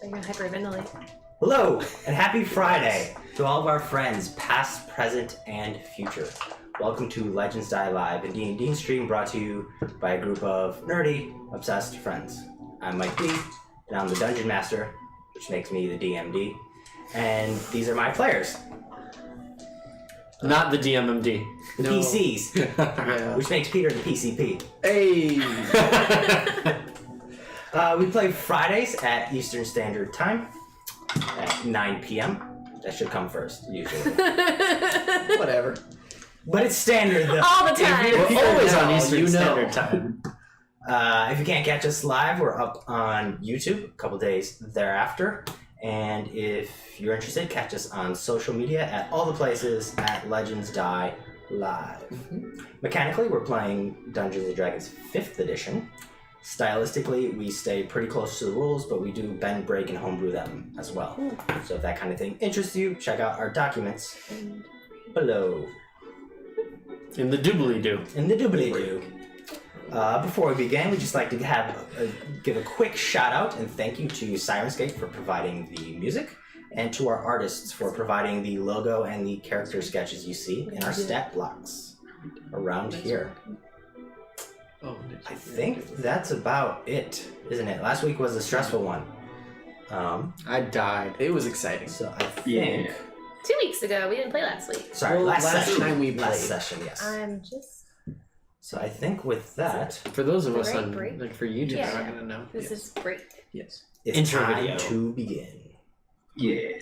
Are you gonna hyperventilate? Hello, and happy Friday to all of our friends, past, present, and future. Welcome to Legends Die Live, a D&D stream brought to you by a group of nerdy, obsessed friends. I'm Mike D, and I'm the Dungeon Master, which makes me the DMD, and these are my players. Not the DMMD. The PCs, Yeah. which makes Peter the PCP. Hey! We play Fridays at Eastern Standard Time at 9 p.m. That should come first, usually. Whatever. But it's standard, though. All the time. We're always on Eastern you know. Standard Time. If you can't catch us live, we're up on YouTube a couple days thereafter. And if you're interested, catch us on social media at all the places at Legends Die Live. Mm-hmm. Mechanically, we're playing Dungeons & Dragons 5th edition. Stylistically, we stay pretty close to the rules, but we do bend, break, and homebrew them as well. So if that kind of thing interests you, check out our documents below. In the doobly-doo. In the doobly-doo. Before we begin, we'd just like to give a quick shout out and thank you to Sirenscape for providing the music, and to our artists for providing the logo and the character sketches you see in our stat blocks around here. I think that's about it, isn't it? Last week was a stressful one. I died. It was exciting. So I think... 2 weeks ago, we didn't play last week. Sorry, Well, last session. time we Last played. session, yes. I'm just... So I think with that, For those of us Break, on, break. like for YouTube, Yeah. are not gonna know. This is great. Yes. it's Intro time video. to begin. Yeah.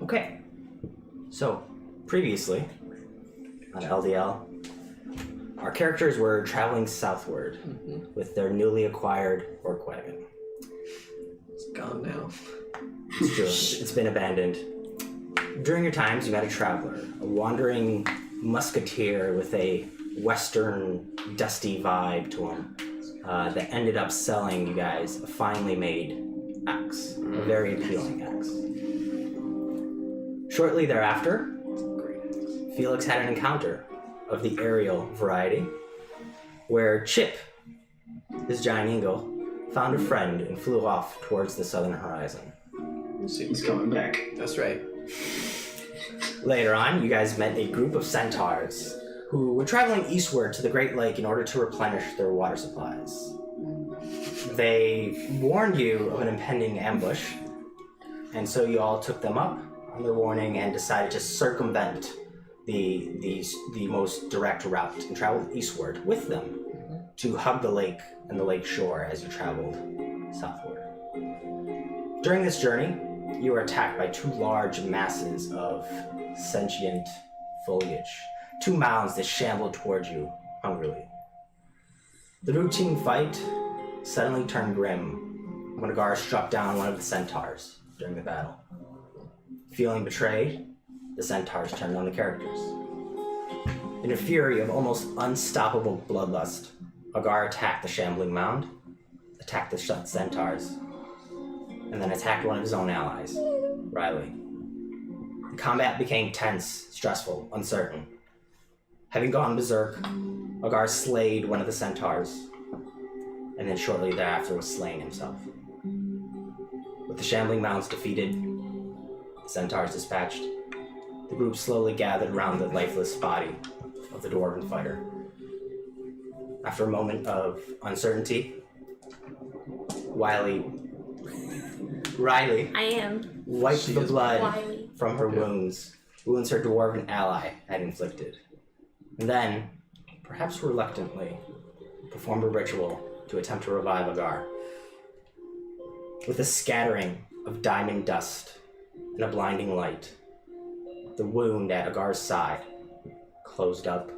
Okay, so previously on LDL, our characters were traveling southward with their newly acquired orc wagon. It's gone now. It's true, it's been abandoned. During your times, you met a traveler, a wandering musketeer with a western, dusty vibe to him that ended up selling you guys a finely made axe, a very appealing axe. Shortly thereafter, Felix had an encounter of the aerial variety, where Chip, his giant eagle, found a friend and flew off towards the southern horizon. He's coming back. That's right. Later on, you guys met a group of centaurs who were traveling eastward to the Great Lake in order to replenish their water supplies. They warned you of an impending ambush, and so you all took them up on their warning and decided to circumvent the most direct route and traveled eastward with them to hug the lake and the lake shore as you traveled southward. During this journey, you were attacked by two large masses of sentient foliage, two mounds that shambled towards you hungrily. The routine fight suddenly turned grim when Agar struck down one of the centaurs during the battle. Feeling betrayed, the centaurs turned on the characters. In a fury of almost unstoppable bloodlust, Agar attacked the shambling mound, attacked the centaurs, and then attacked one of his own allies, Riley. The combat became tense, stressful, uncertain. Having gone berserk, Agar slayed one of the centaurs, and then shortly thereafter was slain himself. With the shambling mounts defeated, the centaurs dispatched, the group slowly gathered around the lifeless body of the dwarven fighter. After a moment of uncertainty, Riley I am. wiped the blood Wiley. from her wounds her dwarven ally had inflicted, and then, perhaps reluctantly, performed a ritual to attempt to revive Agar. With a scattering of diamond dust and a blinding light, the wound at Agar's side closed up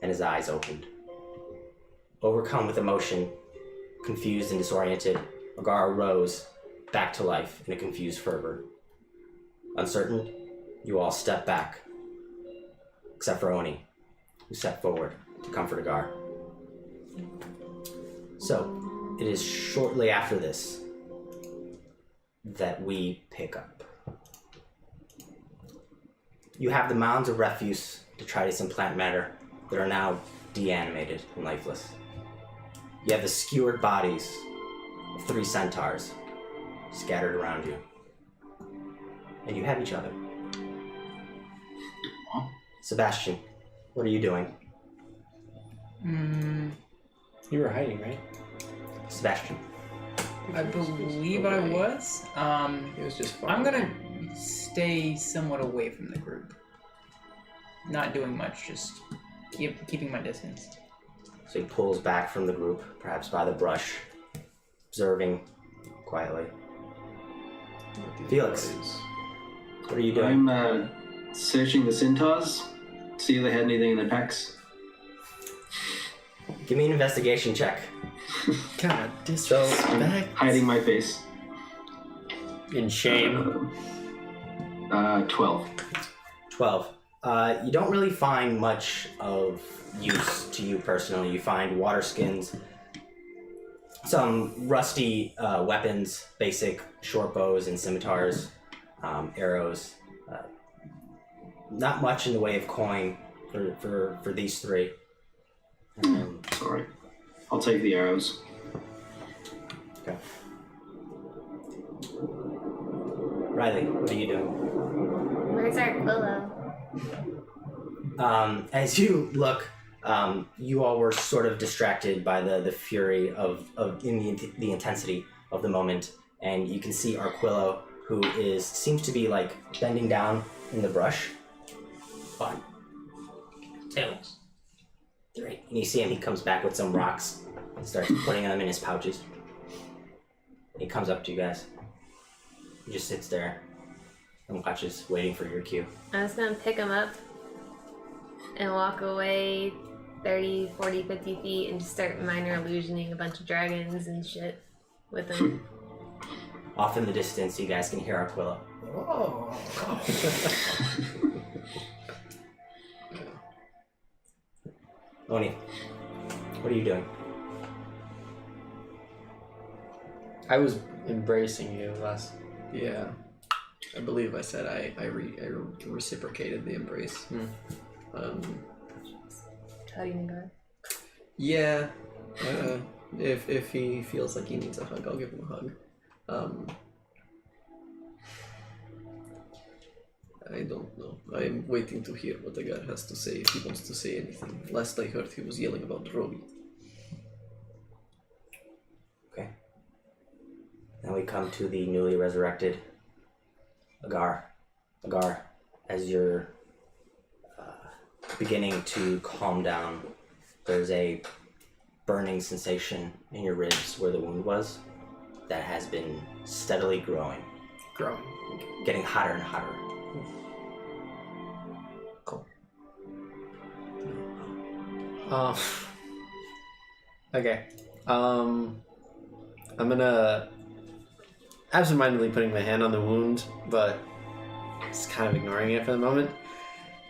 and his eyes opened. Overcome with emotion, confused and disoriented, Agar arose back to life in a confused fervor. Uncertain, you all step back, except for Oni, who stepped forward to comfort Agar. So, it is shortly after this that we pick up. You have the mounds of refuse, detritus, and plant matter that are now deanimated and lifeless. You have the skewered bodies of 3 centaurs scattered around you. And you have each other. Sebastian, what are you doing? You were hiding, right? Sebastian. I believe I was. It was just fun. I'm gonna stay somewhat away from the group. Not doing much, just keeping my distance. So he pulls back from the group, perhaps by the brush, observing quietly. Felix, what are you doing? I'm searching the centaurs, see if they had anything in their packs. Give me an investigation check. God, disrespect. Hiding my face. In shame. 12. 12. You don't really find much of use to you personally. You find water skins, some rusty weapons, basic short bows and scimitars, arrows. Not much in the way of coin for these 3. Sorry. I'll take the arrows. Okay. Riley, what are you doing? Where's our Quillo? As you look, you all were sort of distracted by the fury of the intensity of the moment, and you can see Arquillo, who seems to be like bending down in the brush. 1, 2, 3, and you see him. He comes back with some rocks and starts putting them in his pouches. He comes up to you guys. He just sits there and watches, waiting for your cue. I was gonna pick him up and walk away 30, 40, 50 feet and just start minor illusioning a bunch of dragons and shit with him. Off in the distance, you guys can hear Arquillo. Oh. Oni, what are you doing? I was embracing you last. Yeah. I believe I said I reciprocated the embrace. Tugging guard. Yeah. If he feels like he needs a hug, I'll give him a hug. I don't know. I'm waiting to hear what the guy has to say, if he wants to say anything. Last I heard, he was yelling about Robbie. Okay. Now we come to the newly resurrected Agar. Agar, as you're beginning to calm down, there's a burning sensation in your ribs where the wound was that has been steadily growing. Getting hotter and hotter. Cool. Okay. I'm gonna absentmindedly putting my hand on the wound, but just kind of ignoring it for the moment.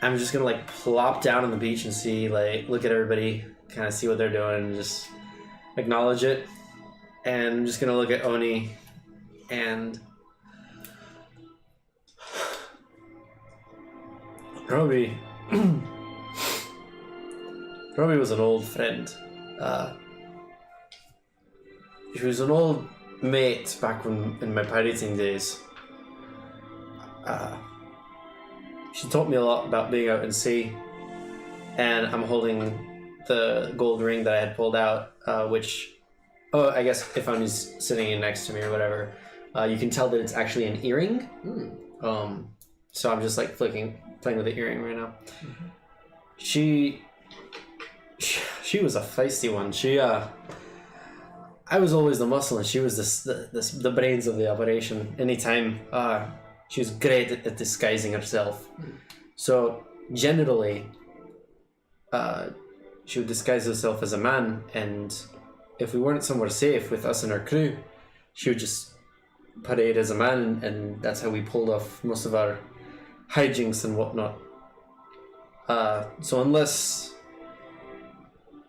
I'm just gonna like plop down on the beach and see, like, look at everybody, kind of see what they're doing, and just acknowledge it. And I'm just gonna look at Oni And Robbie Robbie was an old friend. She was an old mate back when in my pirating days. She taught me a lot about being out at sea, and I'm holding the gold ring that I had pulled out, which, I guess if I'm just sitting in next to me or whatever, you can tell that it's actually an earring. So I'm just like playing with the earring right now. Mm-hmm. She was a feisty one. I was always the muscle, and she was the brains of the operation. Anytime, she was great at disguising herself. So generally, she would disguise herself as a man, and if we weren't somewhere safe with us and our crew, she would just parade as a man, and that's how we pulled off most of our hijinks and whatnot. So unless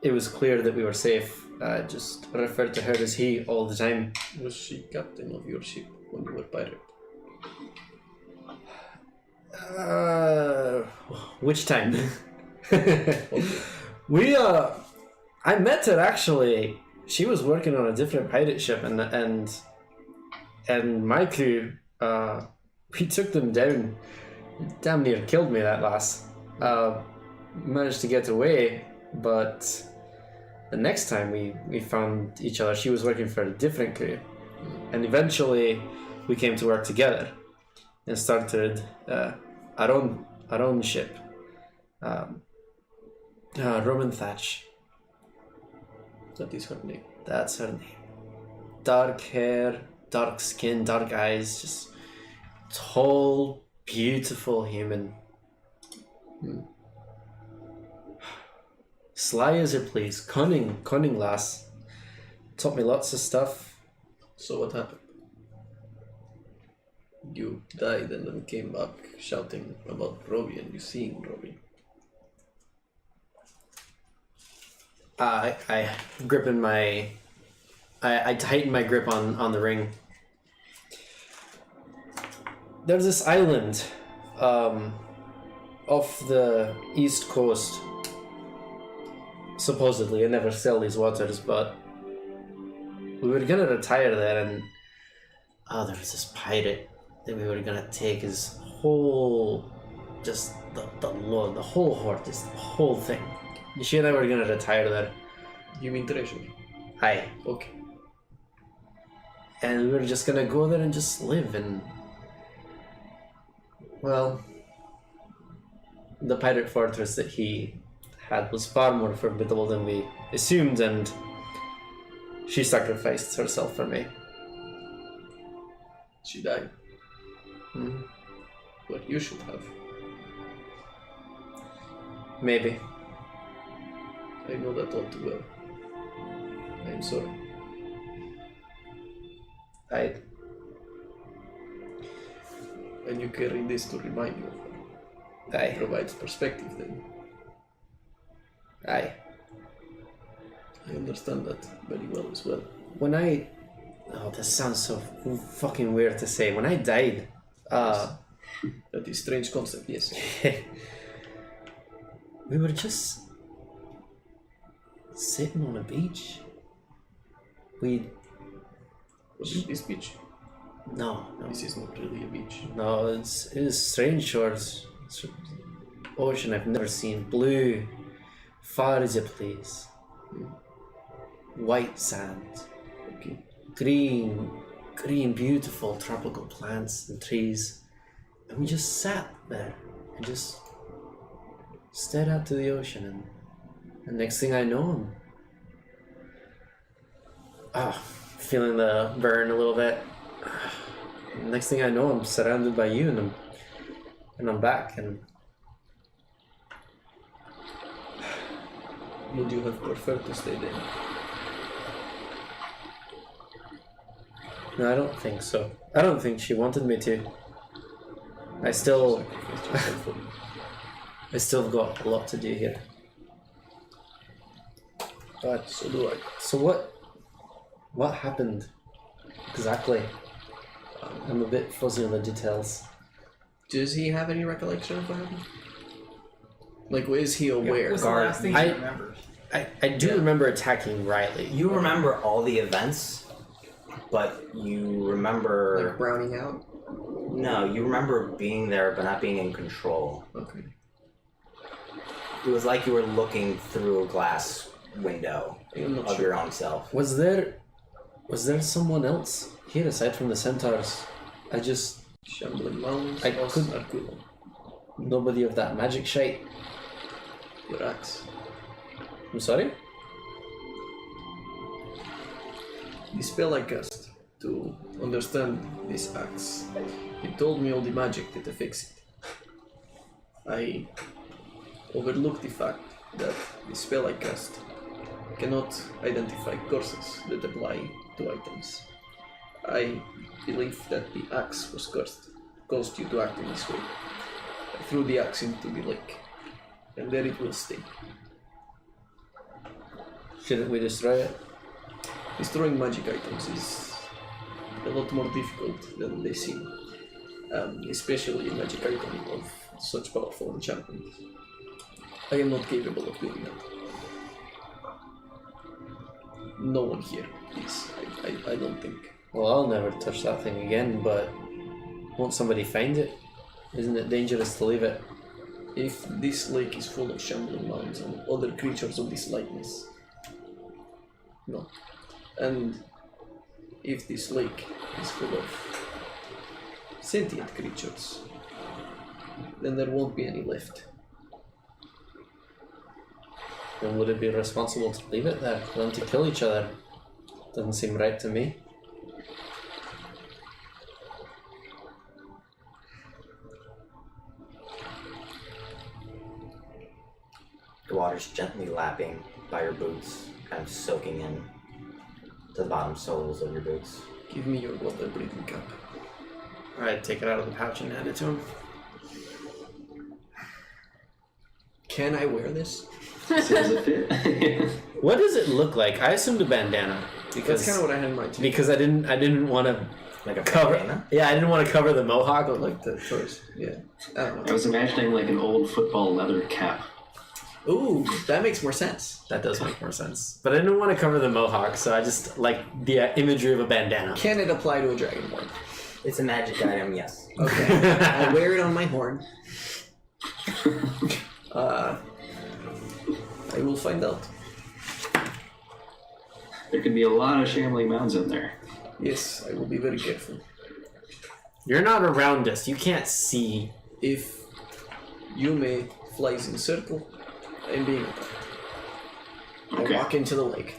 it was clear that we were safe, I just referred to her as he all the time. Was she captain of your ship when you were pirate? Which time? I met her actually. She was working on a different pirate ship, and my crew, we took them down. Damn near killed me, that lass. Managed to get away, but the next time we found each other, she was working for a different crew, and eventually we came to work together and started our own ship. Roman Thatch. That is her name. That's her name. Dark hair, dark skin, dark eyes, just tall, beautiful human. Sly as you please, cunning lass. Taught me lots of stuff. So what happened? You died and then came back shouting about Robbie and you seeing Robbie. I tighten my grip on the ring. There's this island off the east coast. Supposedly, I never sail these waters, but we were gonna retire there, and there was this pirate that we were gonna take his whole, just the whole horde, just the whole thing. She and I were gonna retire there. You mean treasure? Aye. Okay. And we were just gonna go there and just live, and well, the pirate fortress that he had was far more formidable than we assumed, and she sacrificed herself for me. She died. Mm-hmm. But you should have. Maybe. I know that all too well. I am sorry. And you carry this to remind you of her. Aye. It provides perspective then. Aye. I understand that very well as well. This sounds so fucking weird to say. When I died, That is strange concept, yes. we were just sitting on a beach. Was it this beach? No. This is not really a beach. No, it is strange shores. It's ocean I've never seen. Blue, far as you please. White sand. Okay. Green, beautiful tropical plants and trees. And we just sat there and just stared out to the ocean, and next thing I know, I'm feeling the burn a little bit. Next thing I know, I'm surrounded by you, and I'm back, and Would you have preferred to stay there? no, I don't think so. I don't think she wanted me to. I still got a lot to do here. But so do I. So what happened exactly? I'm a bit fuzzy on the details. Does he have any recollection of what happened? Like, is he aware? What's the Guard. last thing he remembers? I do remember attacking Riley. You remember all the events, but you remember... Like browning out? No, you remember being there but not being in control. Okay. It was like you were looking through a glass window I'm not of sure. your own self. Was there someone else here aside from the centaurs? I just... Shambling mounds, I us, couldn't- Arquillo. Nobody of that magic shite. Your axe. I'm sorry? The spell I cast to understand this axe, it told me all the magic that affects it. I overlooked the fact that the spell I cast cannot identify curses that apply to items. I believe that the axe was cursed, caused you to act in this way. I threw the axe into the lake, and there it will stay. Shouldn't we destroy it? Destroying magic items is a lot more difficult than they seem, especially a magic item of such powerful enchantment. I am not capable of doing that. No one here is. I don't think. Well, I'll never touch that thing again, but won't somebody find it? Isn't it dangerous to leave it? If this lake is full of shambling mounds and other creatures of this likeness, no. And if this lake is full of sentient creatures, then there won't be any left. Then would it be responsible to leave it there for them to kill each other? Doesn't seem right to me. The water's gently lapping by your boots, kind of soaking in to the bottom soles of your boots. Give me your water breathing cap. Alright, take it out of the pouch and hand it to him. Can I wear this? Does it fit? What does it look like? I assumed a bandana because That's kind of what I had in mind too. because I didn't want to Like a cover. bandana? Yeah, I didn't want to cover the mohawk. But like the first, yeah. I don't I know. was imagining like an old football leather cap. Ooh, that makes more sense. That does make more sense. But I didn't want to cover the mohawk, so I just like the imagery of a bandana. Can it apply to a dragonborn? It's a magic item, yes. Okay. I'll wear it on my horn. I will find out. There could be a lot of shambling mounds in there. Yes, I will be very careful. You're not around us. You can't see. If Yume flies in circle, I'm being attacked. Okay. I walk into the lake.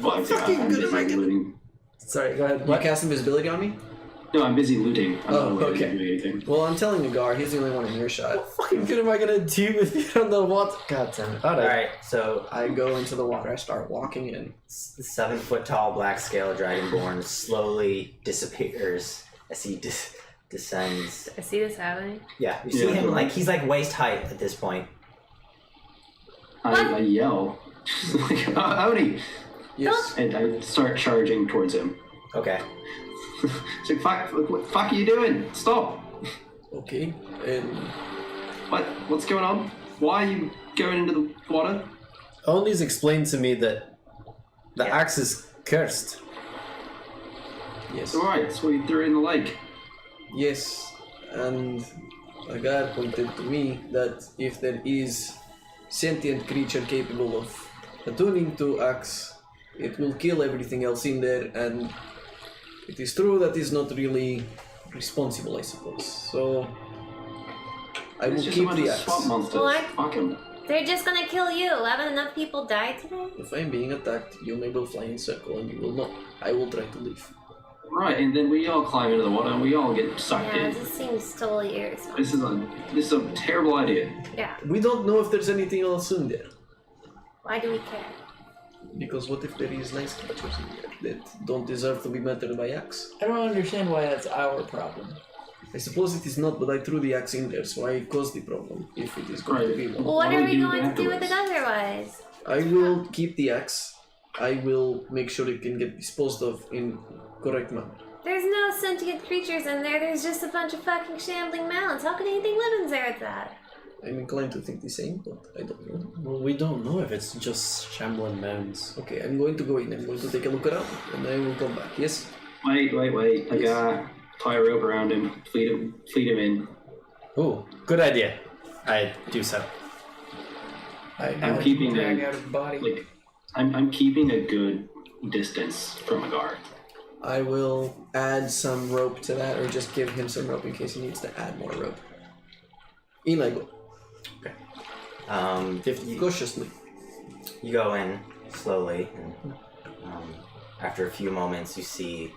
Well, fucking I'm good am I busy gonna- looting. Sorry, go ahead. You cast invisibility on me? No, I'm busy looting. I'm Oh, not aware okay. of doing anything. Well, I'm telling Agar, he's the only one in earshot. What fucking good am I gonna do with you on the water? God damn it. Alright. Alright, so I go into the water, I start walking in. the 7-foot-tall black scale dragonborn slowly disappears as he descends. I see this happening. Yeah, you see Yeah. him like he's like waist height at this point. I yell, like, Odie! Yes. And I start charging towards him. Okay. It's like, fuck, what the fuck are you doing? Stop! Okay. And What's going on? Why are you going into the water? Only's explained to me that the Yeah. axe is cursed. yes. Alright, so you threw it in the lake. Yes. And Agar pointed to me that if there is sentient creature capable of attuning to axe, it will kill everything else in there, and it is true that is not really responsible, I suppose. So I will It's just a keep bunch the of axe. swamp monsters. What? Fuck 'em. They're just gonna kill you. Haven't enough people died today? If I am being attacked, you may will fly in circle and you will not. I will try to leave. Right, and then we all climb into the water and we all get sucked Yeah, in. this seems totally irresponsible. This is a terrible idea. Yeah. We don't know if there's anything else in there. Why do we care? Because what if there is nice creatures in there that don't deserve to be murdered by axe? I don't understand why that's our problem. I suppose it is not, but I threw the axe in there, so I caused the problem, if it is going to be one. Well, what What are do we we do going to do with it afterwards? otherwise? I will keep the axe. I will make sure it can get disposed of in correct manner. There's no sentient creatures in there. There's just a bunch of fucking shambling mounds. How could anything live in there at that? I'm inclined to think the same, but I don't know. Well, we don't know if it's just shambling mounds. Okay, I'm going to go in. I'm going to take a look around, and I will come back. Yes? Wait. I gotta tie a rope around him, fleet him in. Ooh, good idea. I do so. I'm keeping drag out his body. like I'm keeping a good distance from a guard. I will add some rope to that, or just give him some rope in case he needs to add more rope. Illegal. Cautiously. You go in slowly, and after a few moments, you see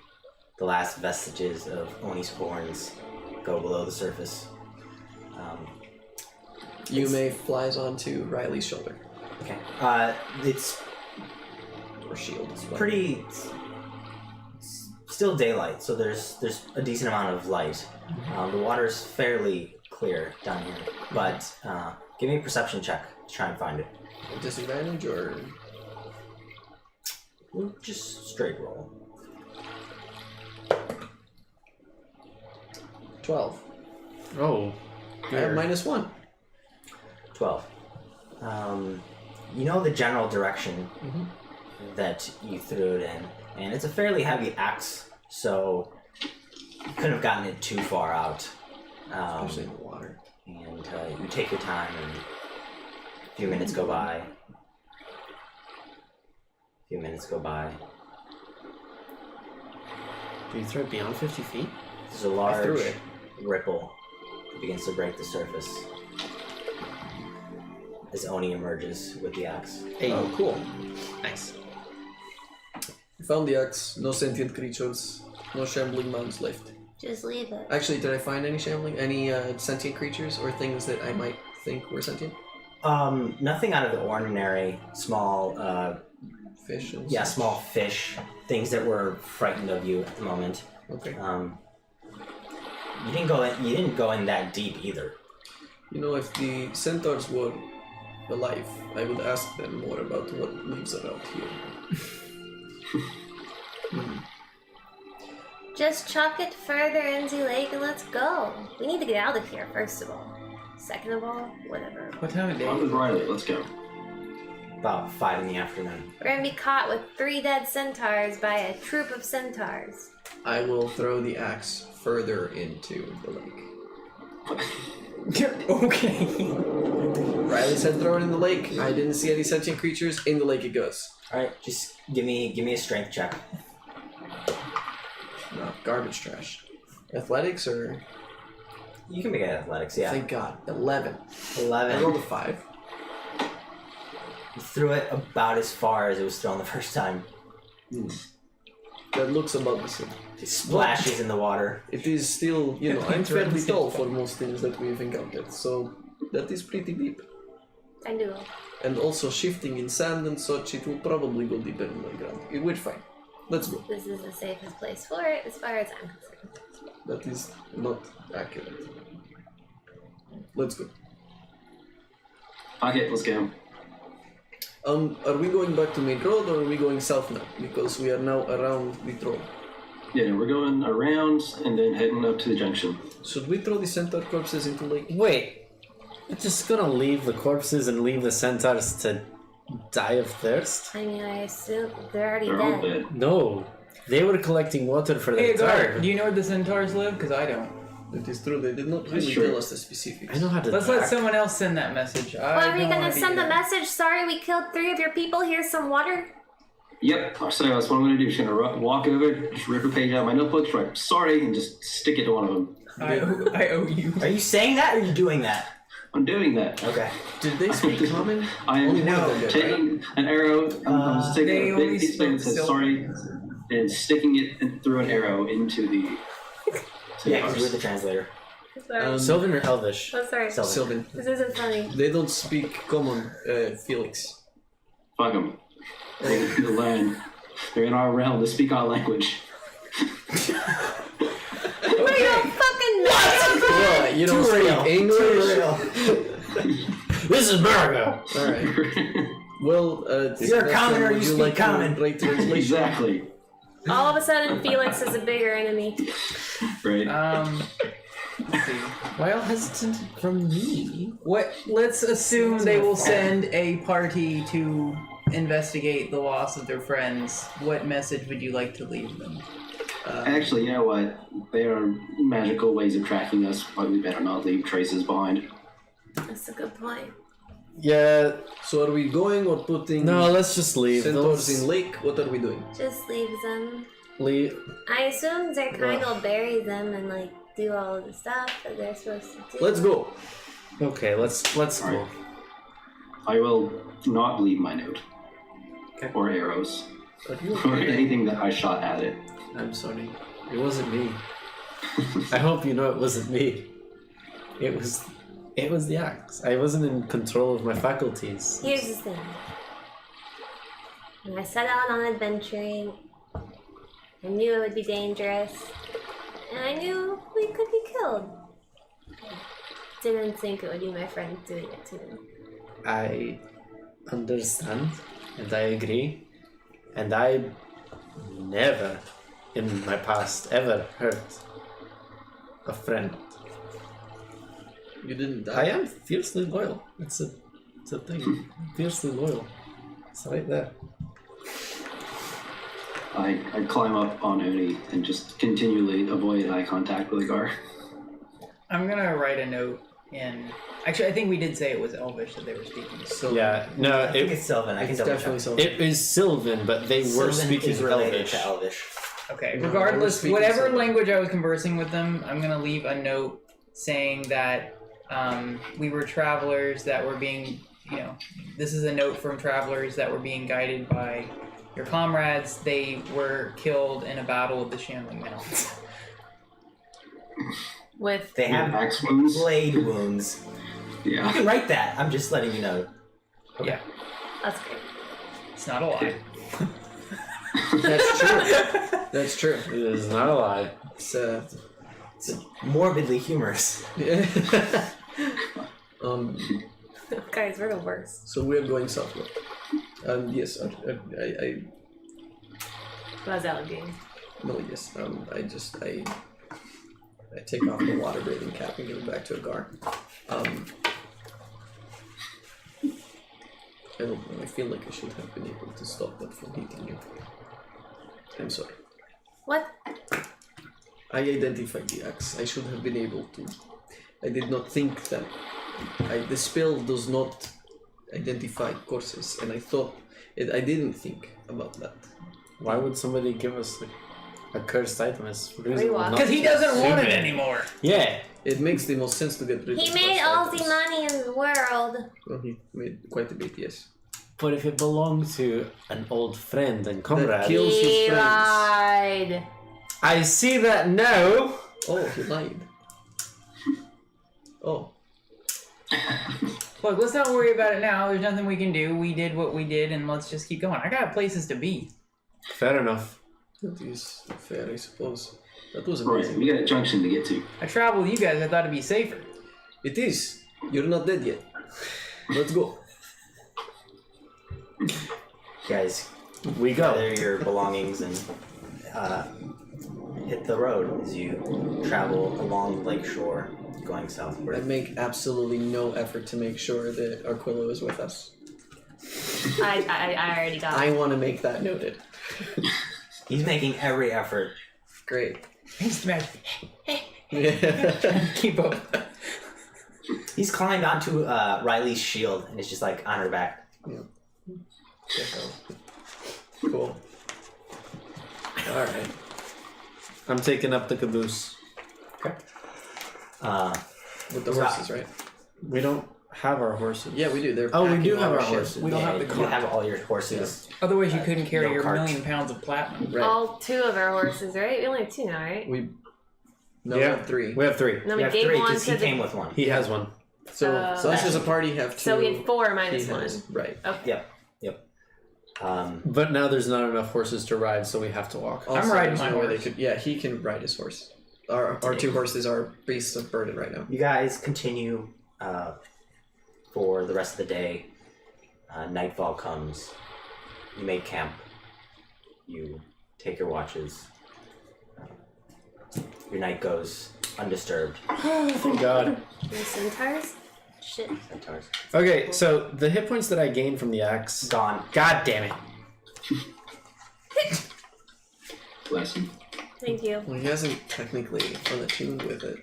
the last vestiges of Oni's horns go below the surface. Yume flies onto Riley's shoulder. Okay. It's Or shield. As well. pretty. It's still daylight, so there's a decent amount of light. The water's fairly clear down here, but give me a perception check to try and find it. Disadvantage or... We'll just straight roll. 12. Oh. I have -1. 12. You know the general direction that you threw it in, and it's a fairly heavy axe, so you couldn't have gotten it too far out. Especially in the water. And you take your time, and a few minutes go by. Do you throw it beyond 50 feet? There's a large ripple that begins to break the surface as Oni emerges with the axe. Hey. Oh, cool. Nice. We found the axe. No sentient creatures. No shambling mounds left. Just leave it. Actually, did I find any sentient creatures or things that I might think were sentient? Nothing out of the ordinary. Small, Fish and yeah, such? small fish. Things that were frightened of you at the moment. Okay. You didn't go in that deep either. You know, if the centaurs were alive, I would ask them more about what lives around here. Just chuck it further into the lake and let's go. We need to get out of here, first of all. Second of all, whatever. What time of day? On with Riley, let's go. About 5 in the afternoon. We're gonna be caught with 3 dead centaurs by a troop of centaurs. I will throw the axe further into the lake. Okay. Riley said throw it in the lake. I didn't see any sentient creatures. In the lake it goes. All right, just give me a strength check. No, garbage trash. Athletics or... You can make it athletics, yeah. Thank God. 11. I 11. rolled a 5. You threw it about as far as it was thrown the first time. That looks about the same. It splashes in the water. It is still, you know, I'm fairly tall for most things that we've encountered, so that is pretty deep. I knew. And also shifting in sand and such, it will probably go deeper in the ground. We're fine. Let's go. This is the safest place for it, as far as I'm concerned. That is not accurate. Let's go. Okay, let's go. Are we going back to main road or are we going south now? Because we are now around the troll. Yeah, we're going around and then heading up to the junction. Should we throw the centaur corpses into lake? Wait. We're just gonna leave the corpses and leave the centaurs to die of thirst? I mean, I assume they're already They're all dead. dead. No. They were collecting water for Hey, the guard, tribe. do you know where the centaurs live? Because I don't. It is true, they did not really Sure. tell us the specifics. I know how to Let's let track. someone else send that message. Well, are we don't gonna wanna be send the there. message? Sorry, we killed 3 of your people. Here's some water. Yep, so that's what I'm going to do. Just going to walk over, just rip a page out of my notebook, write sorry, and just stick it to one of them. I owe you. Are you saying that or are you doing that? I'm doing that. Okay. Did they speak common? I am Only one of them did, taking an arrow, I'm just taking They a only big piece of paper that spoke says Sylvan. sorry, and sticking it through an arrow into the... Yeah, because we're the translator. Sorry. Sylvan or Elvish? Oh, sorry. Sylvan. Sylvan. This isn't funny. They don't speak common, Felix. Fuck them. They need to learn. They're in our realm to speak our language. We don't fucking know. What? You don't speak English? This is America! Alright. Well, You're a commoner, would you speak like to common. write translation? Exactly. All of a sudden, Felix is a bigger enemy. Right. Let's see. Why all hesitant from me? Let's assume they will send a party to investigate the loss of their friends. What message would you like to leave them? Actually, you know what? There are magical ways of tracking us, but we better not leave traces behind. That's a good point. Yeah. So are we going or putting No, let's just leave. centaurs Those- in lake? What are we doing? Just leave them. Leave. I assume their kind will bury them and like do all of the stuff that they're supposed to do. Let's go. Okay, let's go. Alright. I will not leave my note. Or arrows. Are you Or okay? anything that I shot at it. I'm sorry. It wasn't me. I hope you know it wasn't me. It was the axe. I wasn't in control of my faculties. Here's the thing. When I set out on adventuring, I knew it would be dangerous, and I knew we could be killed. I didn't think it would be my friend doing it to me. I understand and I agree. And I never in my past ever hurt a friend. You didn't I die. am fiercely loyal. It's a thing. Fiercely loyal. It's right there. I climb up on Oni and just continually avoid eye contact with Agar. I'm gonna write a note in. Actually, I think we did say it was Elvish that they were speaking. So Yeah, no, I think it's Sylvan. I can it's double definitely check. something. it is Sylvan, but they were Sylvan speaking is related Elvish. to Elvish. Okay, No, regardless, I was speaking whatever Sylvan. language I was conversing with them, I'm gonna leave a note saying that we were travelers that were being, this is a note from travelers that were being guided by your comrades. They were killed in a battle with the Shambling Mountains. With They have axe wounds. blade wounds. You Yeah. can write that. I'm just letting you know. Yeah, that's great. it's not a lie. That's true. That's true. It is not a lie. It's It's morbidly humorous. Guys, we're the worst. so we're going southward. Yes, I How's that looking? no, yes. I take off the water breathing cap and give it back to Agar. I don't know. I feel like I should have been able to stop that from hitting you. I'm sorry. What? I identified the axe. I should have been able to. I did not think that. The spell does not identify courses, and I thought. I didn't think about that. Why would somebody give us a cursed item? It's Rewalk. Because he doesn't want it Stupid. anymore. Yeah. It makes the most sense to get rid of He the made cursed all the items. money in the world. Well, he made quite a bit, yes. But if it belonged to an old friend and comrade, kills his He friends. lied. I see that now. Oh, he lied. Oh, Look, let's not worry about it now. There's nothing we can do. We did what we did, and let's just keep going. I got places to be. Fair enough. that is fair, I suppose. That was Right, amazing. we got a junction to get to. I traveled with you guys. I thought it'd be safer. It is. You're not dead yet. Let's go. Guys, We go. gather your belongings and hit the road as you travel along the lake shore, going I southward. make absolutely no effort to make sure that Arquillo is with us. I already got I it. want to make that noted. He's making every effort. Great. Thanks, man. Yeah. Keep up. He's climbed onto Riley's shield and is just like on her back. Cool. Alright. I'm taking up the caboose. With the Right. horses, right? We don't have our horses. Yeah, we do. They're Oh, we packing do on have our ship. horses. We don't have the you cart. have all your horses. Otherwise, you couldn't carry No your cart. 1,000,000 pounds of platinum. Right. All two of our horses, right? We only have two now, right? We no, Yeah. we have three. We have three. No, You we have gave three one because to he the. came with one. He has one. So us as a party have two. So we had four he minus has- one. Right. Okay. Yep. But now there's not enough horses to ride, so we have to walk. Also, riding there's my no way horse. They could, yeah, he can ride his horse. Our two horses are beasts of burden right now. You guys continue for the rest of the day. Nightfall comes. You make camp. You take your watches. Your night goes undisturbed. Thank God. The centaurs? Shit. Centaurs. Okay, so the hit points that I gained from the axe. Gone. God damn it. Bless him. Thank you. Well, he hasn't technically unattuned with it.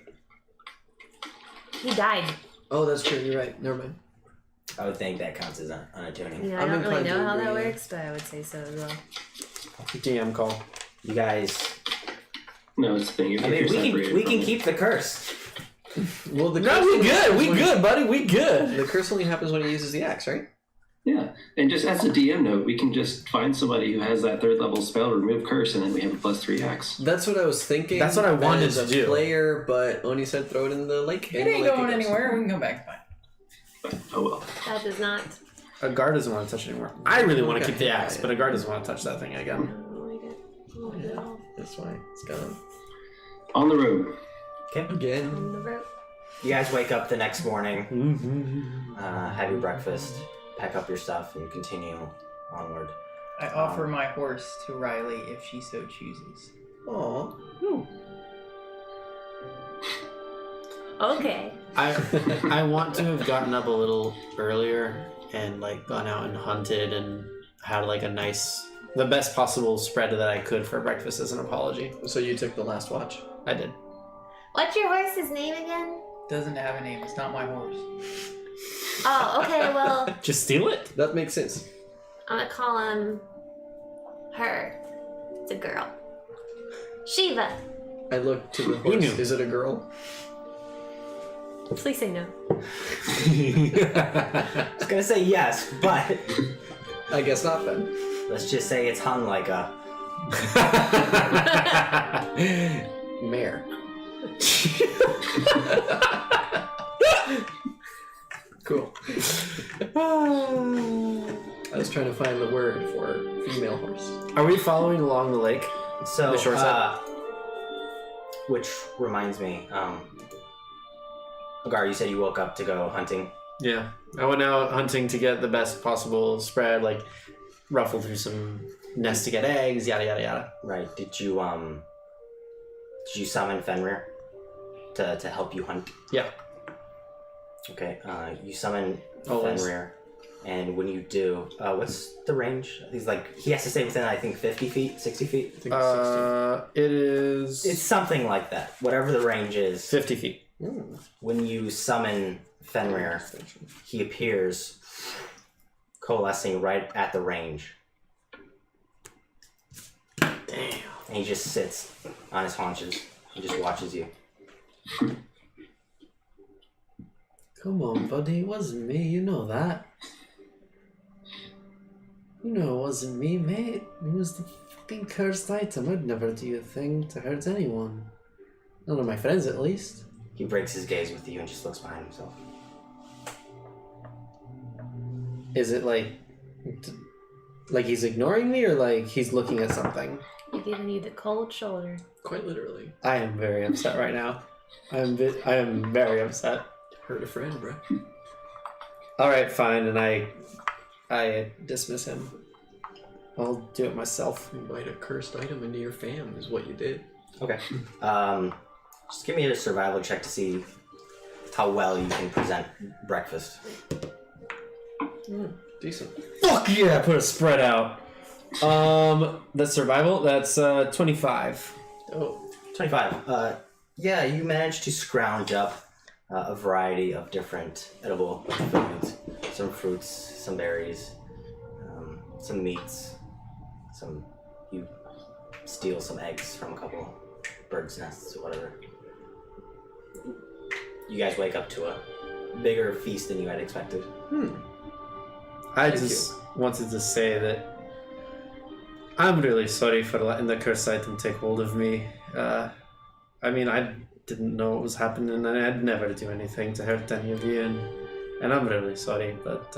He died. Oh, that's true. You're right. Never mind. I would think that counts as unattuning. You know, I I'm don't really inclined to know how that agree. works, but I would say so as well. DM call. You guys. No, it's the thing. If I mean, you're we separated can from it. keep the curse. Well, the No, curse we only good. happens We when- good, buddy. We good. The curse only happens when he uses the axe, right? Yeah, and just as a DM note, we can just find somebody who has that 3rd level spell, remove curse, and then we have a +3 axe. That's what I was thinking. That's what I wanted as a to do. player, but Oni said throw it in the lake. It and the ain't lake going goes. anywhere. We can go back. Fine. But, oh well. That does not. A guard doesn't want to touch it anymore. I really want to Okay. keep the axe, but a guard doesn't want to touch that thing I again. don't like it. I don't like it at all. That's why it's gone. On the road. Okay. Again. On the road. You guys wake up the next morning, have your breakfast, pack up your stuff, and continue onward. I offer my horse to Riley if she so chooses. Aw. Okay. I want to have gotten up a little earlier and like gone out and hunted and had like a nice, the best possible spread that I could for breakfast as an apology. So you took the last watch. I did. What's your horse's name again? Doesn't have a name. It's not my horse. Oh, okay, well, Just steal it. That makes sense. I'm gonna call him her. It's a girl. Shiva. I look to the Who horse. knew? Is it a girl? Please say no. I was gonna say yes, but I guess not then. let's just say it's hung like a. Mare. Cool. I was trying to find the word for female horse. Are we following along the lake? So, The short side? which reminds me, Agar, you said you woke up to go hunting. Yeah. I went out hunting to get the best possible spread, like ruffle through some nests to get eggs, yada yada yada. Right. Did you summon Fenrir to help you hunt? Yeah. Okay. You summon Always. Fenrir, and when you do, what's the range? He's like he has to stay within, I think, 50 feet, 60 feet. I think it's It is It's something like that. Whatever the range is. 50 feet. 16. When you summon Fenrir, he appears, coalescing right at the range. Damn. And he just sits on his haunches and just watches you. Come on, buddy. It wasn't me. You know that. You know it wasn't me, mate. It was the fucking cursed item. I'd never do a thing to hurt anyone. None of my friends, at least. He breaks his gaze with you and just looks behind himself. Is it like he's ignoring me, or like he's looking at something? You're giving you the cold shoulder. Quite literally. I am very upset right now. I am very upset. Hurt a friend, bro. All right, fine, and I dismiss him. I'll do it myself. Invite a cursed item into your fam is what you did. Okay. Just give me a survival check to see how well you can present breakfast. Decent. Fuck yeah! Put a spread out. That's survival. That's 25. Oh. 25. Yeah, you managed to scrounge up a variety of different edible foods. Some fruits, some berries, some meats, you steal some eggs from a couple birds' nests or whatever. You guys wake up to a bigger feast than you had expected. I Thank just wanted to say that I'm really sorry for letting the curse item take hold of me. I mean, I didn't know what was happening, and I'd never do anything to hurt any of you, and I'm really sorry, but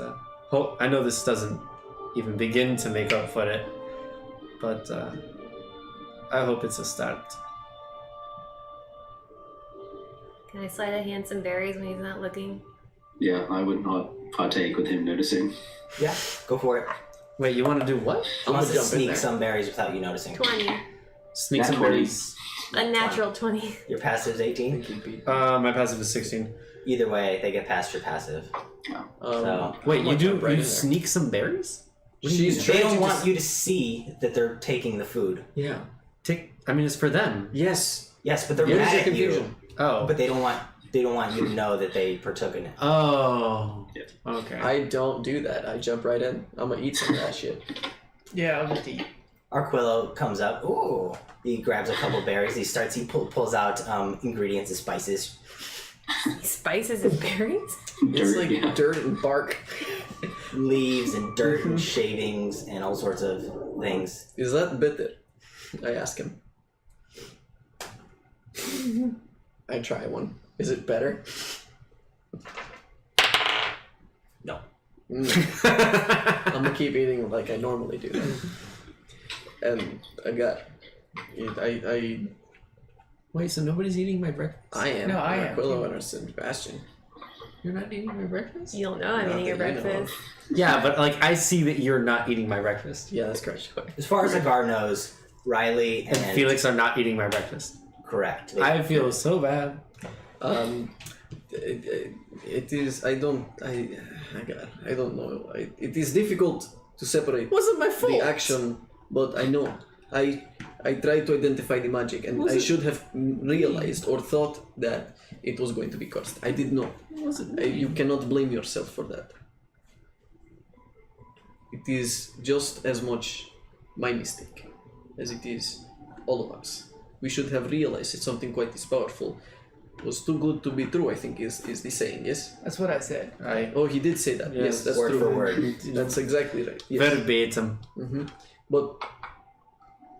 I know this doesn't even begin to make up for it, but I hope it's a start. Can I slide a hand some berries when he's not looking? Yeah, I would not partake with him noticing. Yeah, go for it. Wait, you want to do what? She wants to jump in sneak there. some berries without you noticing. 20. Sneak Nat some 20. berries. A natural 20. Your passive's 18. My passive is 16. Either way, they get past your passive. So- Wait, I'm you gonna do jump right you in there. sneak some berries? She's They trying don't to want just- you to see that they're taking the food. Yeah. I mean, it's for them. Yes. Yes, but they're Here's mad your at you. confusion. Oh. But they don't want you to know that they partook in it. Oh. Yeah. Okay. I don't do that. I jump right in. I'm gonna eat some of that shit. Yeah, I'll just eat. Arquillo comes up. Ooh. He grabs a couple berries. He pulls out ingredients and spices. Spices and berries? It's Dirt, like yeah. dirt and bark. Leaves and dirt and shavings and all sorts of things. Is that bitter? I ask him. I try one. Is it better? No. I'm gonna keep eating like I normally do. And I Wait, so nobody's eating my breakfast? I am. No, I am, Aquila too. and Sebastian. You're not eating my breakfast? You don't know I'm Not eating your that you know breakfast. Yeah, but like I see that you're not eating my breakfast. Yeah, that's correct. As far as Agar knows, Riley and, And Felix are not eating my breakfast. correct. They- I feel so bad. It is. I don't know. It is difficult to separate Wasn't my fault. the action, but I know. I tried to identify the magic, and I should have realized or thought that it was going to be cursed. I did not. You cannot blame yourself for that. It is just as much my mistake as it is all of us. We should have realized that something quite this powerful was too good to be true, I think is the saying, yes? That's what I said. Oh, he did say that. Yes, that's word true. for word. That's exactly right. Yes. Verbatim. But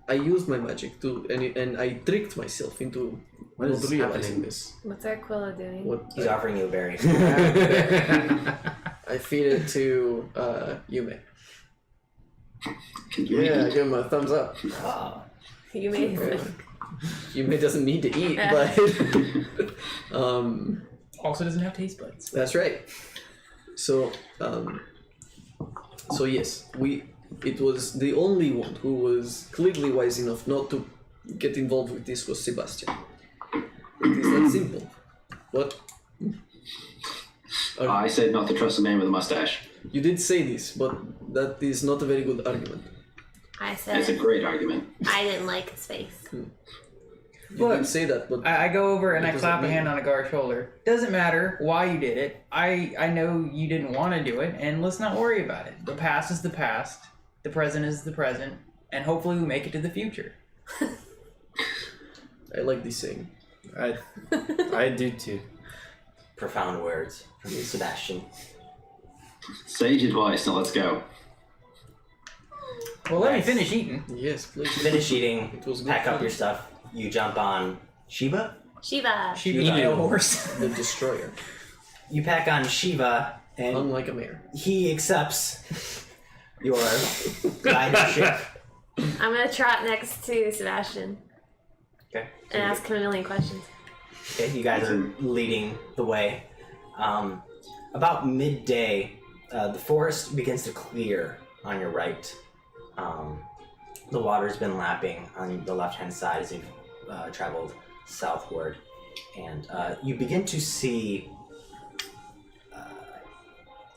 I used my magic to, and I tricked myself into What not is realizing happening? this. What's Arquillo doing? What He's offering you a berry. I feed it to Yume. Can you Yeah, I give him a thumbs up. Oh. You made it. Yume doesn't need to eat, but Also doesn't have taste buds. that's right. So yes, it was the only one who was clearly wise enough not to get involved with this was Sebastian. It is that simple. What? I said not to trust a man with a mustache. You did say this, but that is not a very good argument. I That's a said great argument. I didn't like his face. You did say that, but I go over and What I does clap it a mean? hand on Agar's shoulder. Doesn't matter why you did it. I know you didn't want to do it, and let's not worry about it. The past is the past. The present is the present, and hopefully we make it to the future. I like this saying. I do too. Profound words from Sebastian. Sage advice. Now let's go. Well, let me Nice. finish eating. Yes, please. Finish eating, It was good pack up fun. your stuff. You jump on Shiva. Shiva. She was my horse. The destroyer, You pack on Shiva, and unlike a mayor. he accepts your ridership. I'm gonna trot next to Sebastian Okay. and ask him a million questions. Okay, you guys are leading the way. About midday, the forest begins to clear on your right. The water's been lapping on the left-hand side as you've traveled southward. And you begin to see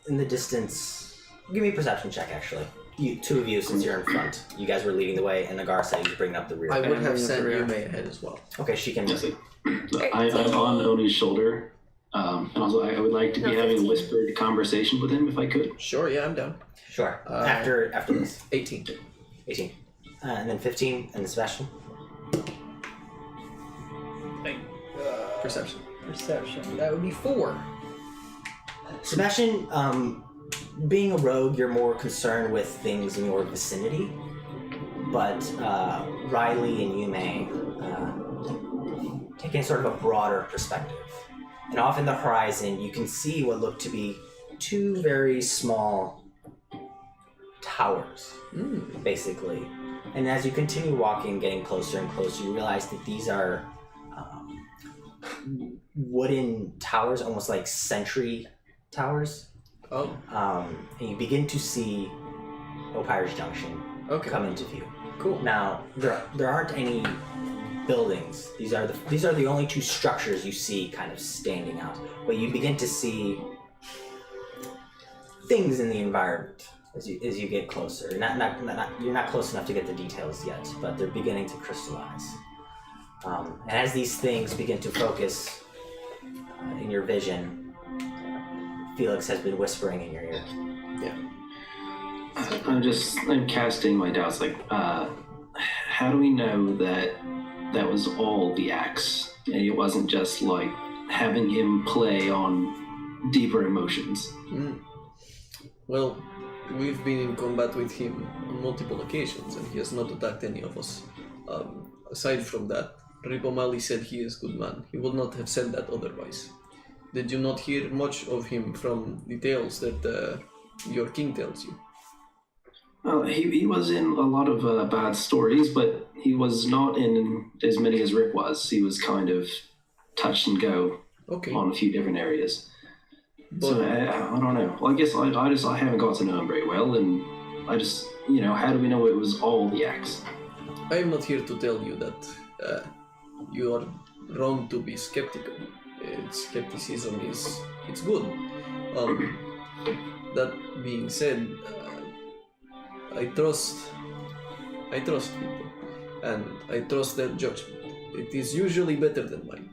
in the distance... Give me a perception check, actually. Two of you, since you're in front. You guys were leading the way, and Agar said he's bringing up the rear. I would have Yeah, sent yeah. Yume ahead as well. Okay, she can... Yes, I'm on Oni's shoulder. And also, I would like to be No, having a 15. whispered conversation with him if I could. Sure, yeah, I'm down. Sure. Uh, after this. 18. 18. And then 15, and Sebastian. Perception. Perception. That would be 4. Sebastian, being a rogue, you're more concerned with things in your vicinity. But Riley and Yume taking sort of a broader perspective. And off in the horizon, you can see what look to be two very small towers, basically. And as you continue walking, getting closer and closer, you realize that these are wooden towers, almost like sentry towers. Oh. And you begin to see Opire's Junction Okay. come into view. Cool. Now, there aren't any buildings. These are the only two structures you see kind of standing out. But you begin to see things in the environment as you get closer. You're not close enough to get the details yet, but they're beginning to crystallize. And as these things begin to focus in your vision, Felix has been whispering in your ear. Yeah. I'm casting my doubts. Like, how do we know that that was all the axe, and it wasn't just like having him play on deeper emotions? Well, we've been in combat with him on multiple occasions, and he has not attacked any of us. Aside from that, Ripomali said he is good man. He would not have said that otherwise. Did you not hear much of him from the tales that your king tells you? Well, he was in a lot of bad stories, but he was not in as many as Rick was. He was kind of touch and go on a few different areas. So I don't know. Well, I guess I haven't got to know him very well, and I just, how do we know it was all the axe? I am not here to tell you that you are wrong to be skeptical. Skepticism it's good. That being said, I trust people, and I trust their judgment. It is usually better than mine.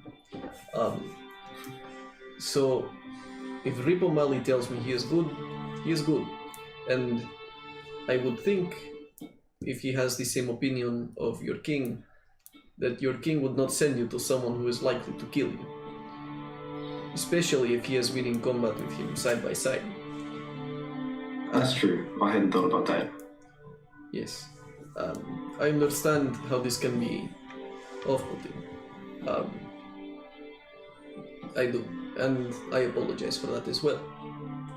So, if Ripomali tells me he is good. And I would think, if he has the same opinion of your king, that your king would not send you to someone who is likely to kill you. Especially if he has been in combat with him side by side. That's true. I hadn't thought about that. Yes. I understand how this can be off-putting. I do. And I apologize for that as well.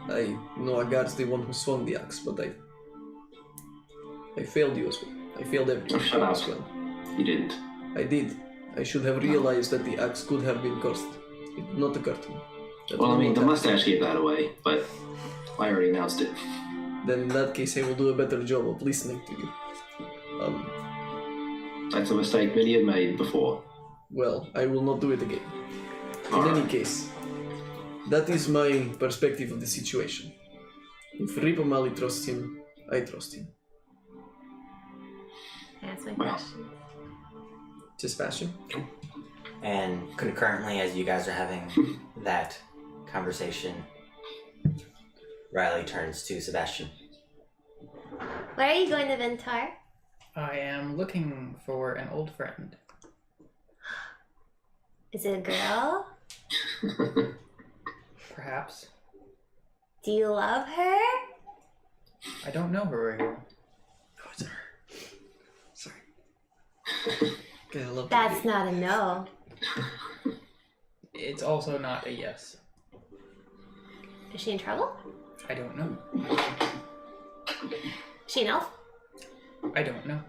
I know Agar's the one who swung the axe, but I failed you as well. I failed everyone Shut up. as well. You didn't. I did. I should have realized that the axe could have been cursed. It did not occur to me. That Well, I would mean, not the have- mustache gave that away, but I already announced it. Then in that case, I will do a better job of listening to you. That's a mistake many have made before. Well, I will not do it again. In Alright. any case, that is my perspective of the situation. If Ripomali trusts him, I trust him. That's my Well. question. Just fashion. And concurrently, as you guys are having that conversation, Riley turns to Sebastian. Where are you going to Ventar? I am looking for an old friend. Is it a girl? Perhaps. Do you love her? I don't know her very well. Oh, it's her. Sorry. Okay, I love That's that. not a no. It's also not a yes. Is she in trouble? I don't know. Is she an elf? I don't know.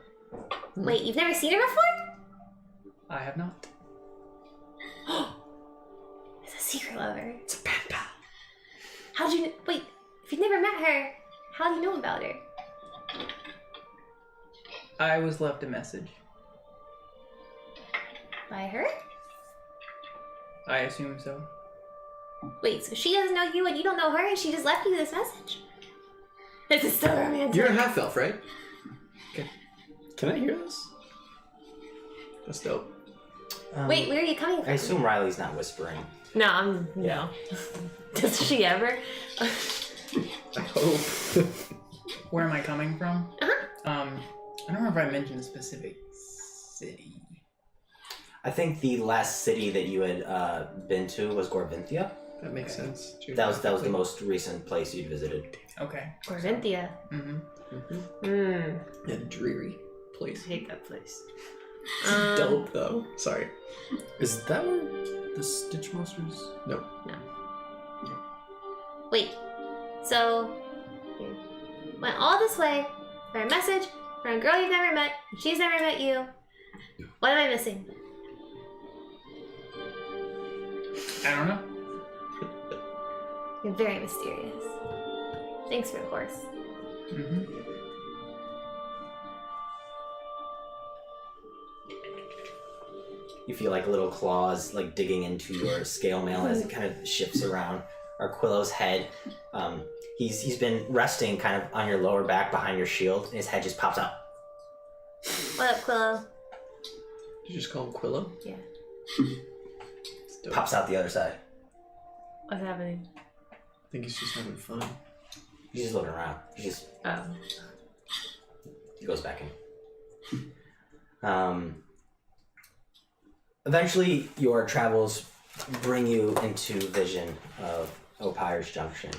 Wait, you've never seen her before? I have not. It's a secret lover. It's a pen pal. How'd you wait, if you've never met her, how do you know about her? I was left a message. By her? I assume so. Wait, so she doesn't know you and you don't know her and she just left you this message? This is so romantic. You're a half elf, right? Can I hear this? That's dope. Wait, where are you coming from? I assume Riley's not whispering. No, no. Does she ever? I hope. Where am I coming from? Uh-huh. I don't remember if I mentioned a specific city. I think the last city that you had been to was Gorvinthia. That makes sense. That was the most recent place you'd visited. Okay. Corvinthia. Mm-hmm. A dreary place. I hate that place. Dope though. Sorry. Is that where the Stitch Monsters? No. Wait, so you went all this way for a message from a girl you've never met, and she's never met you. What am I missing? I don't know. You're very mysterious. Thanks for the horse. Mm-hmm. You feel like little claws like digging into your scale mail as it kind of shifts around Arquillo's head. He's been resting kind of on your lower back behind your shield, and his head just pops out. What up, Quillo? Did you just call him Quillo? Yeah. Pops out the other side. What's happening? I think he's just having fun. He's just looking around. He goes back in. Eventually, your travels bring you into vision of Opire's Junction.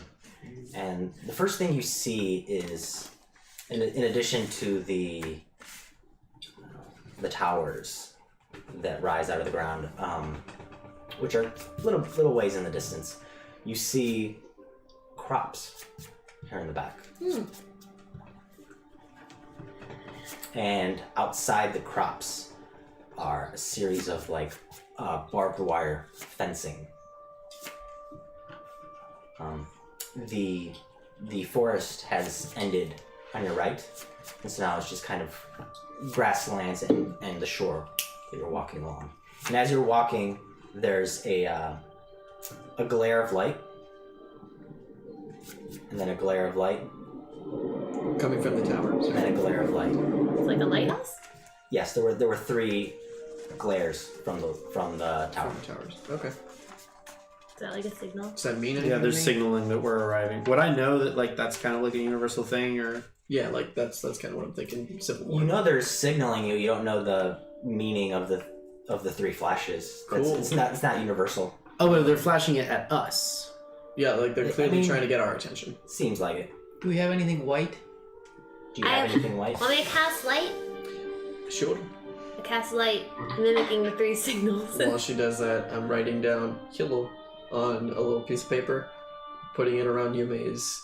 And the first thing you see is, in addition to the towers that rise out of the ground, which are little ways in the distance, you see crops here in the back. And outside the crops are a series of barbed wire fencing. The forest has ended on your right, and so now it's just kind of grasslands and the shore that you're walking along. And as you're walking, there's a glare of light, and then a glare of light, Coming from the towers. and then a glare of light. It's like a lighthouse? Yes, there were 3 glares from the tower. From the towers. Okay. Is that like a signal? Does that mean anything? Yeah, there's to me? signaling that we're arriving. Would I know that that's kind of like a universal thing, or? Yeah, that's kind of what I'm thinking. Civil War. You know they're signaling you. You don't know the meaning of the 3 flashes. Cool. It's not universal. Oh, but they're flashing it at us. Yeah, they're clearly I mean- trying to get our attention. Seems like it. Do we have anything white? Do you have anything white? Want me to cast light? Sure. I cast light, mimicking the 3 signals. While she does that, I'm writing down Hilo on a little piece of paper, putting it around Yume's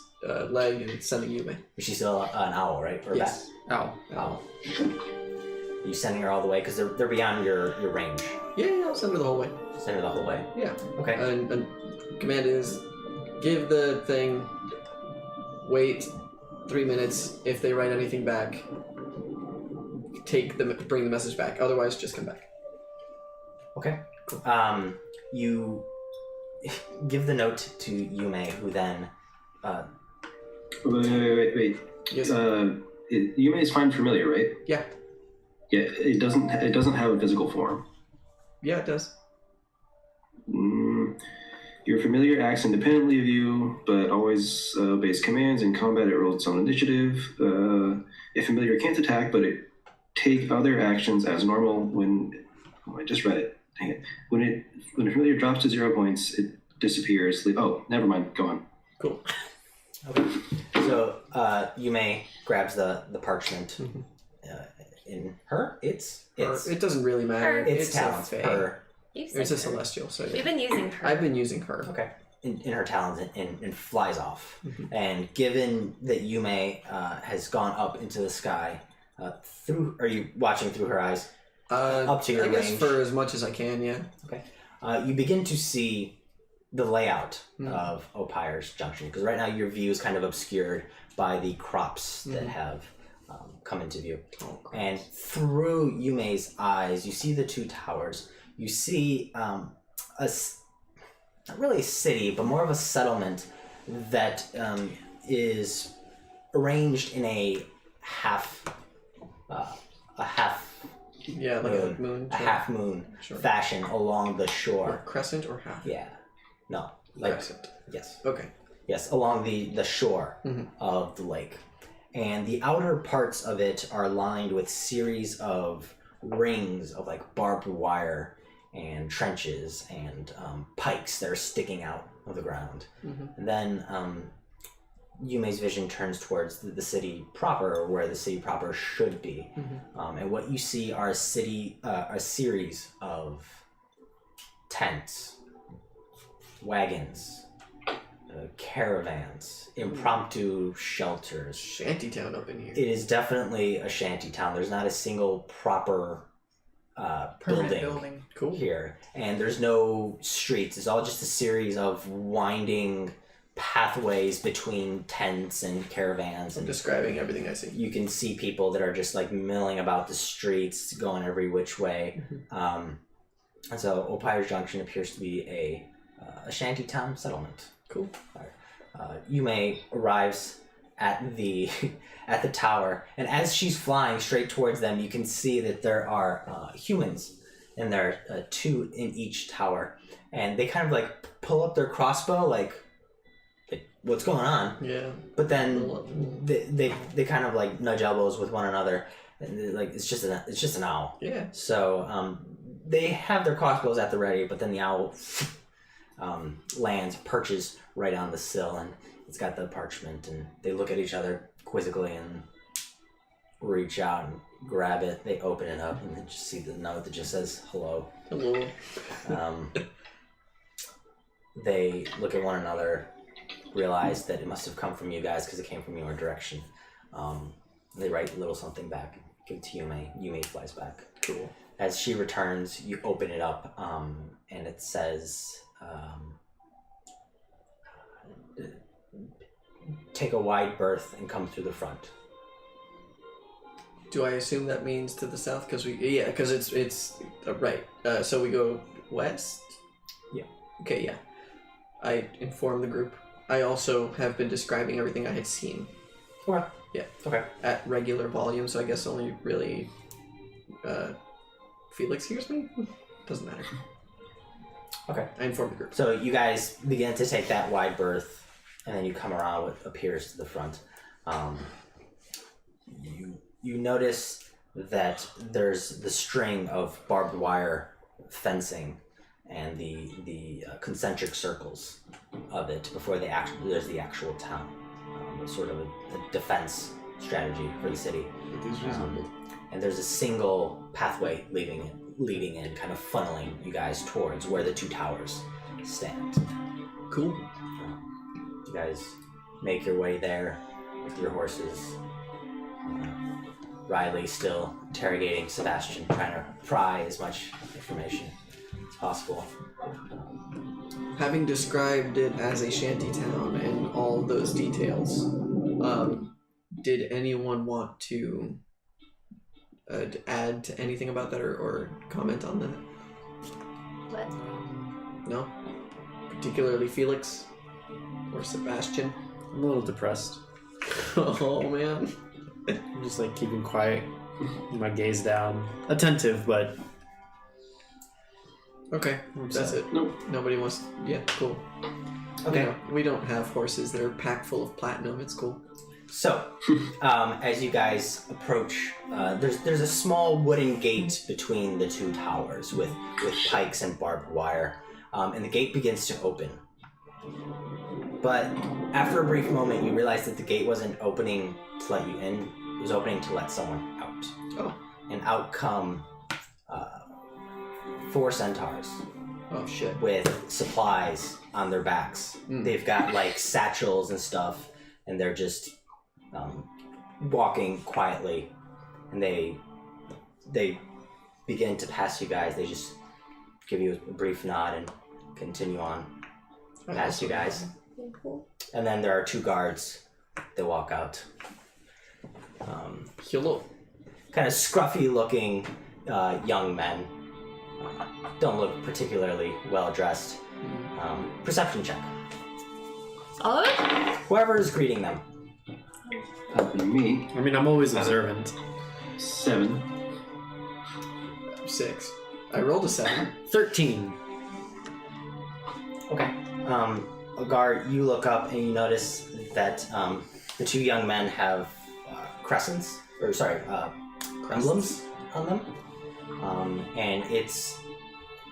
leg, and sending Yume. She's still an owl, right? Or Yes. Ow. bat? Owl. Are you sending her all the way? Because they're beyond your range. Yeah, I'll send her the whole way. Send her the whole way. Yeah. Okay. And command is, give the thing, wait 3 minutes. If they write anything back, bring the message back. Otherwise, just come back. Okay. You give the note to Yume, who then. Wait. Yes. Yume is fine familiar, right? Yeah. Yeah. It doesn't have a physical form. Yeah, it does. Your familiar acts independently of you, but always obeys commands. In combat, it rolls its own initiative. If familiar can't attack, but it take other actions as normal when... Oh, I just read it. Dang it. When a familiar drops to 0 points, it disappears. Oh, never mind. Go on. Cool. Okay. So Yume grabs the parchment. In her, it's It doesn't really matter. it's a talents. fae. Her. You've said It's a her. celestial, so yeah. We've been using her. I've been using her. Okay. In her talons and flies off. And given that Yume has gone up into the sky, are you watching through her eyes? Up to your I guess range. for as much as I can, yeah. Okay. You begin to see the layout of Opire's Junction, because right now your view is kind of obscured by the crops that have come into view. And through Yume's eyes, you see the 2 towers. You see not really a city, but more of a settlement that is arranged in a half Yeah, like a moon. a half moon Sure. fashion along the Or shore. crescent or half? Yeah. No. Like Crescent. yes. Okay. Yes, along the shore of the lake. And the outer parts of it are lined with series of rings of barbed wire and trenches and pikes that are sticking out of the ground. And then Yume's vision turns towards the city proper, or where the city proper should be. And what you see are a series of tents, wagons, caravans, impromptu shelters. Shantytown up in here. It is definitely a shanty town. There's not a single proper Permanent building Cool. here, and there's no streets. It's all just a series of winding pathways between tents and caravans. I'm And describing everything I see. you can see people that are just milling about the streets, going every which way. And so Opire's Junction appears to be a shantytown settlement. Cool. Yume arrives at the at the tower, and as she's flying straight towards them, you can see that there are humans, and there are 2 in each tower, and they kind of like pull up their crossbow, like what's going on? Yeah. But then they kind of like nudge elbows with one another, and like it's just an owl. Yeah. So they have their crossbows at the ready, but then the owl lands, perches right on the sill, and it's got the parchment, and they look at each other quizzically and reach out and grab it. They open it up, and they just see the note that just says hello. Hello. They look at one another, realize that it must have come from you guys because it came from your direction. They write a little something back, give it to Yume. Yume flies back. Cool. As she returns, you open it up, and it says, take a wide berth and come through the front. Do I assume that means to the south? Because it's right. So we go west? Yeah. Okay, yeah. I inform the group. I also have been describing everything I had seen. Okay. Yeah. Okay. At regular volume, so I guess only really Felix hears me? Doesn't matter. Okay. I inform the group. So you guys begin to take that wide berth, and then you come around what appears to the front. You notice that there's the string of barbed wire fencing and the concentric circles of it before there's the actual town. It's sort of a defense strategy for the city. It is reasonable. And there's a single pathway leading in, kind of funneling you guys towards where the 2 towers stand. Cool. You guys make your way there with your horses. Riley still interrogating Sebastian, trying to pry as much information as possible. Having described it as a shanty town and all those details, did anyone want to add to anything about that or comment on that? What? No? Particularly Felix or Sebastian? I'm a little depressed. Oh, man. I'm just like keeping quiet, my gaze down, attentive, but Okay, that's it. Nope. Nobody wants. Yeah, cool. Okay. We don't have horses that are packed full of platinum. It's cool. So, as you guys approach, there's a small wooden gate between the 2 towers with pikes and barbed wire, and the gate begins to open. But after a brief moment, you realize that the gate wasn't opening to let you in; it was opening to let someone out. Oh. And out come 4 centaurs. Oh, shit. With supplies on their backs. They've got like satchels and stuff, and they're just walking quietly, and they begin to pass you guys. They just give you a brief nod and continue on past you guys. Cool. And then there are 2 guards that walk out. Hello. Kind of scruffy looking young men. Don't look particularly well dressed. Perception check. All of it? Whoever is greeting them. That'd be me. I mean, I'm always observant. 7. 6. I rolled a 7. 13. Okay. Agar, you look up and you notice that the 2 young men have crescents, emblems on them. And it's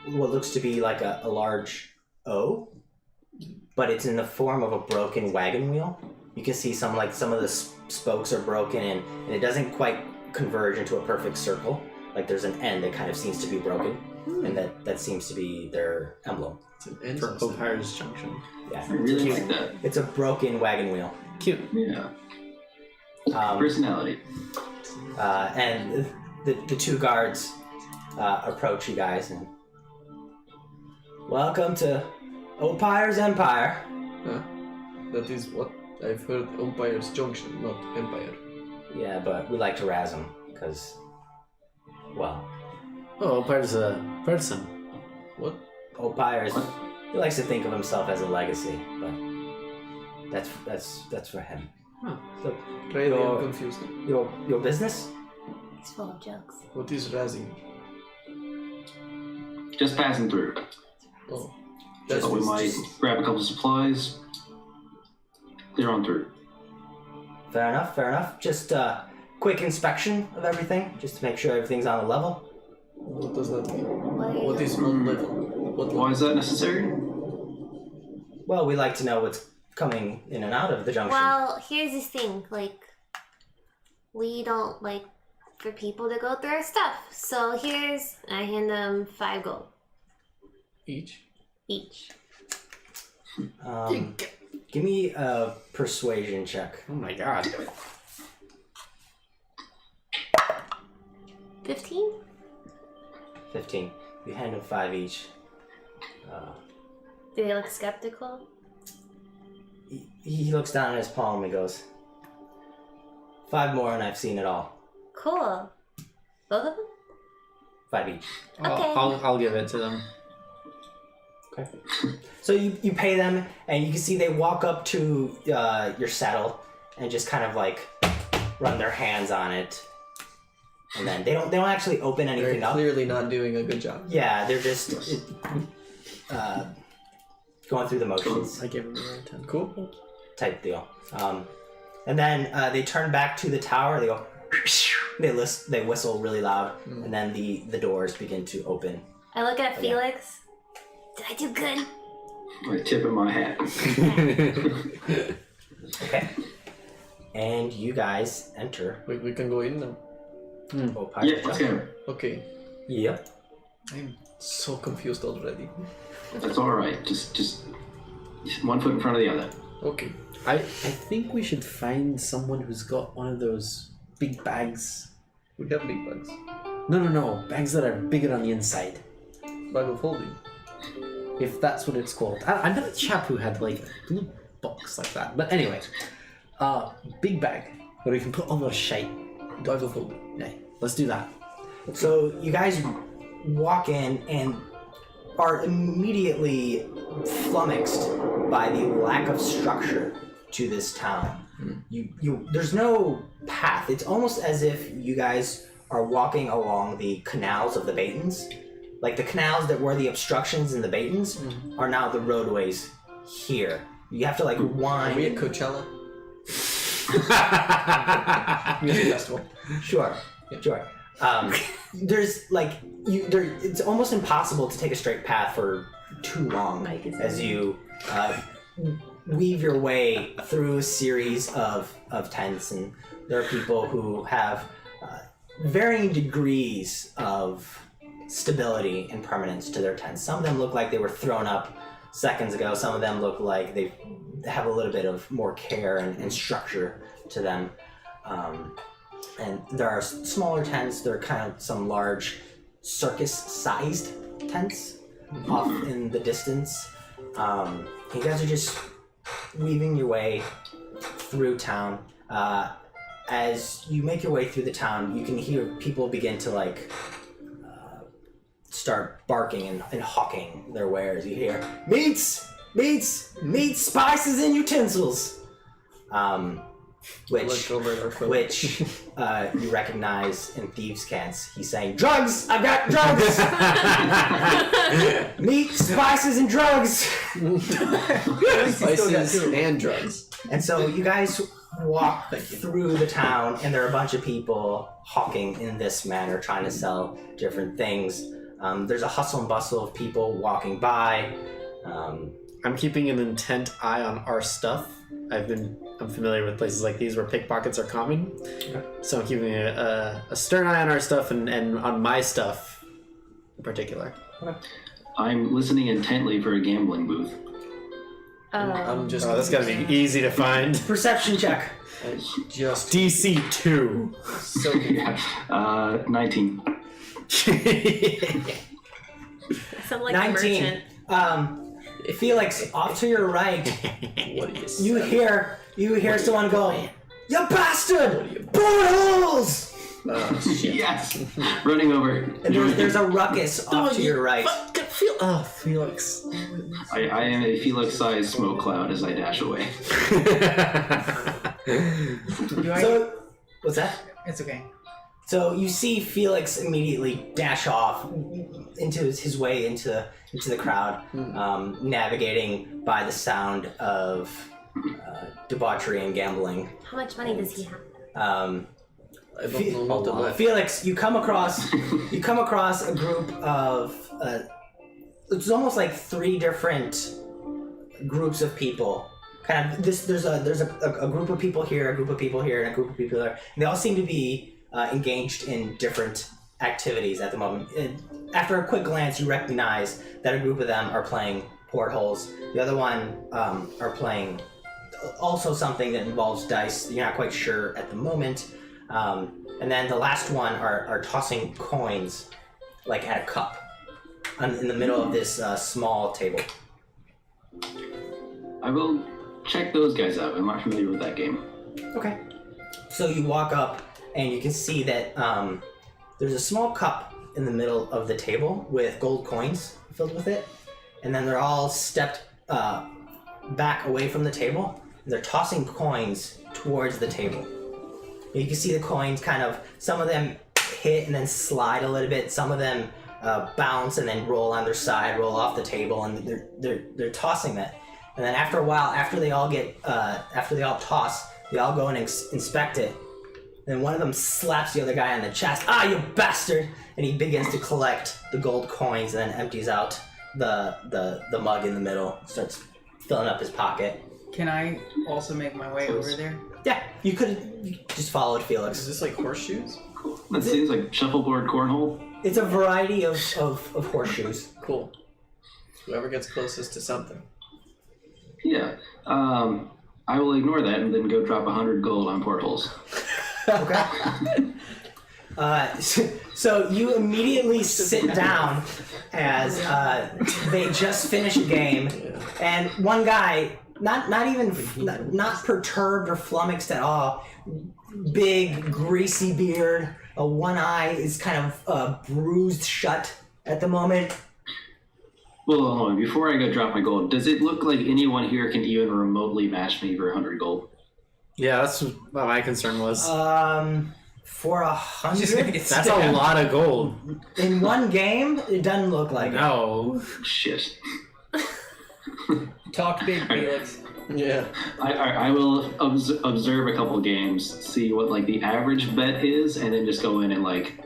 what looks to be like a large O, but it's in the form of a broken wagon wheel. You can see some of the spokes are broken and it doesn't quite converge into a perfect circle. Like there's an end that kind of seems to be broken, and that seems to be their emblem. It's an end For Opire's Junction. Yeah, I really cute. like that. It's a broken wagon wheel. Cute. Yeah. Personality. And the 2 guards approach you guys and welcome to Opire's Empire. Huh. That is what I've heard. Umpire's Junction, not Empire. Yeah, but we like to razz them because, well, Oh, Opire's a person. What? Opire, he likes to think of himself as a legacy, but that's for him. Huh. So, Really, I'm your, confused. your business? It's full of jokes. What is razzing? Just passing through. Oh. Thought we might grab a couple supplies. Clear on through. Fair enough. Just a quick inspection of everything, just to make sure everything's on the level. What does that mean? What What is on level? What Why is that necessary? Well, we like to know what's coming in and out of the junction. Well, here's the thing. Like, we don't like for people to go through our stuff. So I hand them 5 gold Each? each. Give me a persuasion check. Oh my god. 15? 15. You hand him 5 each. Do they look skeptical? He looks down at his palm and goes, 5 more and I've seen it all. Cool. Both of them? 5 each. Okay. I'll give it to them. Okay. So you pay them, and you can see they walk up to your saddle and just kind of like run their hands on it, and then they don't actually open anything They're up. clearly not doing a good job. Yeah, they're just going through the motions I gave him the 10. Cool. type deal. And then they turn back to the tower. They go. They whistle really loud, and then the doors begin to open. I look at Felix. Did I do good? I tip in my hat. Okay. And you guys enter. We can go in now. Opire Yeah, let's junction. go. Okay. Yep. I'm so confused already. That's all right. Just one foot in front of the other. Okay. I think we should find someone who's got one of those big bags. We have big bags. No. Bags that are bigger on the inside. Bag of holding. If that's what it's called. I met a chap who had like a little box like that. But anyway. Big bag. Where we can put all those shite. Bag of holding. Yeah, let's do that. So you guys walk in and are immediately flummoxed by the lack of structure to this town. There's no path. It's almost as if you guys are walking along the canals of the Batons. Like the canals that were the obstructions in the Batons are now the roadways here. You have to like Are wind. we at Coachella? Music festival. Sure. There's like it's almost impossible to take a straight path for too long as you weave your way through a series of tents, and there are people who have varying degrees of stability and permanence to their tents. Some of them look like they were thrown up seconds ago. Some of them look like they have a little bit of more care and structure to them. And there are smaller tents. There are kind of some large circus-sized tents off in the distance. You guys are just weaving your way through town. As you make your way through the town, you can hear people begin to like start barking and hawking their wares. You hear meats, spices, and utensils. Which you recognize in Thieves' Cants. He's saying, drugs! I've got drugs! Meat, spices, and drugs! Spices and drugs. And so you guys walk through the town, and there are a bunch of people hawking in this manner, trying to sell different things. There's a hustle and bustle of people walking by. I'm keeping an intent eye on our stuff. I'm familiar with places like these where pickpockets are common. Okay. So I'm keeping a stern eye on our stuff and on my stuff in particular. Okay. I'm listening intently for a gambling booth. I'm just. Oh, that's gotta be easy to find. Perception check. Just DC 2. so confused. 19. Sound like 19. a merchant. Felix, off to your right, What do you hear someone go, "You bastard! Bullet holes!" Shit. Yes! Running over. And there's a ruckus off to your right. Felix. I am a Felix-sized smoke cloud as I dash away. So, what's that? It's okay. So you see Felix immediately dash off into his way into the crowd, navigating by the sound of debauchery and gambling. How much money does he have? I don't know how to look. Felix, you come across a group of it's almost like 3 different groups of people. Kind of there's a group of people here, a group of people here, and a group of people there. And they all seem to be engaged in different activities at the moment. After a quick glance, you recognize that a group of them are playing portholes. The other one are playing also something that involves dice. You're not quite sure at the moment. And then the last one are tossing coins, like at a cup, in the middle of this small table. I will check those guys out. I'm not familiar with that game. Okay. So you walk up, and you can see that there's a small cup in the middle of the table with gold coins filled with it, and then they're all stepped back away from the table. And they're tossing coins towards the table. You can see the coins kind of, some of them hit and then slide a little bit. Some of them bounce and then roll on their side, roll off the table, and they're tossing that. And then after a while, after they all toss, they all go and inspect it. Then one of them slaps the other guy on the chest. Ah, you bastard! And he begins to collect the gold coins and then empties out the mug in the middle. Starts filling up his pocket. Can I also make my way over there? Yeah, you just followed Felix. Is this like horseshoes? Cool. That seems like shuffleboard cornhole. It's a variety of horseshoes. Cool. Whoever gets closest to something. Yeah. I will ignore that and then go drop 100 gold on portholes. Okay. So you immediately sit down as they just finish a game, and one guy, not perturbed or flummoxed at all, big greasy beard, one eye is kind of bruised shut at the moment. Well, hold on. Before I go drop my gold, does it look like anyone here can even remotely match me for 100 gold? Yeah, that's what my concern was. For 100, that's a lot of gold. In one game, it doesn't look like No. Shit. Talk big, Felix. Yeah. I will observe a couple games, see what like the average bet is, and then just go in and like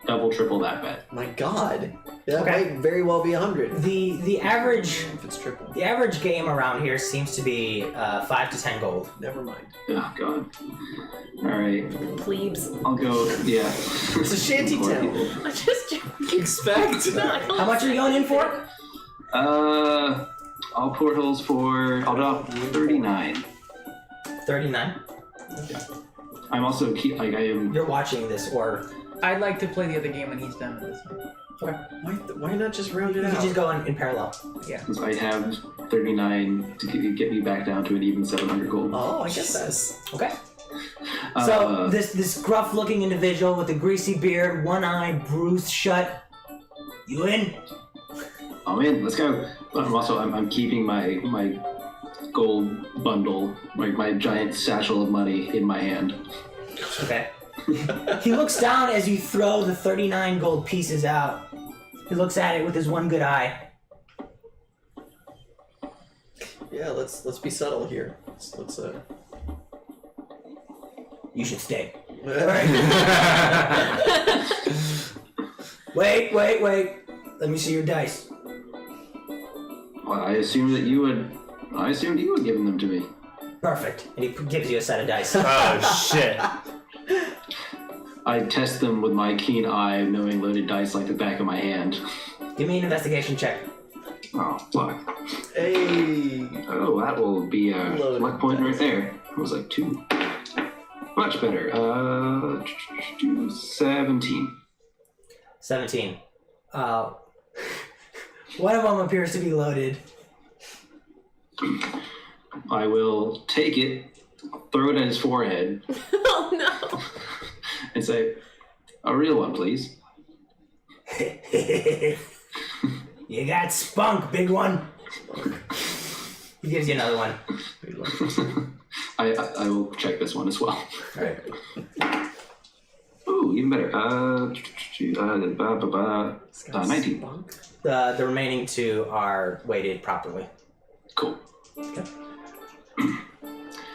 double, triple that bet. My God. That Okay. might very well be 100. The average If it's triple. the average game around here seems to be 5 to 10 gold. Never mind. Oh God. All right. Plebes. I'll go. Yeah. It's a shanty town. I'm just joking. Expect. How much are you going in for? All portholes for. I'll drop 39. 39. I'm also I am. You're watching this, or I'd like to play the other game when he's done with this one. Why not just round you it can out? just go in parallel. I have 39 to get me back down to an even 700 gold. Oh, I guess that's... Okay. So this gruff-looking individual with a greasy beard, one eye bruised shut. You in? I'm in. Let's go. I'm keeping my gold bundle, my giant satchel of money in my hand. Okay. He looks down as you throw the 39 gold pieces out. He looks at it with his one good eye. Yeah, let's be subtle here. Let's You should stay. Alright. Wait. Let me see your dice. Well, I assumed you would give them to me. Perfect. And he gives you a set of dice. Oh, shit. I test them with my keen eye, knowing loaded dice like the back of my hand. Give me an investigation check. Oh, fuck. Hey. Oh, that will be a Loaded luck point right dice. there. It was like 2. Much better. 17. 17. One of them appears to be loaded. I will take it, throw it at his forehead, Oh no. and say, "A real one, please." You got spunk, big one. He gives you another one. I will check this one as well. All right. Ooh, even better. 19. The remaining 2 are weighted properly. Cool. Okay.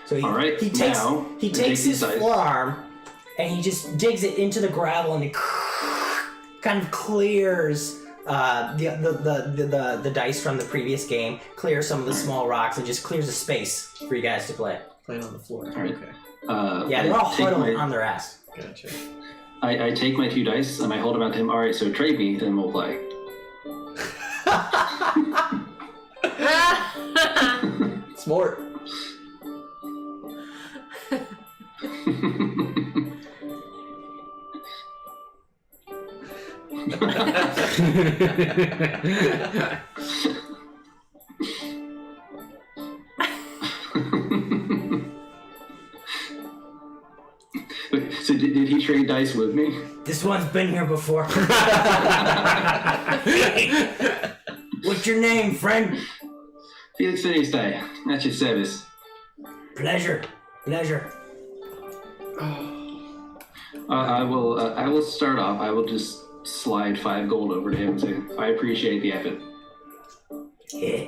So he, All right, he takes now, he takes his dice. forearm and he just digs it into the gravel and he kind of clears the dice from the previous game, clears some of the small rocks, and just clears a space for you guys to play. Playing on the floor. All right. Okay. Yeah, they're all huddled on their ass. Gotcha. I take my 2 dice and I hold them out to him. All right, so trade me, and we'll play. Smart. So did he trade dice with me? This one's been here before. What's your name, friend? Felix Finistay, at your service. Pleasure. I will start off. I will just slide 5 gold over to him and say, I appreciate the effort. Yeah.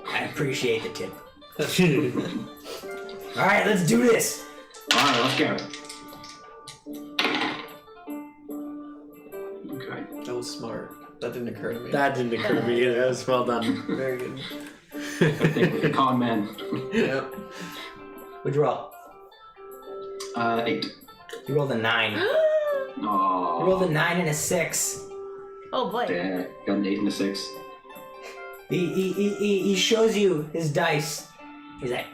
I appreciate the tip. All right, let's do this. All right, let's go. Okay. That was smart. That didn't occur to me. That didn't occur to me either. That was well done. Very good. I think with the con man. Yep. What'd you roll? 8. You rolled a 9. You Oh. rolled a 9 and a 6. Oh boy. Yeah, got an 8 and a 6. He shows you his dice. He's like,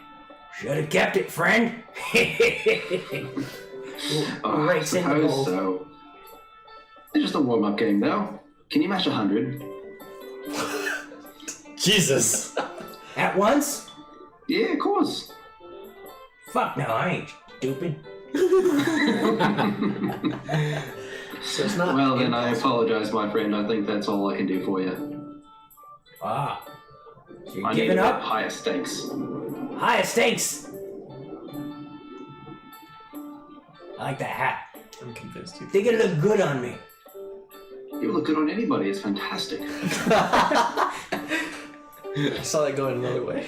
should have kept it, friend. Rakes in the Suppose gold. so. It's just a warm-up game, though. Can you match 100? Jesus. At once? Yeah, of course. Fuck no, I ain't stupid. So it's not. Well, then I apologize, my friend. I think that's all I can do for you. Ah. So you're I need giving a bit up? higher stakes. Higher stakes. I like that hat. I'm convinced you. Think it look good on me. You look good on anybody. It's fantastic. I saw that going another way.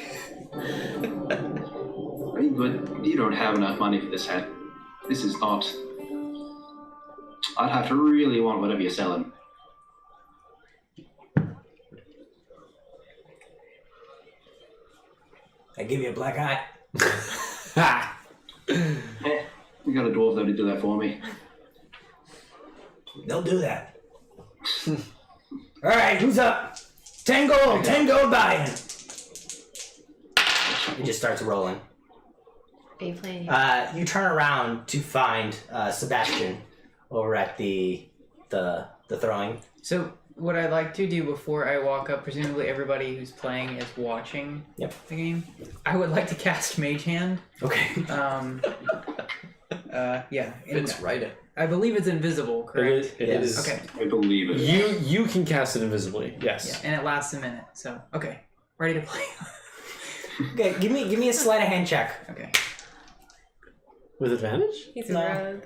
But you don't have enough money for this hat. This is not... I'd have to really want whatever you're selling. I give you a black eye. We got a dwarf though to do that for me. They'll do that. All right, who's up? 10 gold. 10 gold buy-in. He just starts rolling. Are you playing? You turn around to find Sebastian over at the throwing. So what I'd like to do before I walk up, presumably everybody who's playing is watching Yep. the game. I would like to cast Mage Hand. Okay. Yeah. Fits right in. I believe it's invisible, correct? It Yes. is. Okay. I believe it. You can cast it invisibly. Yes. Yeah, and it lasts a minute. So okay, ready to play. Okay, give me a sleight of hand check. Okay. With advantage? He's No. a rogue.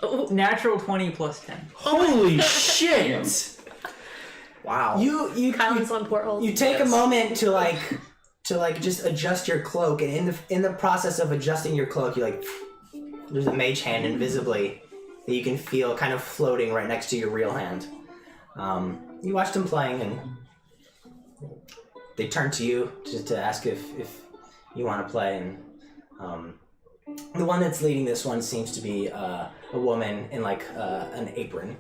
Oh, natural 20 plus 10. Holy shit! Wow. You Counts on portholes. you take a moment to just adjust your cloak, and in the process of adjusting your cloak, you there's a mage hand invisibly that you can feel kind of floating right next to your real hand. You watched them playing, and they turn to you just to ask if you want to play. And the one that's leading this one seems to be a woman in an apron,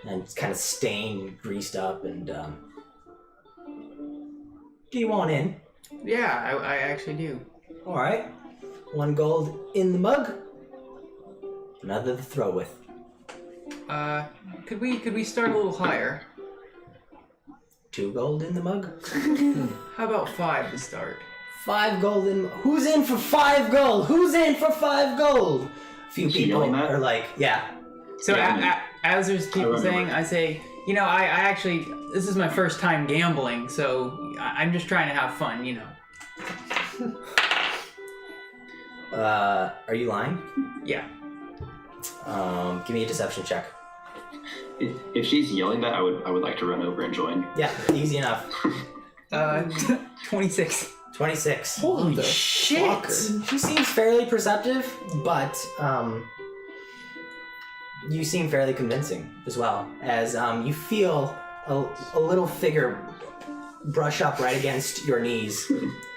and it's kind of stained, greased up, and do you want in? Yeah, I actually do. All right. 1 gold in the mug. Another to throw with. Could we start a little higher? 2 gold in the mug. How about 5 to start? 5 gold in. Who's in for 5 gold? Who's in for 5 gold? A few Is she people yelling that? are like, yeah. So Yeah, as there's people remember. saying, I say, You know, I actually, this is my first time gambling, so I'm just trying to have fun, you know. Are you lying? Yeah. Give me a deception check. If she's yelling that, I would like to run over and join. Yeah, easy enough. 26. 26. Holy shit! fucker. She seems fairly perceptive, but you seem fairly convincing as well, as you feel a little figure brush up right against your knees.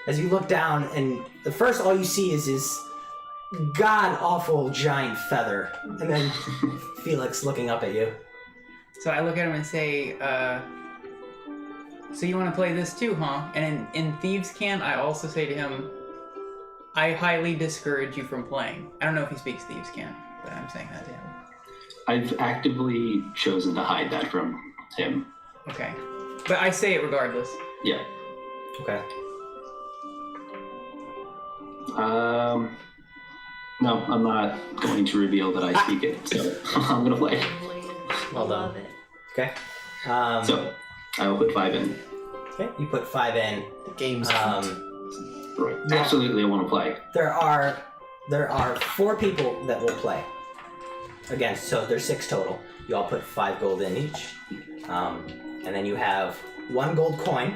As you look down, and the first all you see is this god-awful giant feather, and then Felix looking up at you. So I look at him and say, so you want to play this too, huh? And in Thieves' Cant, I also say to him, I highly discourage you from playing. I don't know if he speaks Thieves' Cant, but I'm saying that to him. I've actively chosen to hide that from him. Okay. But I say it regardless. Yeah. Okay. No, I'm not going to reveal that I speak it, so I'm gonna play. Well done. Love it. Okay. So, I will put 5 in. Okay, you put 5 in. The game's Right. Yeah. Absolutely, I want to play. There are 4 people that will play against, so there's 6 total. You all put 5 gold in each, and then you have 1 gold coin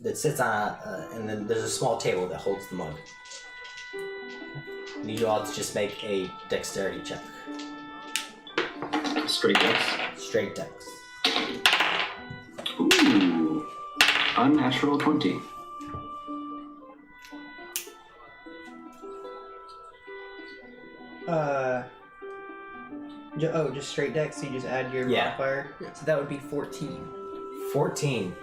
that sits on, and then there's a small table that holds the mug. Need you all to just make a dexterity check. Straight dex. Straight dex. Ooh. Unnatural 20. Just straight dex, so you just add your Yeah. modifier? So that would be 14. 14.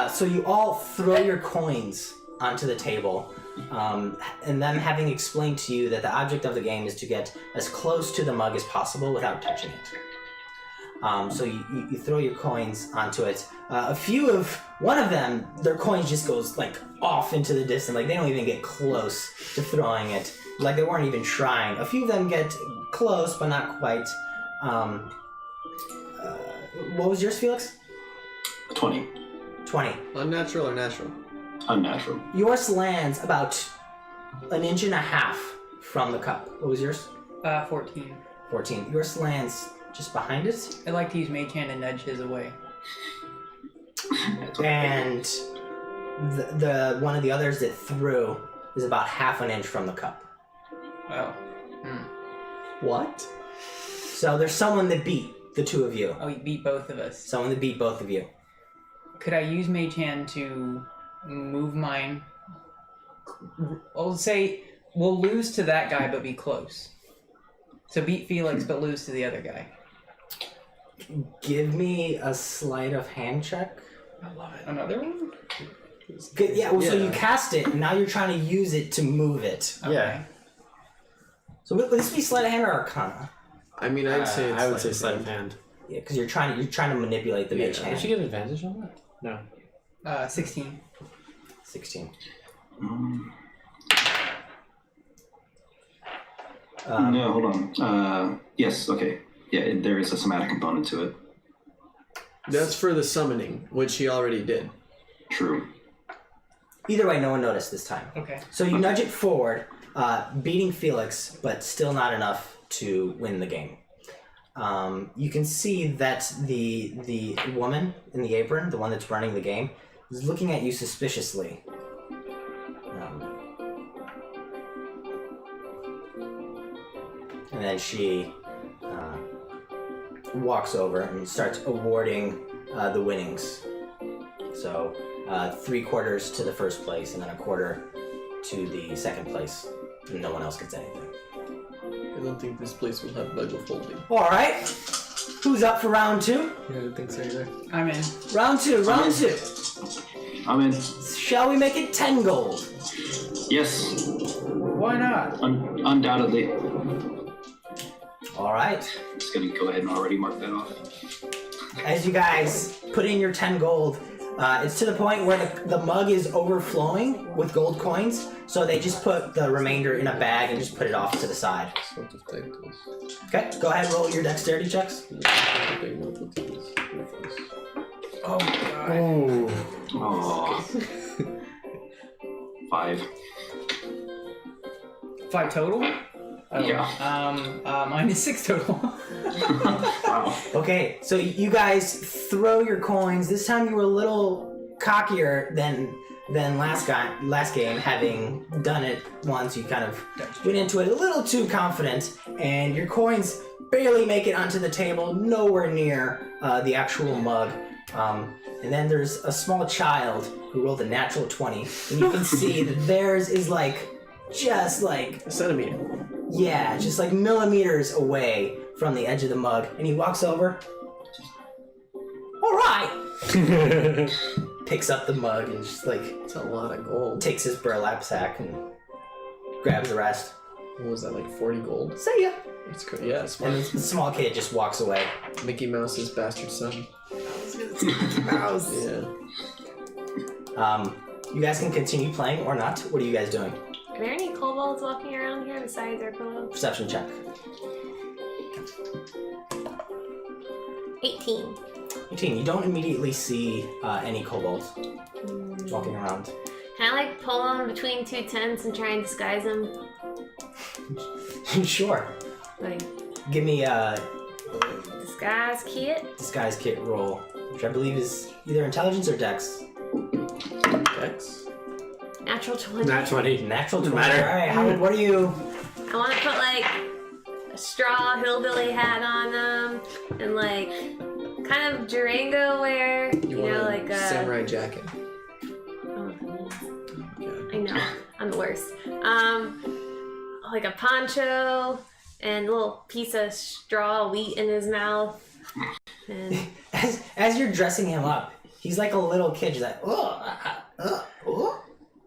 So you all throw your coins onto the table, and them having explained to you that the object of the game is to get as close to the mug as possible without touching it. So you throw your coins onto it. One of them, their coins just goes like off into the distance, like they don't even get close to throwing it, like they weren't even trying. A few of them get close, but not quite. What was yours, Felix? 20. 20. unnatural or natural? Unnatural. Yours lands about 1.5 inches from the cup. What was yours? 14. 14. Yours lands just behind it, I like to use Mage Hand and nudge his away. That's okay. and the one of the others that threw is about 1/2 inch from the cup. Oh. What? So there's someone that beat the two of you. Oh, you beat both of us. Someone that beat both of you. Could I use Mage Hand to move mine? I'll say we'll lose to that guy, but be close. So beat Felix, but lose to the other guy. Give me a sleight of hand check. I love it. Another one? Good, yeah, well, so Yeah. you cast it, and now you're trying to use it to move it. Okay. Yeah. So would this be sleight of hand or arcana? I mean, I'd say it's I would say sleight sleight of hand. Yeah, because you're trying to manipulate the mage Did hand. she get advantage on that? No. 16. 16. No, hold on. Yes, okay. Yeah, there is a somatic component to it. That's for the summoning, which he already did. True. Either way, no one noticed this time. Okay. So you nudge it forward, beating Felix, but still not enough to win the game. You can see that the woman in the apron, the one that's running the game, is looking at you suspiciously. And then she walks over and starts awarding the winnings. So 3/4 to the first place, and then 1/4 to the second place, and no one else gets anything. I don't think this place will have budget folding. All right, who's up for round 2? Yeah, I don't think so either. I'm in. Round two. I'm in. Shall we make it 10 gold? Yes, Why not? undoubtedly. All right. Just gonna go ahead and already mark that off. As you guys put in your 10 gold, It's to the point where the mug is overflowing with gold coins, so they just put the remainder in a bag and just put it off to the side. Sort of titles. Okay, go ahead and roll your dexterity checks. Oh god. Oh. 5. 5 total? Yeah. Mine is 6 total. Wow. Okay, so you guys throw your coins. This time you were a little cockier than last game, having done it once. You kind of went into it a little too confident, and your coins barely make it onto the table, nowhere near the actual mug. And then there's a small child who rolled a natural 20, and you can see that theirs is just like A centimeter. yeah, just like millimeters away from the edge of the mug, and he walks over. All right. Picks up the mug and just It's a lot of gold. takes his burlap sack and grabs the rest. What was that, like 40 gold? See ya. It's good. Yeah, it's And smart. the small kid just walks away. Mickey Mouse's bastard son. Mouse. Yeah. You guys can continue playing or not. What are you guys doing? Are there any kobolds walking around here besides our pillow? Perception check. 18. 18. You don't immediately see any kobolds walking around. Can I pull them between 2 tents and try and disguise them? Sure. Like, Give me a disguise kit? disguise kit roll, which I believe is either intelligence or dex. Dex? Natural 20. Nat 20. Natural 20. Matter. All right, Howard, what are you? I want to put like a straw hillbilly hat on them and like kind of Durango wear, you want know, a like a samurai jacket. Oh, Yeah. I know, I'm the worst. Like a poncho and a little piece of straw wheat in his mouth. And As you're dressing him up, he's like a little kid. He's like,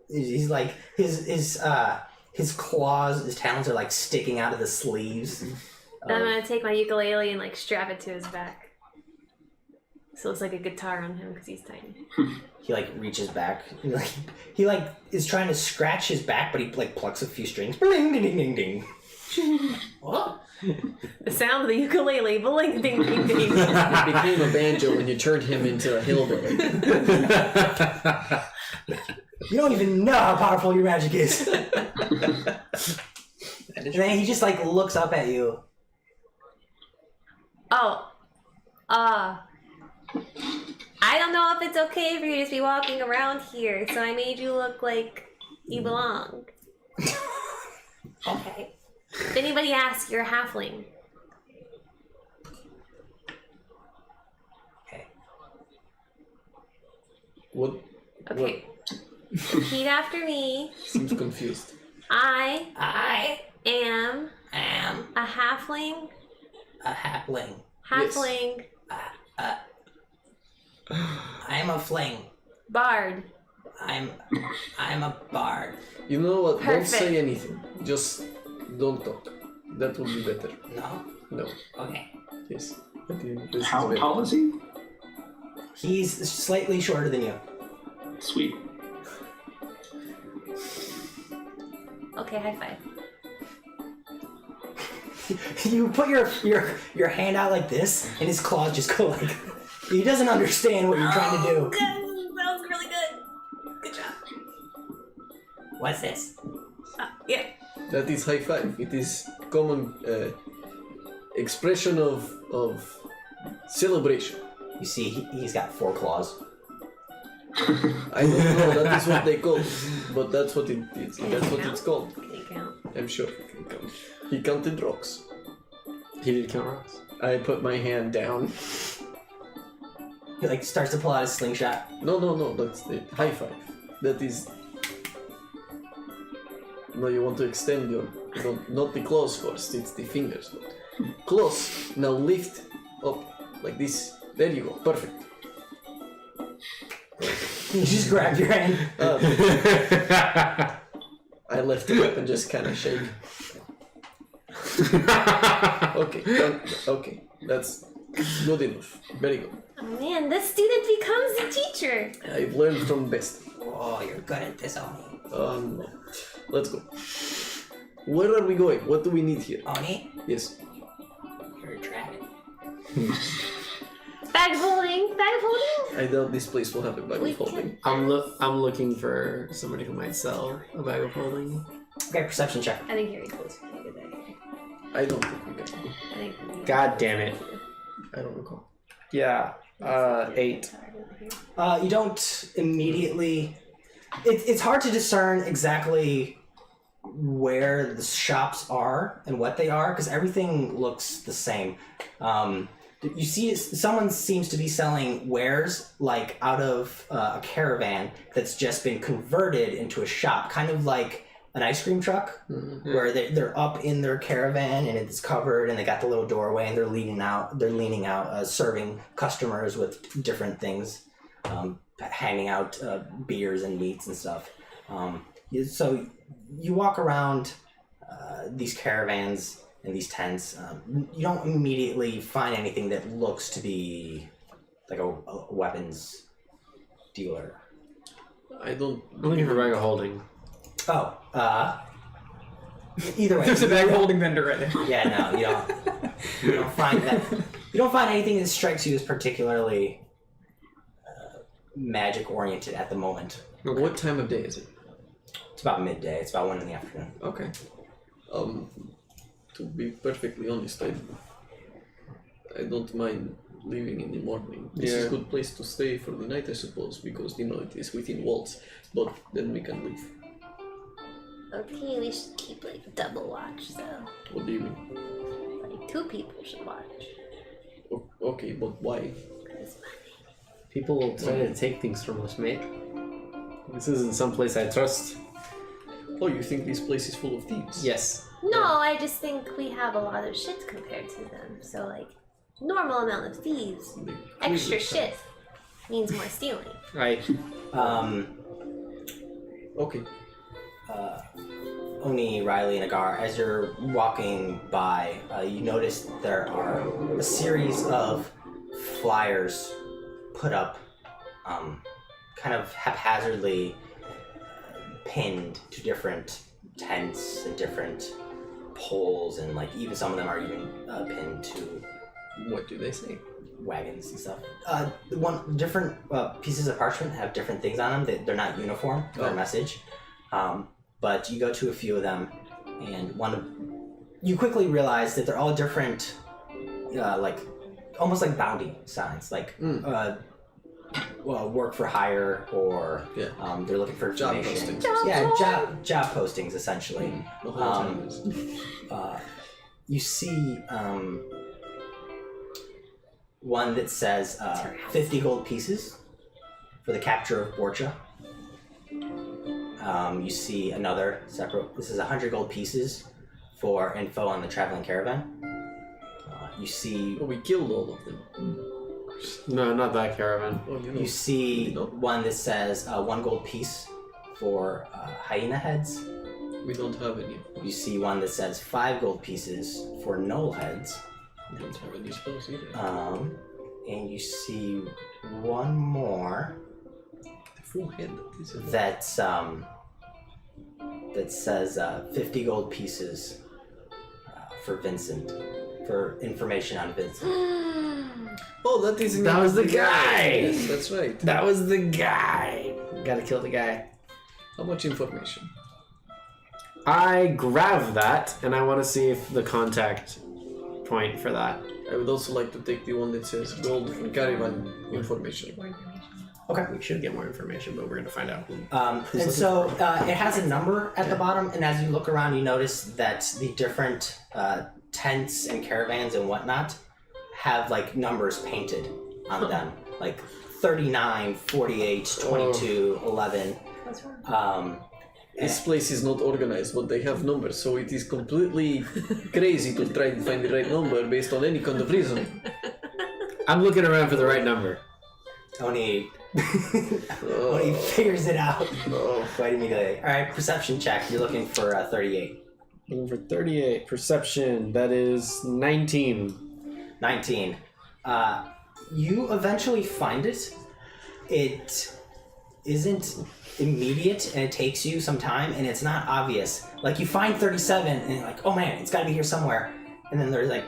he's like his claws, his talons are like sticking out of the sleeves. then I'm gonna take my ukulele and like strap it to his back. So it's like a guitar on him because he's tiny. He like reaches back. He is trying to scratch his back, but he like plucks a few strings. Ding ding ding ding ding. What? The sound of the ukulele, bling ding ding ding. He became a banjo when you turned him into a hillbilly. You don't even know how powerful your magic is. And then he just like looks up at you. Oh, I don't know if it's okay for you to just be walking around here, so I made you look like you belong. Okay. If anybody asks, you're a halfling. Okay. What? Okay. Repeat after me. Seems confused. I am am a halfling. a halfling. Halfling I'm a fling. bard. I'm a bard. You know what? Don't Perfect. say anything. Just don't talk. That would be better. No? No. Okay. Yes. I think this How is better. tall is he? He's slightly shorter than you. Sweet. Okay, high five. You put your hand out like this, and his claws just go like. He doesn't understand what you're trying to do. Good. That was really good. Good job. What's this? Yeah. That is high five. It is common expression of celebration. You see, he's got 4 claws. I don't know. That is what they call it, but that's what it is. That's what it's called. Can you count? I'm sure he can count. He counted rocks. He did count rocks. I put my hand down. He like starts to pull out his slingshot. No. That's the high five. That is. No, you want to extend your. Not the claws first. It's the fingers. Close. Now lift up like this. There you go. Perfect. You just grab your hand. I lift it up and just kind of shake. Okay. Okay. That's Good enough. Very good. Oh man, the student becomes the teacher. I've learned from best. Oh, you're good at this, Oni. No. Let's go. Where are we going? What do we need here? Oni, Yes. you're a dragon. Bag of holding. Bag of holding. I doubt this place will have a bag We of holding. I'm looking for somebody who might sell a bag of holding. Okay, perception check. I think Harry close. I don't think we can. I think. God damn it. I don't recall. Yeah. 8. You don't immediately. It's hard to discern exactly where the shops are and what they are because everything looks the same. You see, someone seems to be selling wares like out of a caravan that's just been converted into a shop, kind of like an ice cream truck, where they're up in their caravan and it's covered, and they got the little doorway, and they're leaning out, serving customers with different things, handing out beers and meats and stuff. So you walk around these caravans and these tents. You don't immediately find anything that looks to be like a weapons dealer. I don't. I'm looking for a bag of holding. Oh, either way. There's a bag holding vendor right there. Yeah, no, you don't find that. You don't find anything that strikes you as particularly magic oriented at the moment. Okay. What time of day is it? It's about midday. It's about 1 in the afternoon. Okay. To be perfectly honest, I don't mind leaving in the morning. This is a good place to stay for the night, I suppose, because it is within walls. But then we can leave. Okay, we should keep like double watch though. What do you mean? Like 2 people should watch. Okay, but why? People will try to take things from us, mate. This isn't some place I trust. Oh, you think this place is full of thieves? Yes. No, I just think we have a lot of shit compared to them. So like, normal amount of thieves, extra shit means more stealing. Right. Okay. Oni, Riley, and Agar, as you're walking by, you notice there are a series of flyers put up kind of haphazardly pinned to different tents and different poles, and like even some of them are even pinned to What do they say? wagons and stuff. Different pieces of parchment have different things on them. They're not uniform, their message. But you go to a few of them, and you quickly realize that they're all different, like almost like bounty signs, like work for hire, or they're looking for Job information. postings. Job postings essentially. The whole time is. You see one that says 50 gold pieces for the capture of Borcha. You see another separate. This is 100 gold pieces for info on the traveling caravan. You see. Oh, we killed all of them. No, not that caravan. Oh, You see one that says 1 gold piece for hyena heads. We don't have any. You see one that says 5 gold pieces for knoll heads. We don't have any spells either. And you see one more The full head. that's that says 50 gold pieces for Vincent, for information on Vincent. Oh, that is. That was the guy! Yes, that's right. That was the guy! Gotta kill the guy. How much information? I grab that, and I want to see if the contact point for that. I would also like to take the one that says gold for caravan information. Okay. We should get more information, but we're gonna find out. And so it has a number at the bottom, and as you look around, you notice that the different tents and caravans and whatnot have like numbers painted on them, like 39, 48, 22, 11. What's wrong? This place is not organized, but they have numbers, so it is completely crazy to try to find the right number based on any kind of reason. I'm looking around for the right number. Oni figures it out quite immediately. All right, perception check. You're looking for 38. Looking for 38. Perception. That is 19. 19. You eventually find it. It isn't immediate, and it takes you some time, and it's not obvious. Like, you find 37, and you're like, oh man, it's gotta be here somewhere. And then there's like,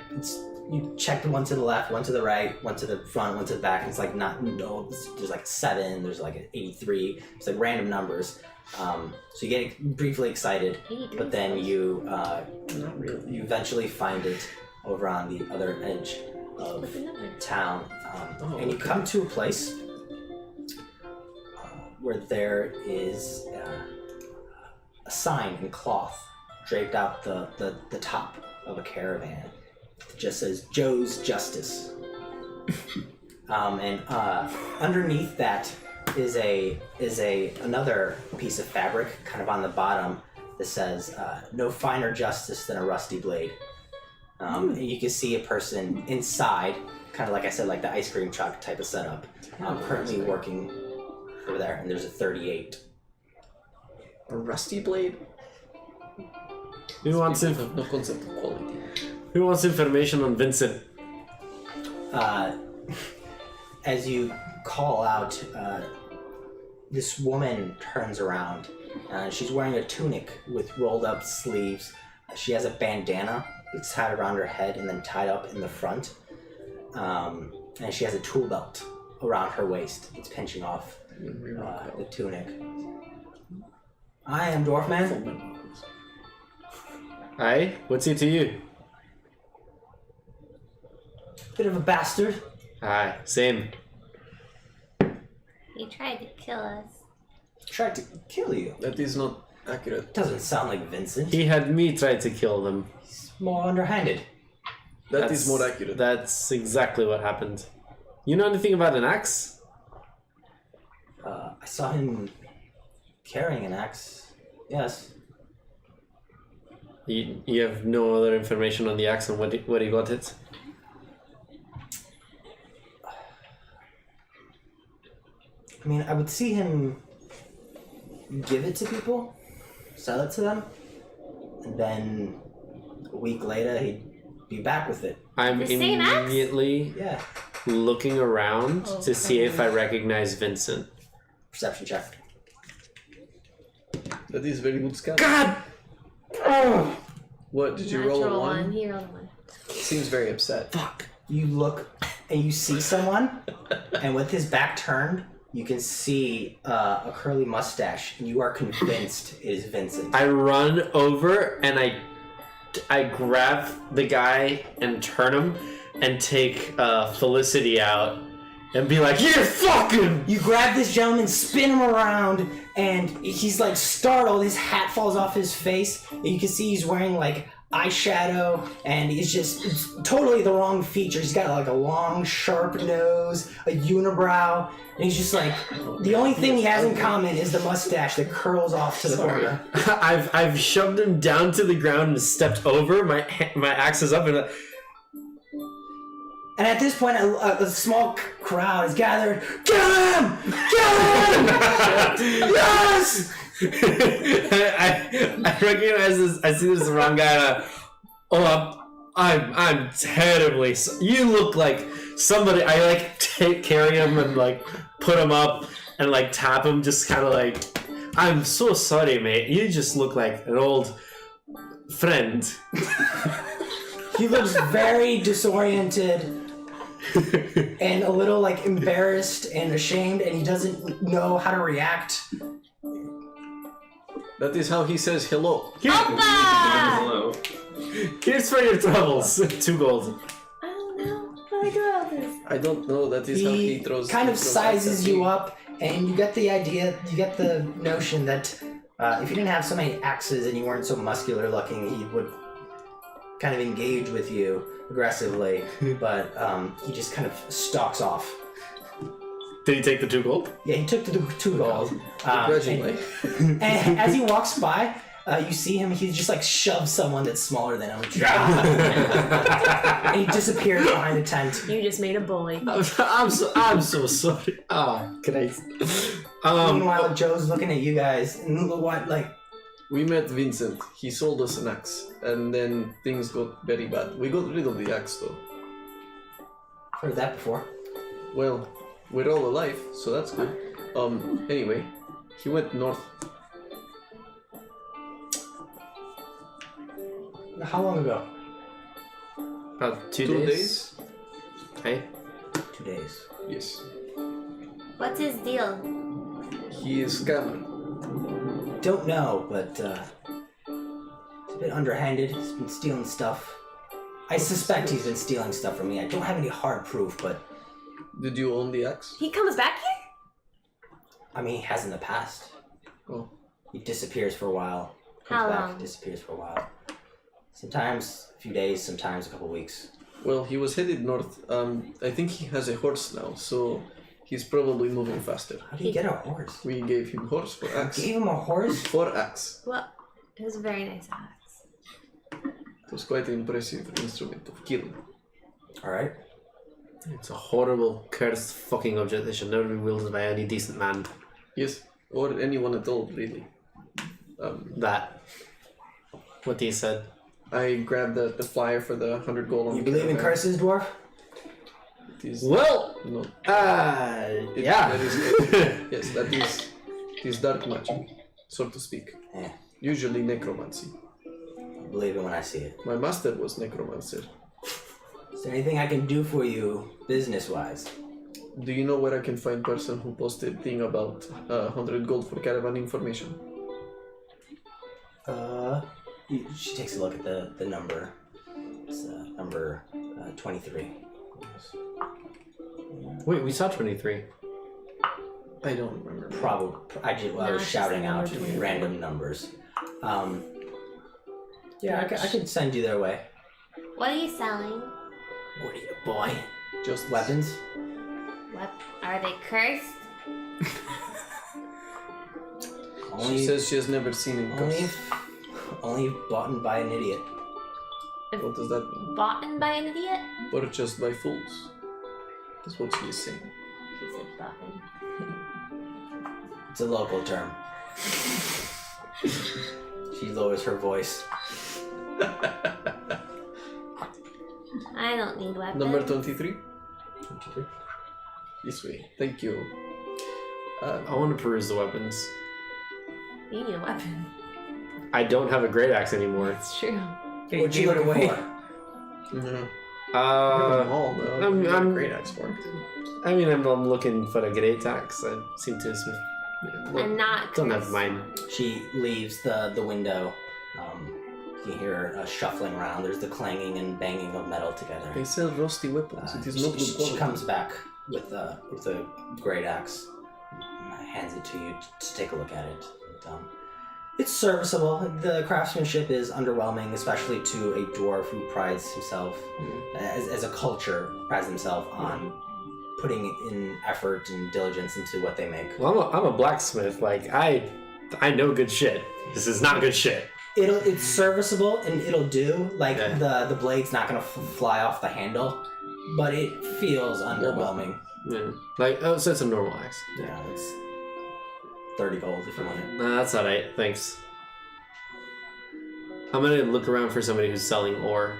you check one to the left, one to the right, one to the front, one to the back, and it's like, there's like a 7, there's like an 83, it's like random numbers. So you get briefly excited, but then you eventually find it over on the other edge of town. And you come to a place where there is a sign in cloth draped out the top of a caravan. It just says Joe's Justice. And underneath that is another piece of fabric kind of on the bottom that says no finer justice than a rusty blade. And you can see a person inside, kind of like I said, like the ice cream truck type of setup, currently working over there, and there's a 38. A rusty blade? Who wants I have no concept of quality. Who wants information on Vincent? As you call out, this woman turns around. She's wearing a tunic with rolled up sleeves. She has a bandana that's tied around her head and then tied up in the front. And she has a tool belt around her waist. It's pinching off the tunic. I am Dwarfman. Aye, what's it to you? Bit of a bastard. Aye, same. He tried to kill us. Tried to kill you. That is not accurate. Doesn't sound like Vincent. He had me try to kill them. He's more underhanded. That is more accurate. That's exactly what happened. You know anything about an axe? I saw him carrying an axe. Yes. You have no other information on the axe and where he got it? I mean, I would see him give it to people, sell it to them, and then a week later he'd be back with it. I'm The same axe? immediately Yeah. looking around to see if I recognize Vincent. Perception check. That is very good scan. God! What, did you roll a Natural 1? He rolled a 1. Seems very upset. Fuck. You look and you see someone, and with his back turned, you can see a curly mustache, and you are convinced it is Vincent. I run over and I grab the guy and turn him and take Felicity out and be like, "You're fucking!" You grab this gentleman, spin him around, and he's like startled. His hat falls off his face, and you can see he's wearing like eyeshadow, and it's totally the wrong feature. He's got like a long, sharp nose, a unibrow, and he's just like, the only thing he has in common is the mustache that curls off to the corner. I've shoved him down to the ground and stepped over. My axe is up and And at this point, a small crowd is gathered. Kill him! Kill him! Yes! I recognize this. I see this is the wrong guy. I'm terribly. You look like somebody. I like carry him and like put him up and like tap him, just kind of like. I'm so sorry, mate. You just look like an old friend. He looks very disoriented and a little like embarrassed and ashamed, and he doesn't know how to react. That is how he says hello. Hello. Here's for your troubles. 2 gold. I don't know how I do all this. I don't know. That is how he throws. Kind of he throws sizes axes at you me. up, and you get the idea, you get the notion that if you didn't have so many axes and you weren't so muscular looking, he would kind of engage with you aggressively, but he just kind of stalks off. Did he take the 2 gold? Yeah, he took the 2 gold. Begrudgingly. And as he walks by, you see him, he just like shoves someone that's smaller than him. And he disappears behind a tent. You just made a bully. I'm so sorry. Oh, Christ. Meanwhile, Joe's looking at you guys, and what, like, We met Vincent. He sold us an axe, and then things got very bad. We got rid of the axe, though. Heard that before. Well, we're all alive, so that's good. Anyway, he went north. How long ago? About 2 2 days. days? Hey. 2 days. Yes. What's his deal? He is scammer. Don't know, but he's a bit underhanded. He's been stealing stuff. I suspect he's been stealing stuff from me. I don't have any hard proof, but Did you own the axe? He comes back here? I mean, he has in the past. Oh. He disappears for a while. How Comes back, long? disappears for a while. Sometimes a few days, sometimes a couple weeks. Well, he was headed north. I think he has a horse now, so he's probably moving faster. How did he get a horse? We gave him horse for axe. Gave him a horse? For axe. Well, it was a very nice axe. It was quite an impressive instrument of killing. Alright. It's a horrible, cursed fucking object that should never be wielded by any decent man. Yes, or anyone at all, really. That. What he said. I grabbed the flyer for the 100 gold on You the believe in caravan. curses, dwarf? It is Well, no. yeah. That is, yes, that is. It is dark magic, so to speak. Yeah. Usually necromancy. I believe it when I see it. My master was necromancer. Is there anything I can do for you, business-wise? Do you know where I can find person who posted thing about 100 gold for caravan information? She takes a look at the number. It's number 23. Wait, we saw 23. I don't remember. Probably. I No, was it's shouting just out number 23. random numbers. Yeah, I could send you their way. What are you selling? What are you, boy? Just Weapons? What are they cursed? She says she has never seen him curse. Only bought by an idiot. What does that mean? Bought by an idiot? Purchased by fools. That's what she is saying. She said bought. It's a local term. She lowers her voice. I don't need weapons. Number 23? 23. This way. Thank you. I want to peruse the weapons. You need a weapon. I don't have a great axe anymore. It's true. What'd you look away? Mm-hmm. I'm great axe for it. I mean, I'm looking for a great axe. I seem to I'm not don't cursed. have mine. She leaves the window. You can hear her shuffling around. There's the clanging and banging of metal together. They sell rusty weapons. It is not good She quality. comes back with a great axe. Hands it to you to take a look at it. And, it's serviceable. The craftsmanship is underwhelming, especially to a dwarf who prides himself, as a culture, prides himself on putting in effort and diligence into what they make. Well, I'm a blacksmith. Like I know good shit. This is not good shit. It's serviceable and it'll do. Like Yeah. the blade's not gonna fly off the handle, but it feels underwhelming. Yeah. Like so it's a normal axe. Yeah, it's 30 gold if you want it. Nah, that's alright. Thanks. I'm gonna look around for somebody who's selling ore.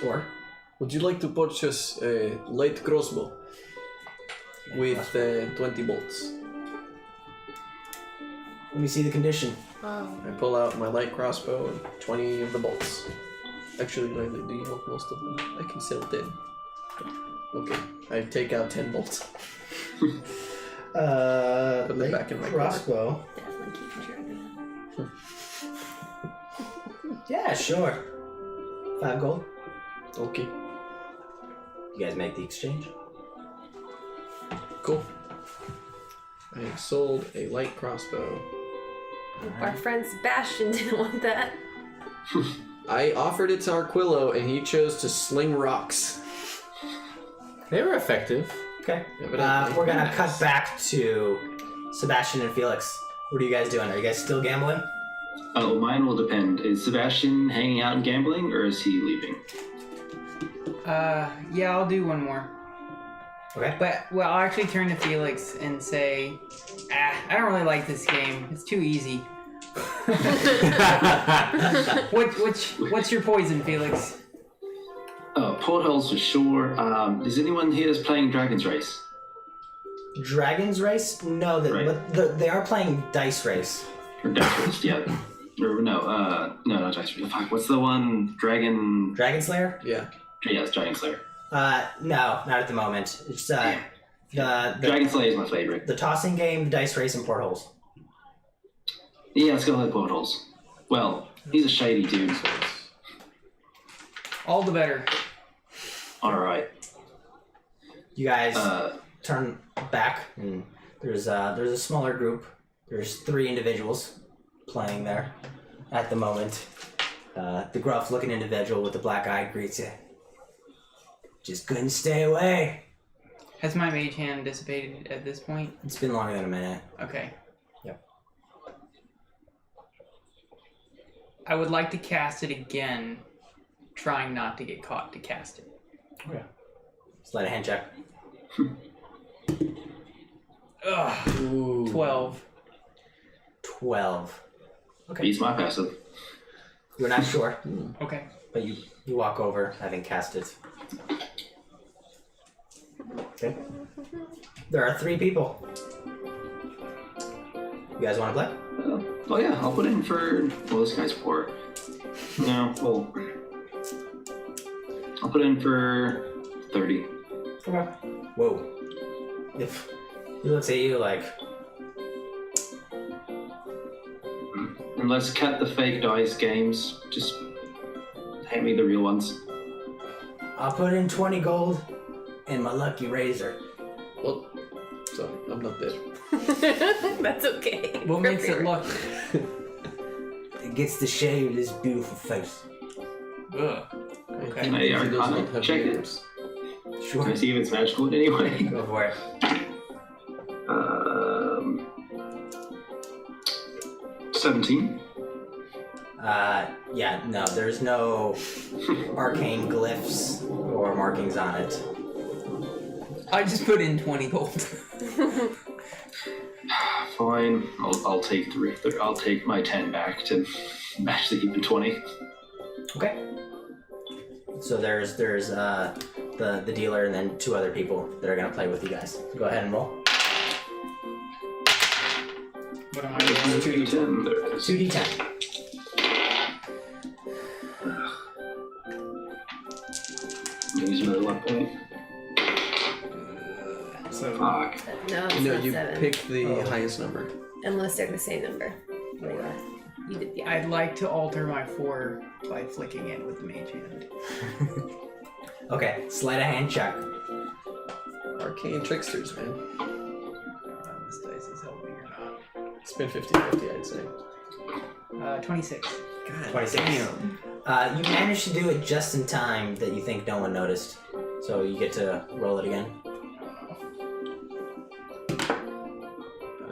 Or Would you like to purchase a light crossbow with 20 bolts? let me see the condition. Oh. I pull out my light crossbow and 20 of the bolts. Actually, Riley, do you want most of them? I can sell 10. Okay, I take out 10 bolts. Put them back in my crossbow. Definitely keep track of that. Yeah, sure. 5 gold. Okay, You guys make the exchange. cool. I sold a light crossbow. Our friend Sebastian didn't want that. I offered it to Arquillo and he chose to sling rocks. They were effective. Okay. Evidently. We're gonna cut back to Sebastian and Felix. What are you guys doing? Are you guys still gambling? Oh, mine will depend. Is Sebastian hanging out and gambling, or is he leaving? Yeah, I'll do one more. Okay. But well, I'll actually turn to Felix and say, I don't really like this game. It's too easy. Uh, What's your poison, Felix? Oh, portholes for sure. Is anyone here that's playing Dragon's Race? Dragon's Race? No, they are playing Dice Race. Or Dice Race, yeah. Or no, not Dice Race. Fuck, what's the one? Dragon Slayer? Yeah. Yeah, it's Dragon Slayer. No, not at the moment. It's the Dragon Slayer is my favorite. The tossing game, the Dice Race, and portholes. Yeah, let's go with portholes. Well, he's a shady dude. All the better. Alright. You guys turn back, and there's a smaller group. There's 3 individuals playing there at the moment. The gruff-looking individual with the black eye greets you. Just couldn't stay away. Has my mage hand dissipated at this point? It's been longer than a minute. Okay. Yep. I would like to cast it again, trying not to get caught to cast it. Okay. Slide a hand check. Ugh. Ooh. 12. 12. Okay. Beats my passive. You're not sure, Okay. but you walk over, having cast it. Okay. There are 3 people. You guys want to play? Oh yeah, I'll put in for... Well, this guy's poor. No, well... I'll put in for 30. Okay. Whoa. If he looks at you like... And let's cut the fake dice games. Just hand me the real ones. I'll put in 20 gold and my lucky razor. Well, sorry, I'm not there. That's okay. What makes it lucky? It gets to shave this beautiful face. Ugh. Okay. Hey, He does Arcana, not have check it. ears. Sure. Can I see if it's magical in any way? Go for it. 17. Yeah, no, there's no arcane glyphs or markings on it. I just put in 20 gold. Fine. I'll take I'll take my 10 back to match the even 20. Okay. So there's the dealer and then 2 other people that are gonna play with you guys. Go ahead and roll. What am I doing? 2d10. There it is. 2d10. Use another 1 point. So, Fuck. No, it's no, not you 7. pick the highest number. Unless they're the same number. What do you want? You did the I'd like to alter my 4 by flicking it with the mage hand. Okay, sleight of hand check. Arcane tricksters, man. This dice is helping or not. Spin 50-50, I'd say. 26. God 26. damn. You managed to do it just in time that you think no one noticed. So you get to roll it again.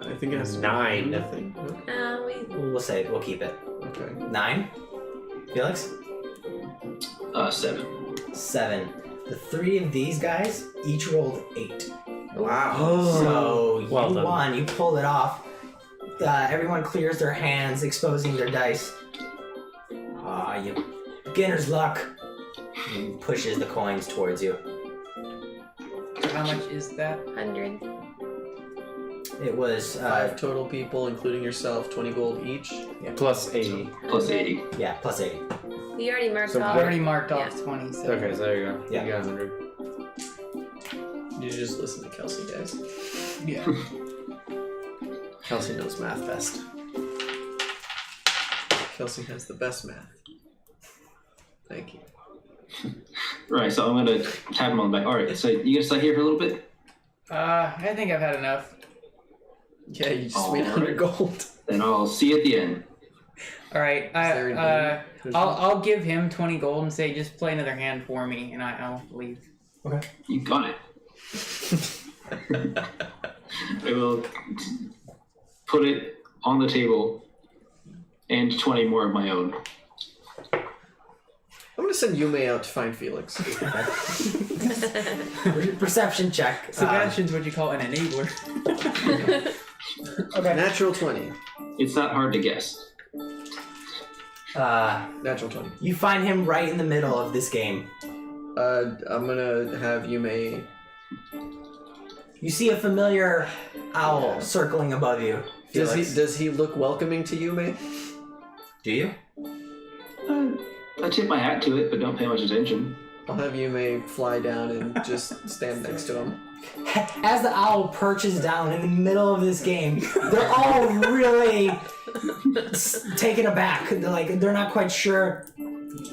I think it has 9. Nothing. No? We'll keep it. Okay. 9? Felix? 7. 7. The 3 of these guys each rolled 8. Wow. So you Well done. won. You pulled it off. Everyone clears their hands, exposing their dice. You beginner's luck. He pushes the coins towards you. So how much is that? 100. It was 5 total people, including yourself, 20 gold each. Plus 80. Plus 80. yeah, plus 80. We already marked So off. I already marked off Yeah. 20, so... Okay, so there you go. Yeah. You got 100. You just listen to Kelsey, guys. Yeah. Kelsey knows math best. Kelsey has the best math. Thank you. Right, so I'm gonna tap him on the back. Alright, so you gonna stay here for a little bit? I think I've had enough. Yeah, you just made 100 gold. Then I'll see you at the end. Alright, there a I'll give him 20 gold and say just play another hand for me and I'll leave. Okay. You got it. I will put it on the table and 20 more of my own. I'm gonna send Yume out to find Felix. Perception check. Sebastian's what you call an enabler. Okay. Natural 20. It's not hard to guess. Natural 20. You find him right in the middle of this game. I'm gonna have Yume. You see a familiar owl circling above you. Felix. Does he look welcoming to Yume? Do you? I tip my hat to it, but don't pay much attention. I'll have Yume fly down and just stand next to him. As the owl perches down in the middle of this game, they're all really taken aback. They're not quite sure.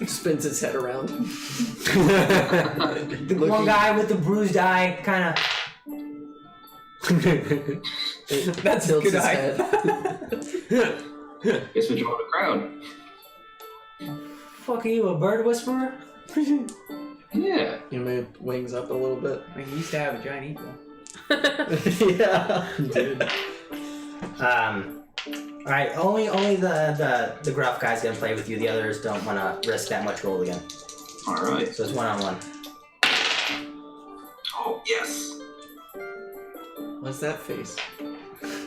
Spins its head around. The one guy with the bruised eye kind of. That's a good eye. Guess we draw the crowd. Fuck are you, a bird whisperer? Yeah. Yume wings up a little bit. I mean, he used to have a giant eagle. Yeah, dude. Alright, only the gruff guy's gonna play with you. The others don't wanna risk that much roll again. Alright. So it's 1-on-1. Oh, yes. What's that face?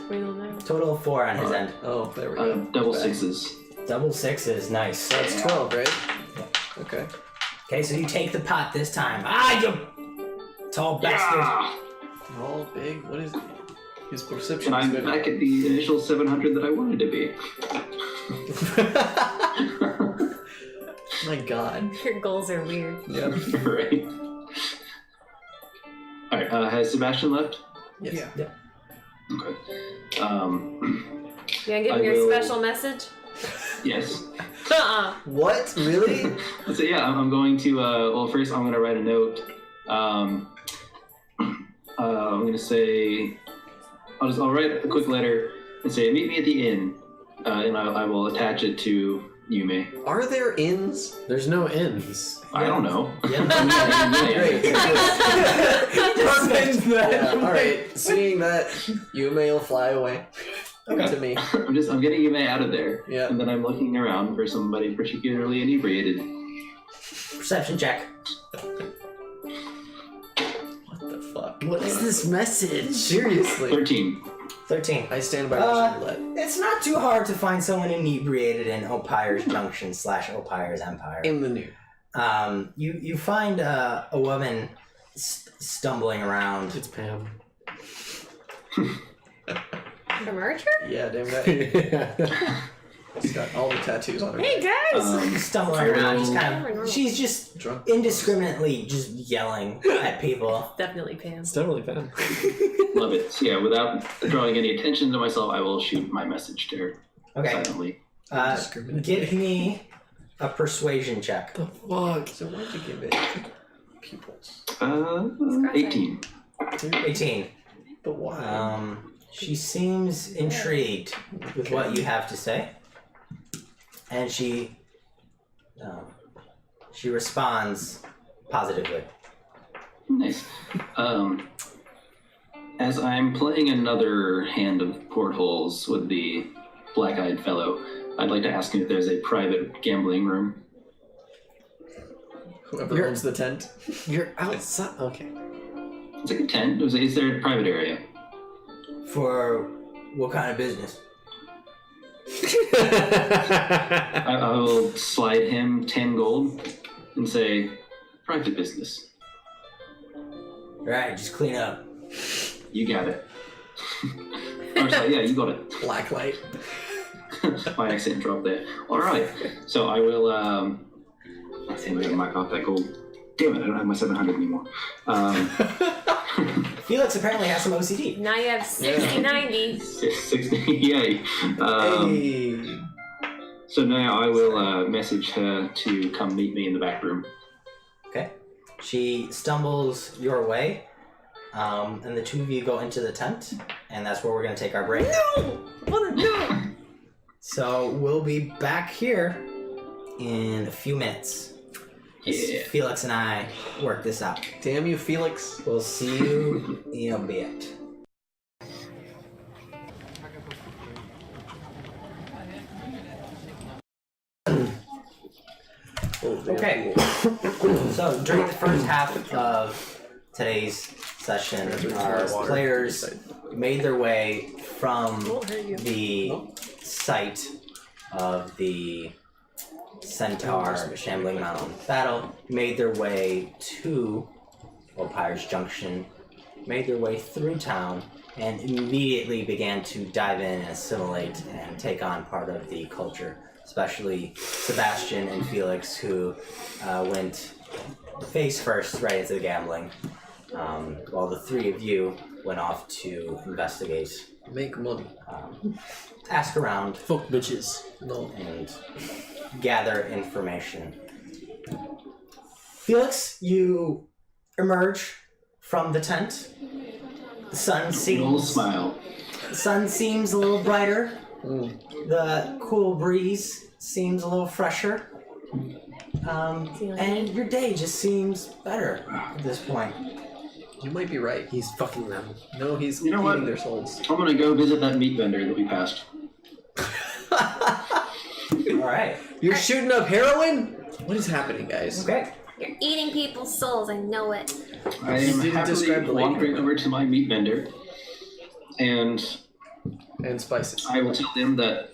We don't know. Total of 4 on his end. Oh, there we go. Double Back. sixes. Double sixes, nice. That's 12, right? Yeah. Okay. Okay, so you take the pot this time. Ah, you tall bastard. Yeah. All big. What is his perception? And I'm is back at the initial 700 that I wanted to be. My God. Your goals are weird. Yeah. Right. Alright, has Sebastian left? Yes. Yeah. Okay. You gonna give I him your will- special message? Yes. What? Really? So yeah, I'm going to, well, first I'm going to write a note. I'm going to say, I'll write a quick letter and say, meet me at the inn, and I will attach it to Yume. Are there inns? There's no ends. I don't know. Great. Perfect. Yeah, alright. Seeing that, Yume will fly away to me. I'm getting Yume out of there. Yeah. And then I'm looking around for somebody particularly inebriated. Perception check. What the fuck? What is this message? Seriously. 13. 13. I stand by what you let. It's not too hard to find someone inebriated in Opire's Junction / Opire's Empire. In the nude. You find a woman stumbling around. It's Pam. From Archer? Yeah, damn right. She's got all the tattoos on her. Hey guys! Stumbling around, just kind Normal. of. She's just Drunk. indiscriminately just yelling at people. Definitely Pam. It's totally Pam. Love it. So yeah, without drawing any attention to myself, I will shoot my message to her Okay. silently. Give me a persuasion check. The fuck? So why'd you give it pupils? 18. 18. But why? She seems intrigued with what you have to say, and she responds positively. Nice. As I'm playing another hand of portholes with the black-eyed fellow, I'd like to ask him if there's a private gambling room. Whoever owns the tent. You're outside. Okay. It's like a tent. Is there a private area? For what kind of business? I will slide him 10 gold and say, private business. Right, just clean up. You got it. Or sorry, yeah, you got it. Blacklight. My accent dropped there. All right. So I will. I think I'm gonna mark off that gold. Damn it! I don't have my 700 anymore. Felix apparently has some OCD. Now you have 60, 90. 60. Yay. Hey. So now I will message her to come meet me in the back room. Okay. She stumbles your way, and the two of you go into the tent, and that's where we're going to take our break. No! So we'll be back here in a few minutes. As Yeah. Felix and I work this out. Damn you, Felix. We'll see you in a bit. Okay. So during the first half of today's session, our players made their way from the site of the centaur shambling mount battle, made their way to Opire's Junction, made their way through town, and immediately began to dive in and assimilate and take on part of the culture, especially Sebastian and Felix, who went face first right into the gambling, while the three of you went off to investigate, Make money. ask around, Fuck bitches. No. and gather information. Felix, you emerge from the tent. The sun Little seems smile. a little brighter. The cool breeze seems a little fresher. And your day just seems better at this point. You might be right. He's fucking them. No, he's You know eating what? their souls. I'm gonna go visit that meat vendor that we passed. All right. You're shooting up heroin? What is happening, guys? Okay. You're eating people's souls, I know it. I You am didn't describe happily the lady wandering very over to my meat vendor, and And spices. I will tell him that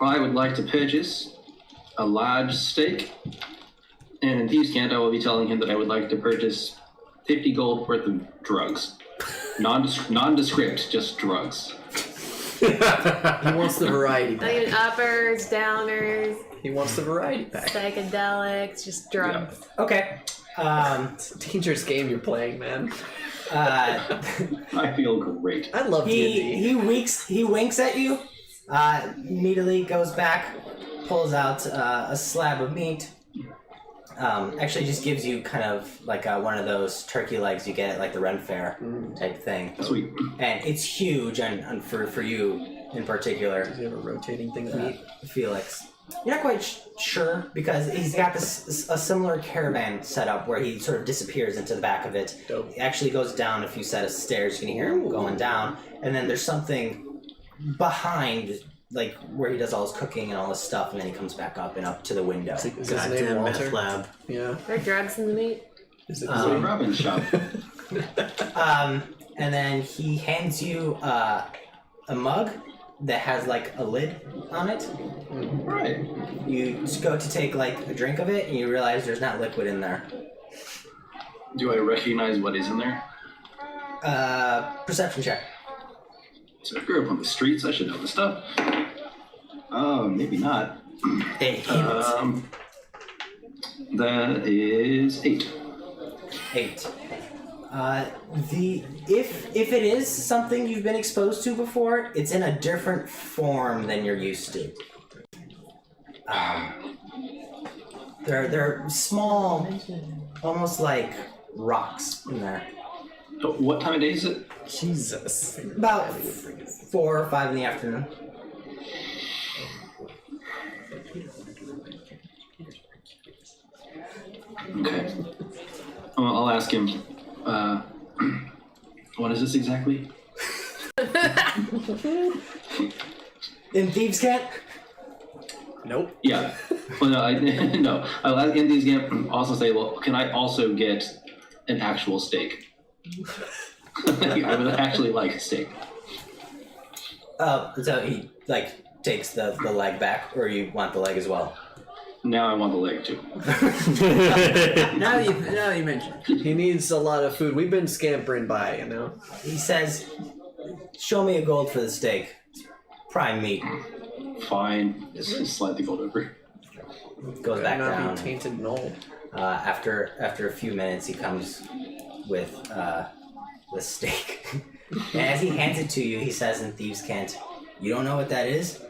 I would like to purchase a large steak, and in Thieves' Cant I will be telling him that I would like to purchase 50 gold worth of drugs. Nondescript, just drugs. He wants the variety Not pack. even uppers, downers, He wants the variety pack. psychedelics, just drugs. Okay. It's a dangerous game you're playing, man. I feel great. I love D&D. he winks at you. Immediately goes back, pulls out a slab of meat. Actually, just gives you kind of like one of those turkey legs you get at like the Ren Fair type thing. Sweet. And it's huge, and for you in particular, Does he have a rotating thing of meat? Felix. You're not quite sure because he's got a similar caravan set up where he sort of disappears into the back of it. Dope. He actually goes down a few set of stairs. You can hear him going down, and then there's something behind, like where he does all his cooking and all his stuff, and then he comes back up and up to the window. Is his name Goddamn Walter? meth lab. Yeah. There are drugs in the meat. Is it It's a Robin shop. And then he hands you a mug that has like a lid on it. Right. You just go to take like a drink of it, and you realize there's not liquid in there. Do I recognize what is in there? Perception check. So I grew up on the streets. I should know this stuff. Maybe not. That is 8. 8. If it is something you've been exposed to before, it's in a different form than you're used to. They're small, almost like rocks in there. What time of day is it? Jesus. About 4 or 5 in the afternoon. Okay. I'll ask him. What is this exactly? In Thieves' Cant? Nope. Yeah. Well, no, no. I'll ask him. These can also say, well, can I also get an actual steak? I would actually like a steak. So he like takes the leg back, or you want the leg as well? Now I want the leg too. Now you mention it. He needs a lot of food. We've been scampering by, you know. He says, "Show me a gold for the steak. Prime meat." Fine. Just slide the gold over. Goes back Better not down. be tainted and old. After a few minutes, he comes with the steak. And as he hands it to you, he says in Thieves' Cant, "You don't know what that is?"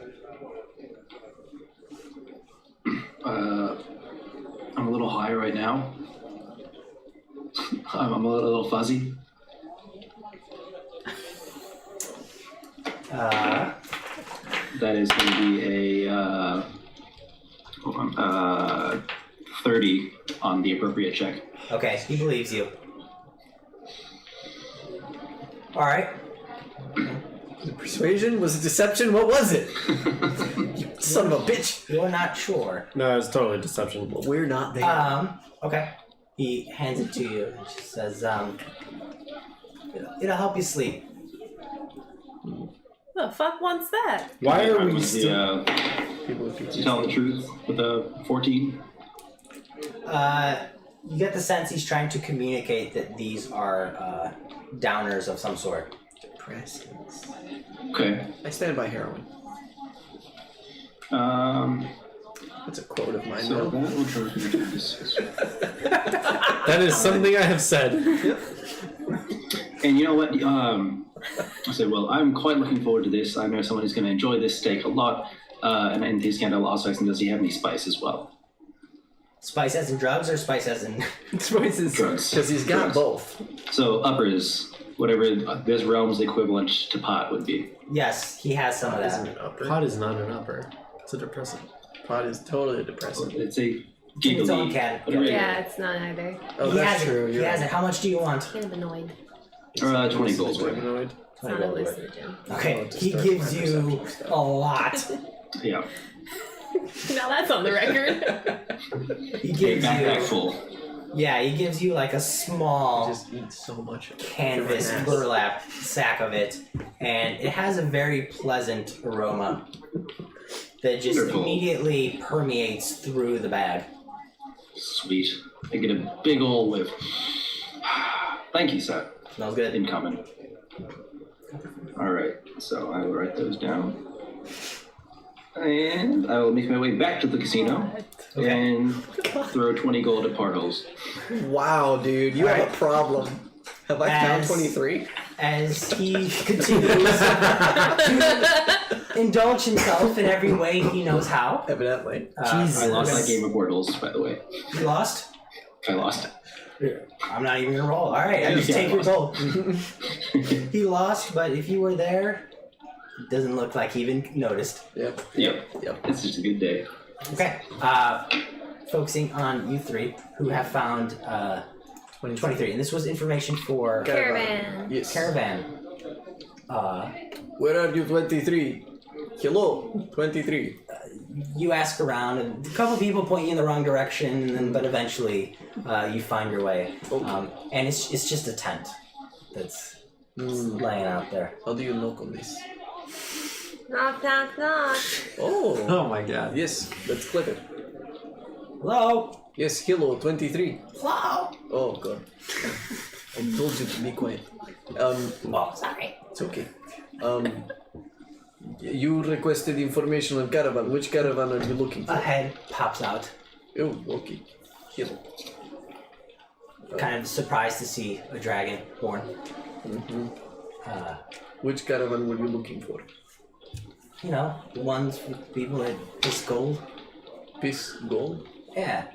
I'm a little high right now. I'm a little fuzzy. That is going to be a 30 on the appropriate check. Okay, he believes you. All right. Was it persuasion? Was it deception? What was it? You son of a bitch. You're not sure. No, it's totally deception. Well, we're not there. Okay. He hands it to you and just says, it'll help you sleep. Who the fuck wants that? Why are I we was still? People with PTSD. Telling the truth with a 14. You get the sense he's trying to communicate that these are downers of some sort. Depressants. Okay. I stand by heroin. That's a quote of mine. So now. that will turn into this. That is something I have said. And you know what? I said, well, I'm quite looking forward to this. I know someone who's going to enjoy this steak a lot. And he's going to also ask him, does he have any spice as well? Spice as in drugs or spice as in... Spices. Drugs. Because he's got Drugs. both. So uppers, whatever this realm's equivalent to pot would be. Yes, he has some of Isn't that. an upper. Pot is not an upper. It's a depressant. Pot is totally a depressant. It's a Its own giggly. cat. but a regular. Yeah, it's not either. Oh, He that's has true. it. He You're has right. it. How much do you want? Cannabinoid. 20 gold worth. Cannabinoid. It's not a hallucinogen. Okay, to he start gives my you perception stuff. a lot. Yeah. Now that's on the record. He gives Backpack you... full. Yeah, he gives you like a small Just eat so much of it. canvas Different ass. burlap sack of it, and it has a very pleasant aroma that just Wonderful. immediately permeates through the bag. Sweet. I get a big ol' whiff. Thank you, sir. Smells good. Incoming. Alright, so I will write those down. And I will make my way back to the casino and throw 20 gold at portholes. Wow, dude, you have a problem. Have I found As- 23? As he continues to indulge himself in every way he knows how. Evidently. Jesus. I lost my game of portals, by the way. You lost? I lost. I'm not even gonna roll. Alright, I just Yeah, take I your gold. He lost, but if you were there, it doesn't look like he even noticed. Yep. Yep. Yep. It's just a good day. Okay. Focusing on you three who have found 23, and this was information for Caravan. Yes. Caravan. Where are you, 23? Hello, 23. You ask around, and a couple people point you in the wrong direction, and then, but eventually you find your way. And it's just a tent that's laying out there. How do you knock on this? Knock, knock, knock. Oh. Oh my god. Yes, that's clever. Hello? Yes, hello, 23. Hello? Oh god. I told you to be quiet. Oh, sorry. It's okay. You requested information on caravan. Which caravan are you looking A for? head pops out, Oh, okay. Hello. kind of surprised to see a dragon born. Which caravan were you looking for? You know, the ones with people that piss gold. Piece gold? Yeah.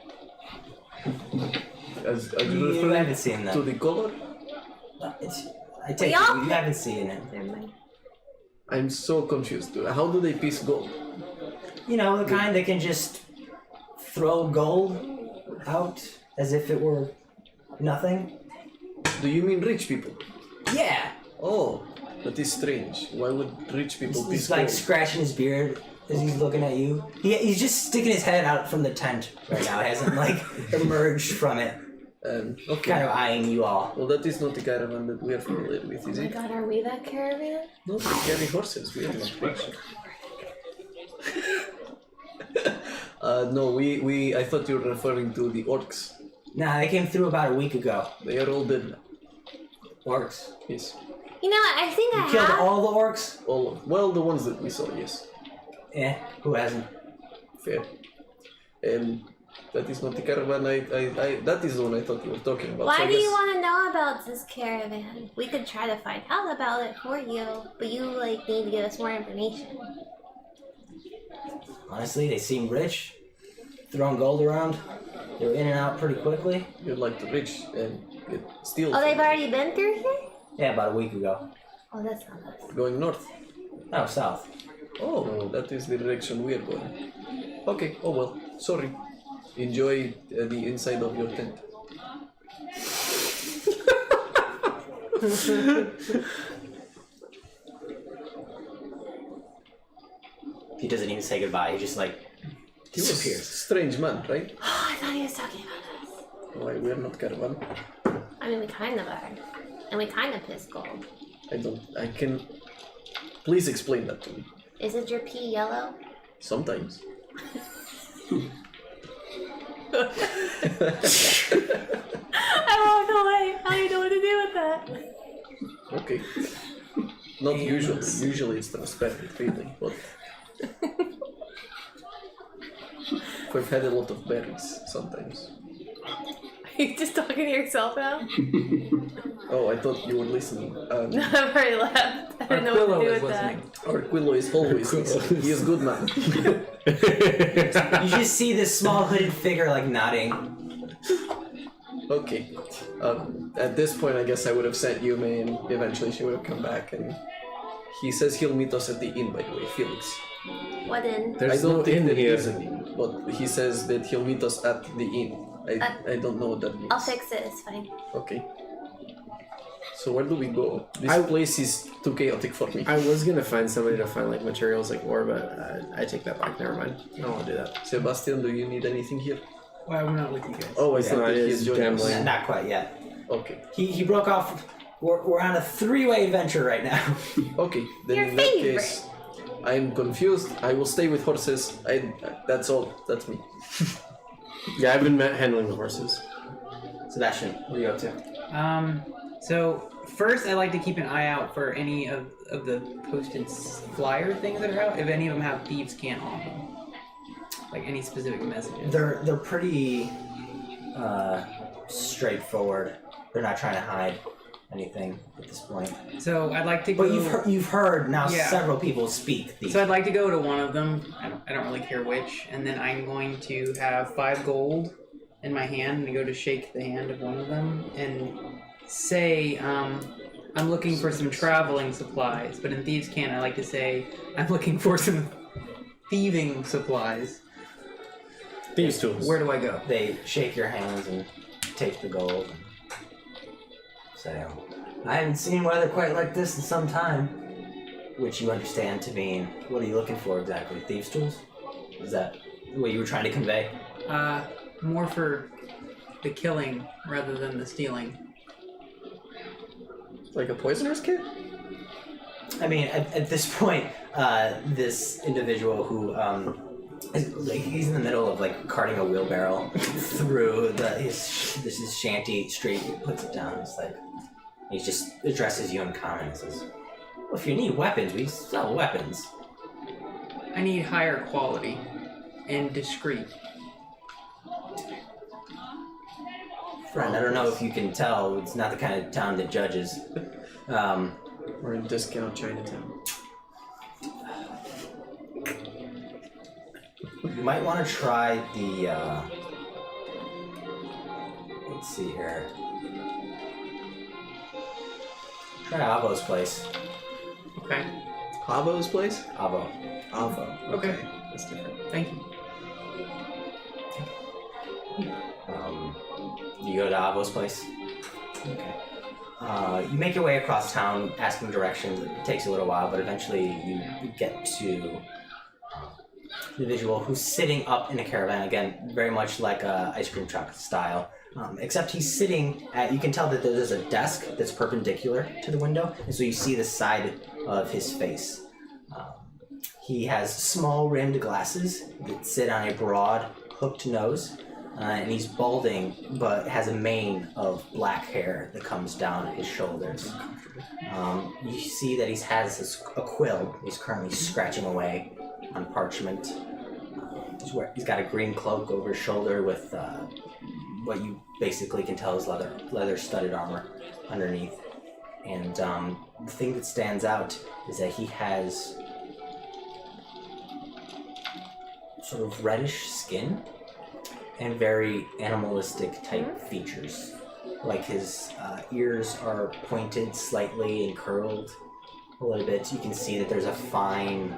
Are you You referring haven't seen that. to the color? I take it, y'all you haven't seen it. Never mind. I'm so confused. How do they piece gold? You know, the kind that can just throw gold out as if it were nothing. Do you mean rich people? Yeah. Oh, that is strange. Why would rich people piece He's like gold? scratching his beard as he's looking at you. He's just sticking his head out from the tent right now. He hasn't like emerged from it. Okay. Kind of eyeing you all. Well, that is not the caravan that we are familiar with, Oh is my it? god, are we that caravan? No, we carry horses. We are not rich. No, I thought you were referring to the orcs. Nah, they came through about a week ago. They are all dead now. Orcs. Yes. You know what? I think You I killed have. all the orcs? All of well, the ones that we saw, yes. Eh, who hasn't? Fair. That is not the caravan that is the one I thought you were talking about. Why so I do you guess- want to know about this caravan? We could try to find out about it for you, but you like need to give us more information. Honestly, they seem rich. Throwing gold around. They were in and out pretty quickly. You'd like to rich and get steal Oh, they've from already been through here? Yeah, about a week ago. Oh, that's not us. going north. No, south. Oh, that is the direction we are going. Okay, oh well, sorry. Enjoy the inside of your tent. He doesn't even say goodbye. He just like He was a disappears. strange man, right? Oh, I thought he was talking about us. Why, we are not caravan. I mean, we kind of are. And we kind of piss gold. I can... Please explain that to me. Isn't your pee yellow? Sometimes. I walk away. I don't know what to do with that. Okay. Not usually. Usually it's transparent, really. But we've had a lot of berries sometimes. Are you just talking to yourself now? Oh, I thought you were listening. I've already left. I don't know what to do with that. Arquillo is always listening. He is good man. You just see this small hooded figure like nodding. Okay. At this point, I guess I would have sent Yume, and eventually she would have come back. And he says he'll meet us at the inn, by the way, Felix. What in? I don't think there is an inn, but he says that he'll meet us at the inn. I don't know what that means. I'll fix it. It's fine. Okay. So where do we go? This place is too chaotic for me. I was gonna find somebody to find like materials like ore, but I take that back. Never mind. I don't want to do that. Sebastian, do you need anything here? Well, I'm not with you guys. Oh, I No, thought it that he is is joining us. gambling. Not quite yet. Okay. He broke off. We're on a 3-way adventure right now. Okay. Then Your in that favorite. case, I'm confused. I will stay with horses. That's all. That's me. Yeah, I've been handling the horses. Sebastian, what are you up to? So first, I like to keep an eye out for any of the posted flyer things that are out. If any of them have thieves' cant on them, like any specific messages. They're pretty straightforward. They're not trying to hide anything at this point. So I'd like to go. But you've heard now Yeah. several people speak these. So I'd like to go to one of them. I don't really care which, and then I'm going to have 5 gold in my hand and go to shake the hand of one of them and say, I'm looking for some traveling supplies. But in thieves' cant, I like to say, I'm looking for some thieving supplies. Thieves' tools. Where do I go? They shake your hands and take the gold. And say, I haven't seen weather quite like this in some time. Which you understand to mean, what are you looking for exactly? Thieves' tools? Is that what you were trying to convey? More for the killing rather than the stealing. Like a poisoner's kit? I mean, at this point, this individual who he's in the middle of like carting a wheelbarrow through his shanty street. He puts it down. It's like he just addresses you in common and says, "Well, if you need weapons, we sell weapons." I need higher quality and discreet. Friend, I don't know if you can tell. It's not the kind of town that judges. We're in discount Chinatown. You might want to try the. Let's see here. Try Avo's place. Okay. Avo's place? Avo. Avo. Okay. That's different. Thank you. You go to Avo's place? Okay. You make your way across town, asking directions. It takes a little while, but eventually you get to the individual who's sitting up in a caravan, again, very much like a ice cream truck style. Except he's sitting at, you can tell that there's a desk that's perpendicular to the window, and so you see the side of his face. He has small rimmed glasses that sit on a broad, hooked nose. And he's balding, but has a mane of black hair that comes down his shoulders. You see that he has a quill. He's currently scratching away on parchment. He's got a green cloak over his shoulder with what you basically can tell is leather-studded armor underneath. And the thing that stands out is that he has sort of reddish skin and very animalistic type features. Like his ears are pointed slightly and curled a little bit. You can see that there's a fine,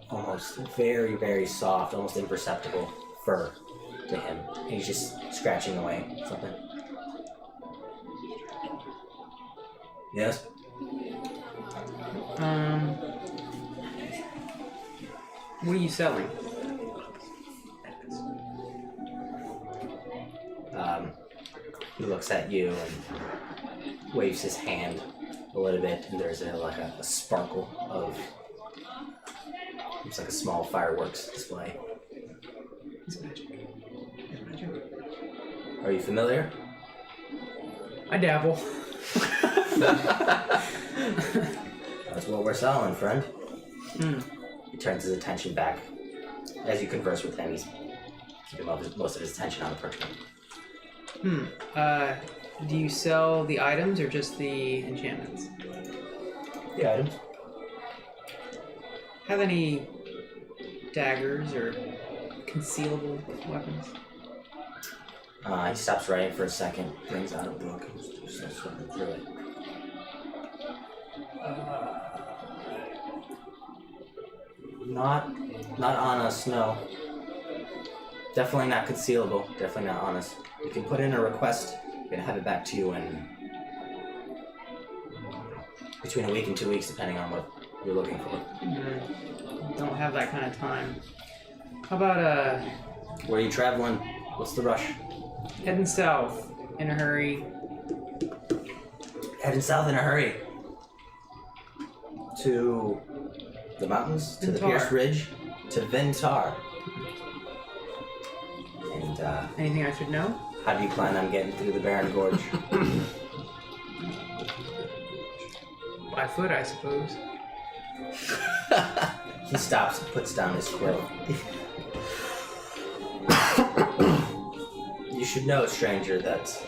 almost very, very soft, almost imperceptible fur to him. And he's just scratching away something. Yes? What are you selling? He looks at you and waves his hand a little bit, and there's a sparkle of It's like a small fireworks display. It's magic. It's magic. Are you familiar? I dabble. That's what we're selling, friend. Hmm. He turns his attention back. As you converse with him, he's keeping most of his attention on the parchment. Do you sell the items or just the enchantments? The items. Have any daggers or concealable weapons? He stops writing for a second, brings out a book, and starts flipping through it. Not on us, no. Definitely not concealable. Definitely not on us. You can put in a request. We're gonna have it back to you in between a week and 2 weeks, depending on what you're looking for. Don't have that kind of time. How about Where are you traveling? What's the rush? heading south in a hurry? Heading south in a hurry. To the mountains, to the Ventar. Pierced Ridge, to Ventar. And Anything I should know? how do you plan on getting through the Barren Gorge? By foot, I suppose. He stops and puts down his quill. You should know, stranger, that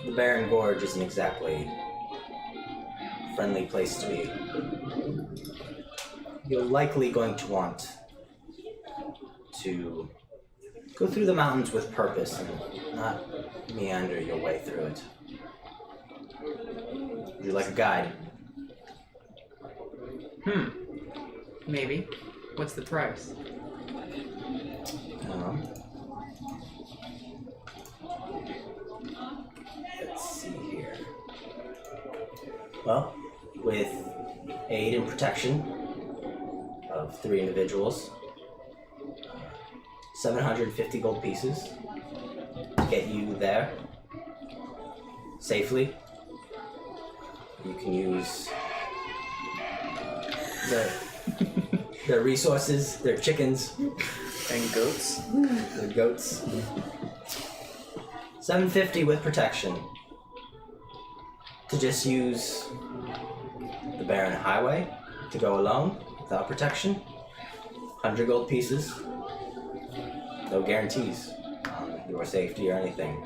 the Barren Gorge isn't exactly a friendly place to be. You're likely going to want to go through the mountains with purpose and not meander your way through it. Would you like a guide? Maybe. What's the price? Let's see here. Well, with aid and protection of 3 individuals, 750 gold pieces to get you there safely. You can use their resources, their chickens, And goats. their goats. 750 with protection. To just use the Barren Highway to go alone without protection. 100 gold pieces. No guarantees on your safety or anything.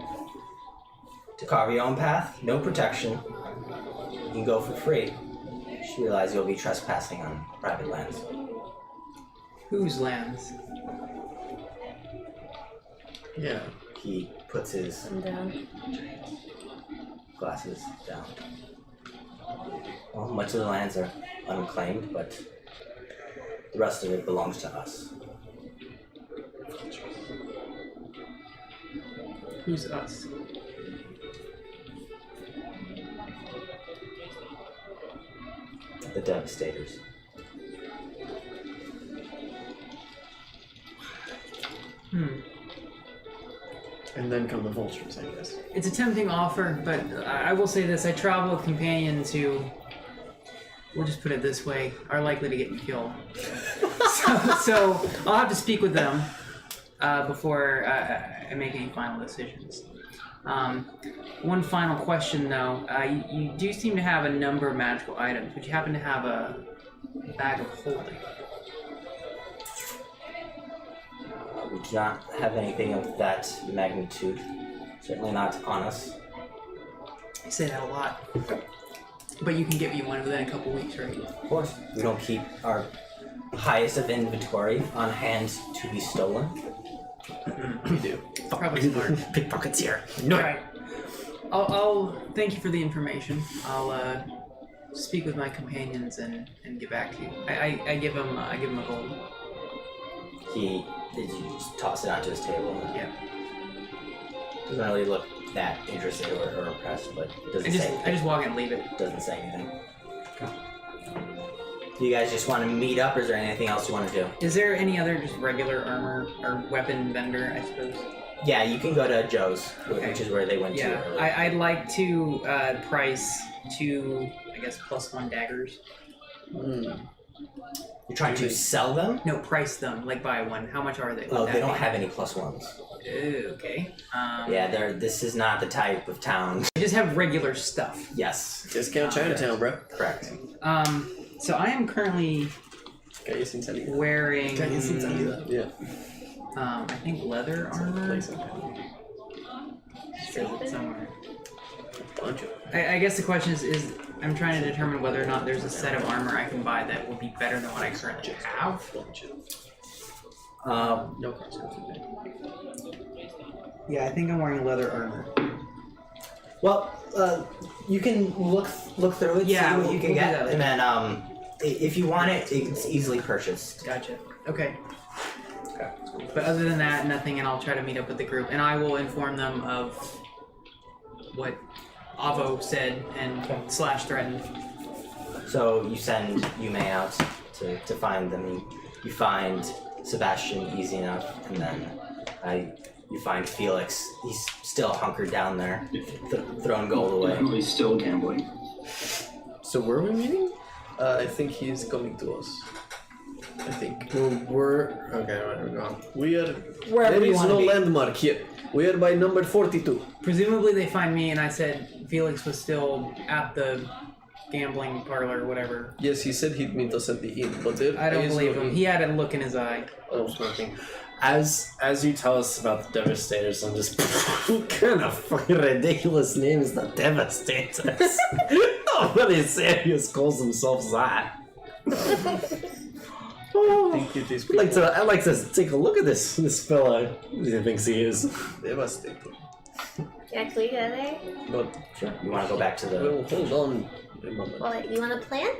To carve your own path, no protection. You can go for free. Just realize you'll be trespassing on private lands. Whose lands? Yeah. He puts his I'm down. glasses down. Well, much of the lands are unclaimed, but the rest of it belongs to us. Who's us? The Devastators. And then come the vultures, I guess. It's a tempting offer, but I will say this. I travel with companions who, we'll just put it this way, are likely to get me killed. so I'll have to speak with them before I make any final decisions. One final question, though. You do seem to have a number of magical items. Would you happen to have a bag of holding? We do not have anything of that magnitude. Certainly not on us. I say that a lot. But you can get me one within a couple weeks, right? Of course, we don't keep our highest of inventory on hand to be stolen. We do. Probably smart. Pickpockets here. All right. I'll thank you for the information. I'll speak with my companions and get back to you. I give him a gold. He just toss it onto his table. Yeah. Doesn't really look that interested or impressed, but doesn't say I just walk in and leave it. doesn't say anything. Do you guys just want to meet up, or is there anything else you want to do? Is there any other just regular armor or weapon vendor? I suppose. Yeah, you can go to Joe's, Okay. which is where they went to Yeah. earlier. I'd like to price 2, I guess, +1 daggers. You're trying to sell them? No, price them. Like buy one. How much are they? Oh, Would they that don't be? have any +1s. Ooh, okay. Yeah, this is not the type of town. They just have regular stuff. Yes, Discount Chinatown, bro. correct. So I am currently Calle sin salida. wearing. Calle sin salida. Yeah. I think leather armor. Place in Says it somewhere. Bunch of. I guess the question is I'm trying to determine whether or not there's a set of armor I can buy that will be better than what I currently have. No crossbows. Yeah, I think I'm wearing leather armor. Well, you can look through it, Yeah, see what we'll you can do get, that and then if you want it, it's easily purchased. Gotcha. Okay. But other than that, nothing, and I'll try to meet up with the group, and I will inform them of what Avo said and slash threatened. So you send Yume out to find them. You find Sebastian easy enough, and then you find Felix. He's still hunkered down there, throwing gold away. He's still gambling. So where are we meeting? I think he's coming to us. I think. Well, we're okay. Whatever. Go on. We are. Wherever There you is wanna no be. landmark here. We are by number 42. Presumably they find me, and I said Felix was still at the gambling parlor or whatever. Yes, he said he'd meet us at the inn, but there I don't is believe no him. inn. He had a look in his eye. Oh, smoking. As you tell us about the Devastators, I'm just what kind of fucking ridiculous name is the Devastators? Nobody serious calls themselves that. I think it is I'd like to take a look at this fella. Who he thinks he is? devastating. Yeah, can we go there? But Sure. You want to go back to the? well, hold on a moment. Well, you want a plan?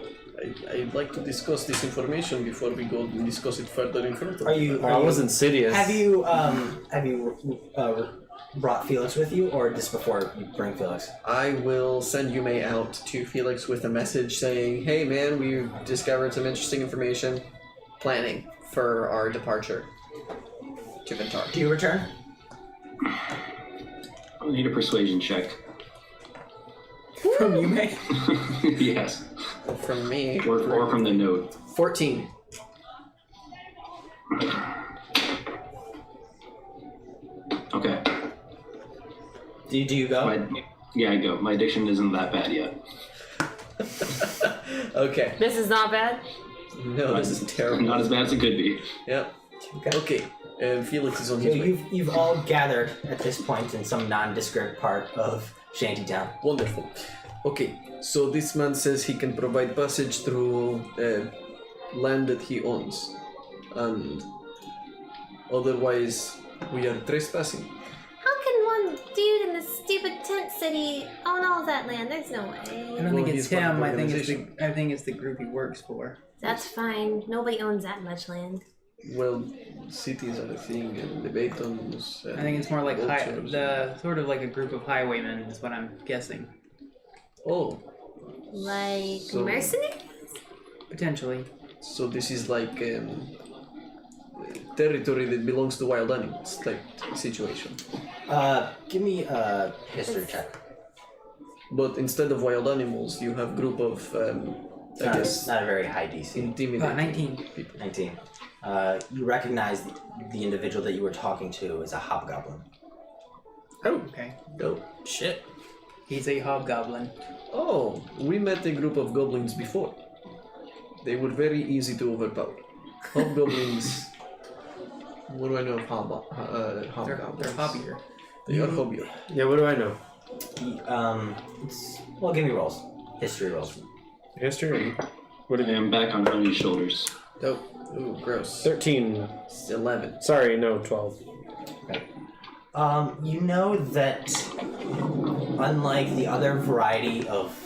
I'd like to discuss this information before we go and discuss it further in front of Are you? Well, I was insidious. Have you brought Felix with you, or just before you bring Felix? I will send Yume out to Felix with a message saying, "Hey man, we've discovered some interesting information. Planning for our departure to Ventar." Do you return? I need a persuasion check. From Yume? Yes. From me. Or from the note. 14. Okay. Do you go? Yeah, I go. My addiction isn't that bad yet. Okay. This is not bad. No, this is terrible. Not as bad as it could be. Yep. Okay. Felix is on So his way. you've all gathered at this point in some nondescript part of Shantytown. Wonderful. Okay, so this man says he can provide passage through land that he owns, and otherwise we are trespassing. How can one dude in this stupid tent city own all that land? There's no I way. don't think he's it's part of him. the I think organization. it's the group he works for. That's fine. Nobody owns that much land. Well, cities are a thing, and the Batons. I think it's more like vultures. sort of like a group of highwaymen is what I'm guessing. Oh, Like So- mercenaries? Potentially. so this is like territory that belongs to wild animals type situation. Give me a history check. But instead of wild animals, you have group of, I guess, Not a very high DC. intimidating 19. people. 19. You recognize the individual that you were talking to as a hobgoblin. Oh, okay. Oh. Shit. He's a hobgoblin. Oh, we met a group of goblins before. They were very easy to overpower. Hobgoblins. What do I know of They're hobgoblins? hobbier. They are hobbier. Yeah, what do I know? Well, give me rolls. History rolls. History? What I did am back on Ronnie's shoulders. Oh, ooh, gross. 13. 11. Sorry, no, 12. You know that unlike the other variety of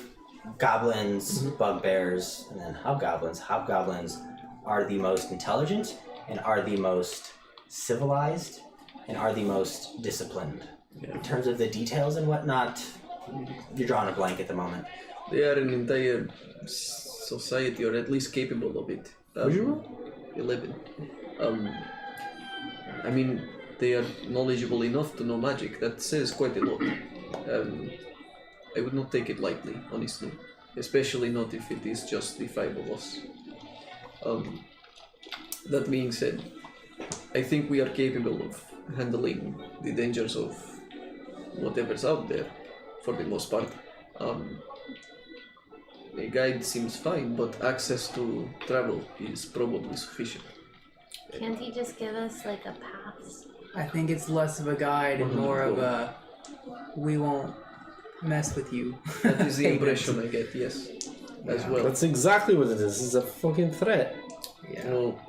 goblins, bugbears, and then hobgoblins are the most intelligent and are the most civilized and are the most disciplined. In terms of the details and whatnot, you're drawing a blank at the moment. They are an entire society, or at least capable of it. 11. I mean, they are knowledgeable enough to know magic. That says quite a lot. I would not take it lightly, honestly. Especially not if it is just the 5 of us. That being said, I think we are capable of handling the dangers of whatever's out there, for the most part. A guide seems fine, but access to travel is probably sufficient. Can't he just give us like a pass? I think it's less of a guide and more of a we won't mess with you. That is the impression I get, yes, as well. That's exactly what it is. It's a fucking threat. Yeah. Well,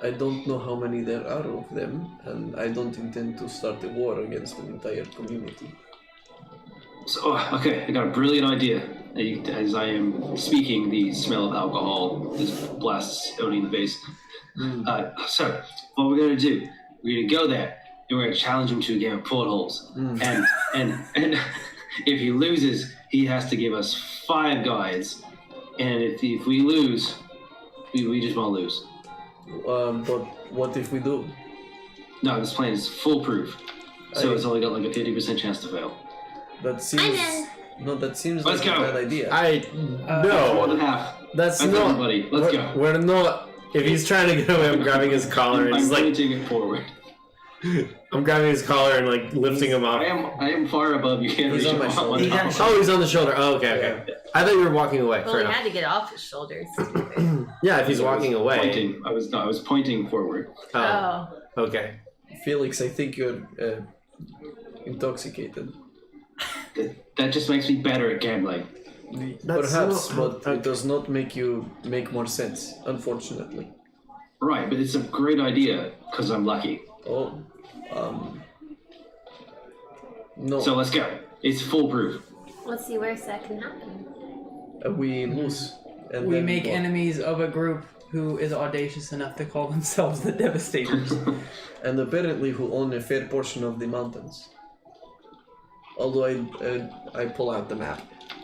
I don't know how many there are of them, and I don't intend to start a war against an entire community. So, okay, I got a brilliant idea. As I am speaking, the smell of alcohol just blasts Odie in the face. So, what we're gonna do? We're gonna go there, and we're gonna challenge him to a game of portholes. And if he loses, he has to give us 5 guides. And if we lose, we just want to lose. But what if we do? No, this plan is foolproof. So it's only got like a 50% chance to fail. That seems... I'm in. No, that seems Let's like go. a bad idea. More than half. That's That's not. everybody. Let's go. We're not. If he's trying to get away, I'm grabbing his collar and I'm he's like, pointing it forward. I'm grabbing his collar and like lifting him up. I am far above you. Can't He's reach on my him. shoulder. One arm. Oh, he's on the shoulder. Oh, okay. I thought you were walking away. Well, Fair he enough. had to get off his shoulders. Yeah, if he's walking away. Pointing. I was pointing forward. Oh, okay. Felix, I think you're intoxicated. That just makes me better at gambling. That's Perhaps, not- but it does not make you make more sense, unfortunately. Right, but it's a great idea because I'm lucky. Oh, no. So let's go. It's foolproof. What's the worst that can happen? We lose. And We then make what? enemies of a group who is audacious enough to call themselves the Devastators. And apparently who own a fair portion of the mountains. Although I pull out the map.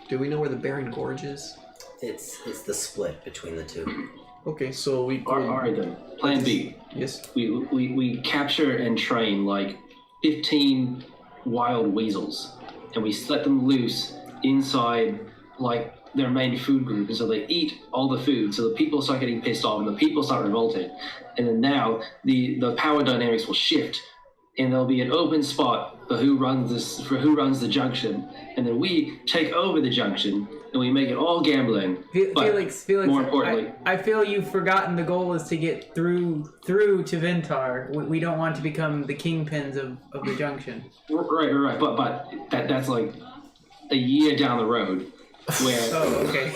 Do we know where the Barren Gorge is? It's the split between the two. Okay, so we could... Alright then. Plan B. Yes. We capture and train like 15 wild weasels, and we let them loose inside like their main food group, and so they eat all the food. So the people start getting pissed off, and the people start revolting, and then now the power dynamics will shift, and there'll be an open spot for who runs the junction, and then we take over the junction, and we make it all gambling. Felix, more importantly, I feel you've forgotten the goal is to get through to Ventar. We don't want to become the kingpins of the junction. right. But that's like a year down the road. Where Oh, okay.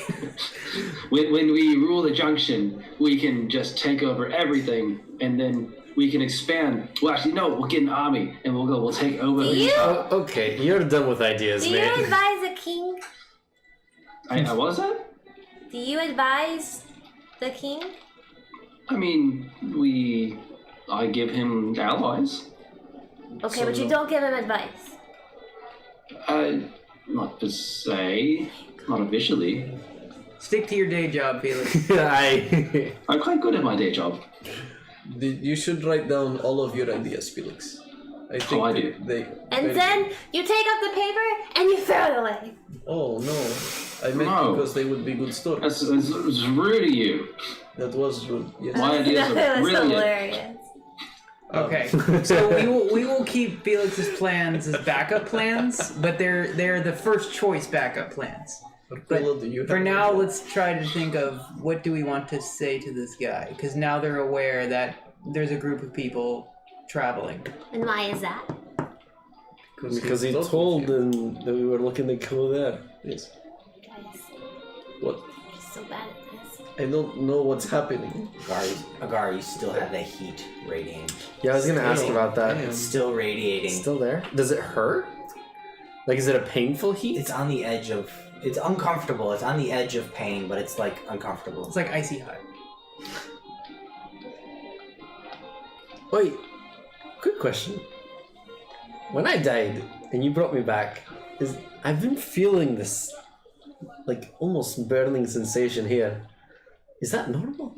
when we rule the junction, we can just take over everything, and then we can expand. Well, actually, no, we'll get an army, and we'll take over. Do you? Oh, okay, you're done with ideas, Do you man. advise a king? I was that? Do you advise the king? I mean, I give him allies. Okay, So but you no. don't give him advice. Not per se, not officially. Stick to your day job, Felix. I'm quite good at my day job. You should write down all of your ideas, Felix. I think I do. And then you take up the paper and you throw it away. Oh no, I meant No. because they would be good stories. That's rude of you. That was rude. Yes. My ideas It are was brilliant. hilarious. Okay, so we will keep Felix's plans as backup plans, but they're the first choice backup plans. Aquila, do you have For an now, idea? let's try to think of what do we want to say to this guy, because now they're aware that there's a group of people traveling. And why is that? Because he talked told with you. them that we were looking to go there. Yes. Guys, What? you're so bad at this. I don't know what's happening. Agar, you still have the heat radiating. Yeah, I was gonna ask about that. Damn. It's still radiating. It's still there? Does it hurt? Like, is it a painful heat? It's on the edge of. It's uncomfortable. It's on the edge of pain, but it's like uncomfortable. It's like icy hot. Wait, quick question. When I died and you brought me back, I've been feeling this, like, almost burning sensation here. Is that normal?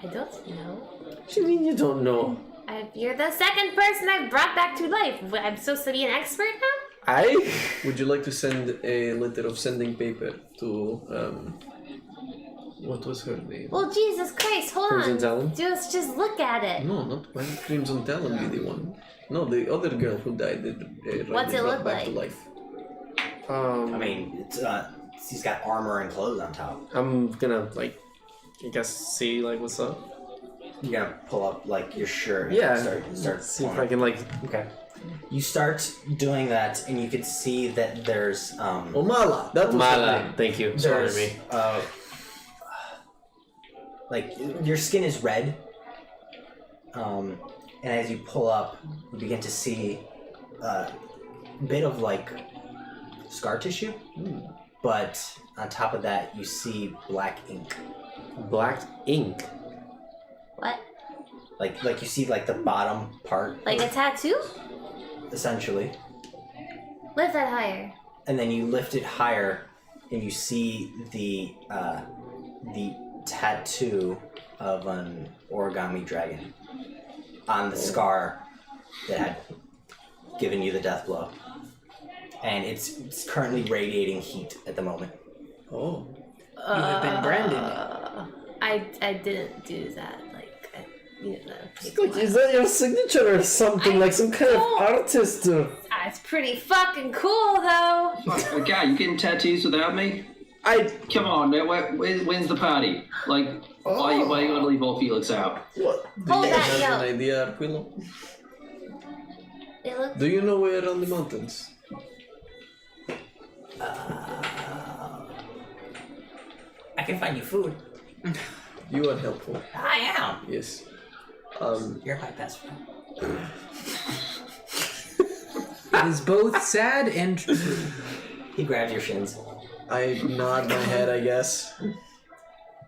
I don't know. What do you mean you don't know? You're the second person I've brought back to life. I'm supposed to be an expert now? Would you like to send a letter of sending paper to What was her name? Well, Jesus Christ, hold Crimson on. Talon? Just look at it. No, not when Crimson Talon be the one. No, the other girl who died. What's it look back like? to life. I mean, it's he's got armor and clothes on top. I'm gonna like, I guess see like what's up. You're gonna pull up like your shirt. And Yeah. Start. See if I can like. Okay. You start doing that, and you can see that there's Omala. That was her Mala, name. thank you. Sorry, there's me. like your skin is red. And as you pull up, you begin to see a bit of like scar tissue, but on top of that, you see black ink. Black ink. What? Like you see like the bottom part, Like a tattoo? essentially, Lift that higher. and then you lift it higher, and you see the tattoo of an origami dragon on the scar that had given you the death blow, and it's currently radiating heat at the moment. Oh. You have been branded. I didn't do that. Like, is that your signature or something? Like some kind of artist? It's pretty fucking cool though. Fuck, guy, you getting tattoos without me? Come on, man. When's the party? Like, why you gonna leave old Felix out? What? Do Hold you that, have yo. an idea, Aquilo? It looks. Do you know where around the mountains? I can find you food. You are helpful. I am. Yes. You're my best friend. It is both sad and true. He grabs your shins. I nod my head, I guess.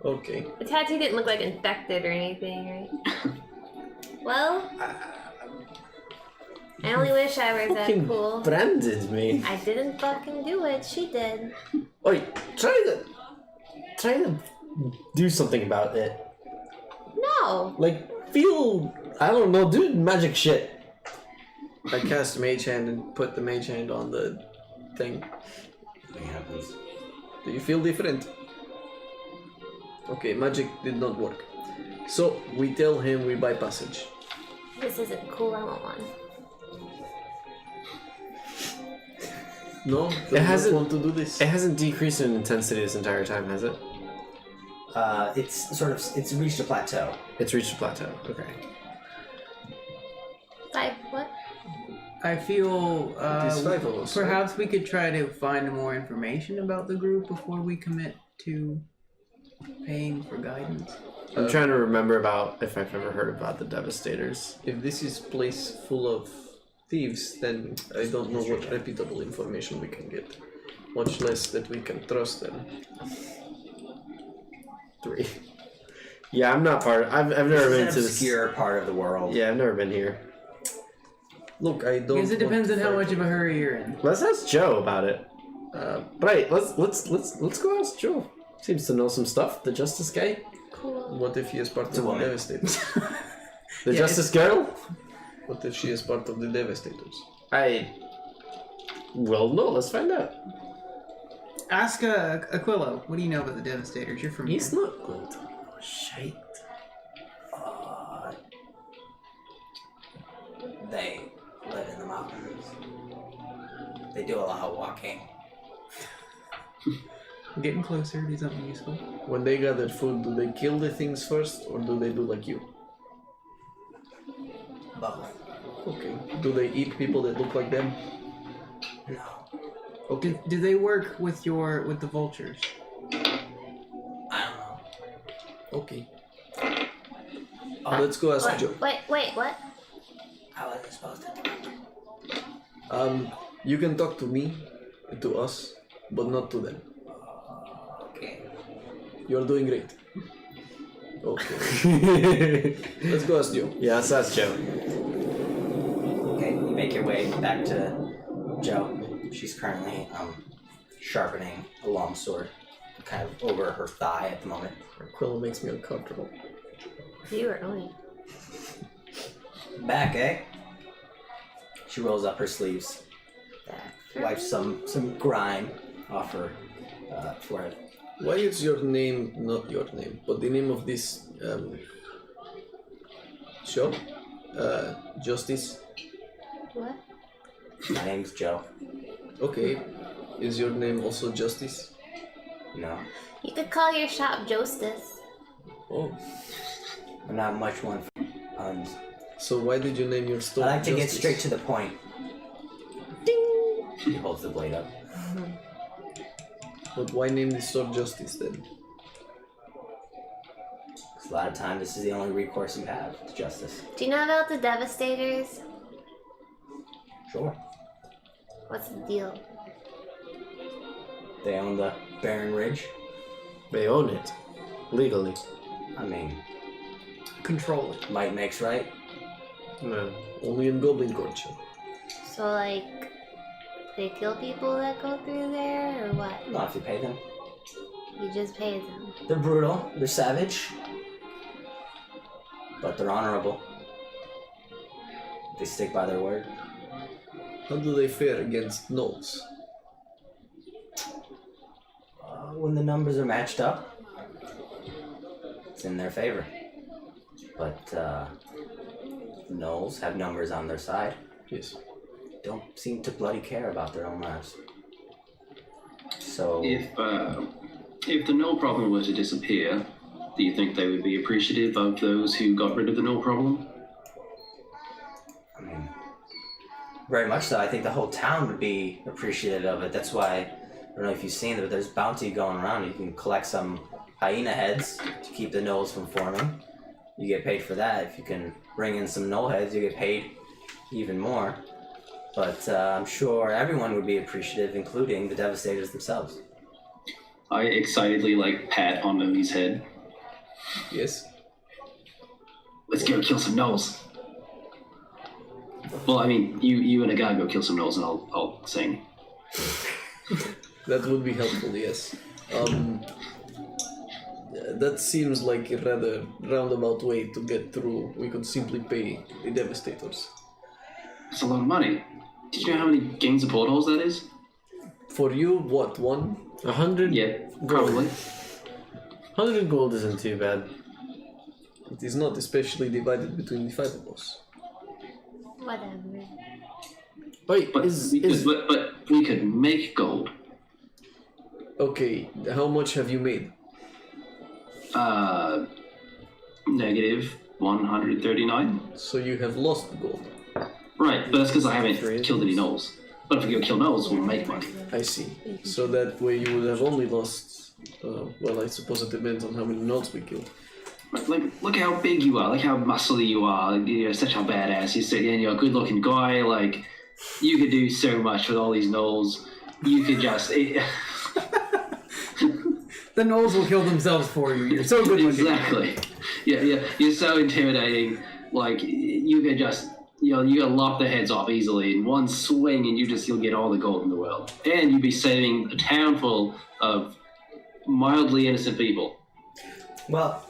Okay. The tattoo didn't look like infected or anything, right? Well, I only wish I was that Fucking cool. branded me. I didn't fucking do it. She did. Wait, try to do something about it. No. Like, feel, I don't know, do magic shit. I cast Mage Hand and put the Mage Hand on the thing. Nothing happens. Do you feel different? Okay, magic did not work. So, we tell him we buy passage. This isn't cool. I want one. No? It hasn't- want to do this. It hasn't decreased in intensity this entire time, has it? It's reached a plateau. It's reached a plateau. Okay. What? I feel It is 5 of us, right? perhaps we could try to find more information about the group before we commit to paying for guidance. I'm trying to remember about if I've ever heard about the Devastators. If this is place full of thieves, then I don't know what reputable information we can get. Much less that we can trust them. 3. Yeah, I'm not part. I've never been It's to an this. obscure part of the world. Yeah, I've never been here. Look, I don't. Because it depends on want to how fight. much of a hurry you're in. Let's ask Joe about it. Right. Let's go ask Joe. Seems to know some stuff. The Justice guy. Cool. What if he is part of the woman. Devastators? The Yeah, Justice girl. What if she is part of the Devastators? Well, no. Let's find out. Ask Aquilo, what do you know about the Devastators? You're from He's here. not going to know shit. They live in the mountains. They do a lot of walking. I'm getting closer. Do something useful. When they gather food, do they kill the things first, or do they do like you? Both. Okay. Do they eat people that look like them? No. Okay. Do they work with the vultures? I don't know. Okay. Let's go ask What? Joe. Wait, what? I wasn't supposed to. You can talk to me, to us, but not to them. Okay. You're doing great. Okay. Let's go ask Joe. Yeah, so that's Joe. Okay. You make your way back to Joe. She's currently sharpening a long sword, kind of over her thigh at the moment. Quilla makes me uncomfortable. You were only. Back, eh? She rolls up her sleeves, wipes some grime off her forehead. Why is your name not your name, but the name of this shop? Justice. What? My name's Joe. Okay. Is your name also Justice? No. You could call your shop Jostis. Oh. I'm not much one for puns. So why did you name your store I like to get Justice? straight to the point. Ding! He holds the blade up. But why name the store Justice then? 'Cause a lot of time, this is the only recourse you have to justice. Do you know about the Devastators? Sure. What's the deal? They own the Barren Ridge. They own it. Legally. I mean, Control it. might makes right. No. Only in Goblin culture. So, like, they kill people that go through there, or what? Not if you pay them. You just pay them. They're brutal. They're savage. But they're honorable. They stick by their word. How do they fare against gnolls? When the numbers are matched up, it's in their favor. But gnolls have numbers on their side. Yes. Don't seem to bloody care about their own lives. So If the null problem were to disappear, do you think they would be appreciative of those who got rid of the null problem? I mean, very much so. I think the whole town would be appreciative of it. That's why, I don't know if you've seen it, but there's bounty going around. You can collect some hyena heads to keep the gnolls from forming. You get paid for that. If you can bring in some gnoll heads, you get paid even more. But I'm sure everyone would be appreciative, including the Devastators themselves. I excitedly pat on Omi's head. Yes. Let's go kill some gnolls. Well, I mean, you and a guy go kill some gnolls, and I'll sing. That would be helpful, yes. That seems like a rather roundabout way to get through. We could simply pay the Devastators. That's a lot of money. Did you know how many games of portholes that is? For you, what, 1? 100? Yeah, probably. 100 gold isn't too bad. It is not, especially divided between the 5 of us. Whatever. Wait, But we could make gold. Okay, how much have you made? Negative 139. So you have lost gold. Right, but that's because I haven't killed any gnolls. But if we go kill gnolls, we'll make money. I see. So that way you would have only lost... well, I suppose it depends on how many gnolls we kill. Right, look how big you are. Look how muscly you are. You're such a badass. You're a good-looking guy. You could do so much with all these gnolls. You could just... The gnolls will kill themselves for you. You're so good looking. Exactly. Yeah. You're so intimidating. You could just... you can lop their heads off easily in one swing, and you'll get all the gold in the world. And you'd be saving a town full of mildly innocent people. Well,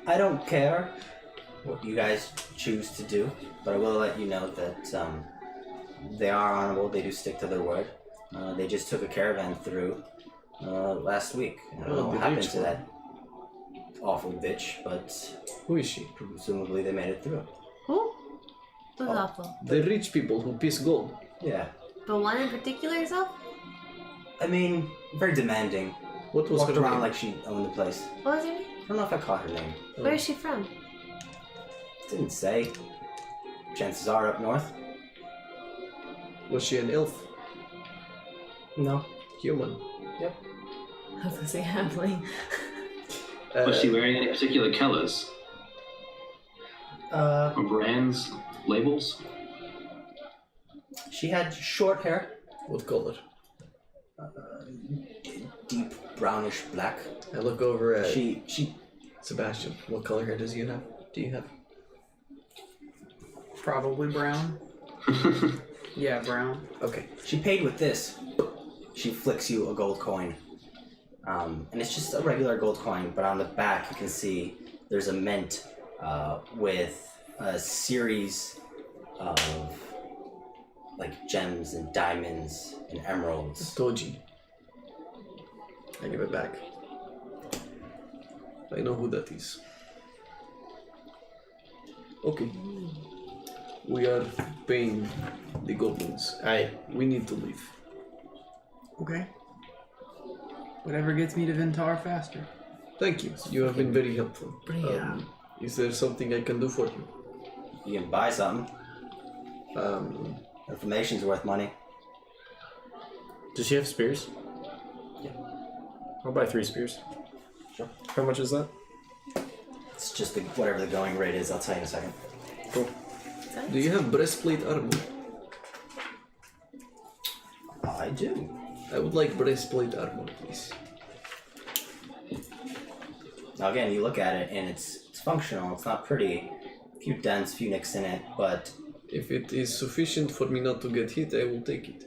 I don't care what you guys choose to do, but I will let you know that they are honorable. They do stick to their word. They just took a caravan through last week. I don't know what happened to that awful bitch, but Who is she? presumably they made it through. Who? Who's awful? The rich people who piss gold. Yeah. But one in particular is awful? I mean, very demanding. What was Walked her around name? like she owned the place. What was her name? I don't know if I caught her name. Where is she from? Didn't say. Chances are up north. Was she an elf? No. Human? Yep. I was gonna say halfling. Was she wearing any particular colors? Or brands? Labels? She had short hair. What color? Deep brownish black. I look over at She Sebastian. What color hair does he have? Do you have? Probably brown. Yeah, brown. Okay. She paid with this. She flicks you a gold coin. And it's just a regular gold coin, but on the back you can see there's a mint with a series of gems and diamonds and emeralds. Doji. I give it back. I know who that is. Okay. We are paying the goblins. We need to leave. Okay. Whatever gets me to Ventar faster. Thank you. You have been very helpful. Is there something I can do for you? You can buy something. Information's worth money. Does she have spears? Yeah. I'll buy 3 spears. Sure. How much is that? It's just whatever the going rate is. I'll tell you in a second. Cool. Do you have breastplate armor? I do. I would like breastplate armor, please. Now again, you look at it and it's functional. It's not pretty. A few dents, a few nicks in it, but If it is sufficient for me not to get hit, I will take it.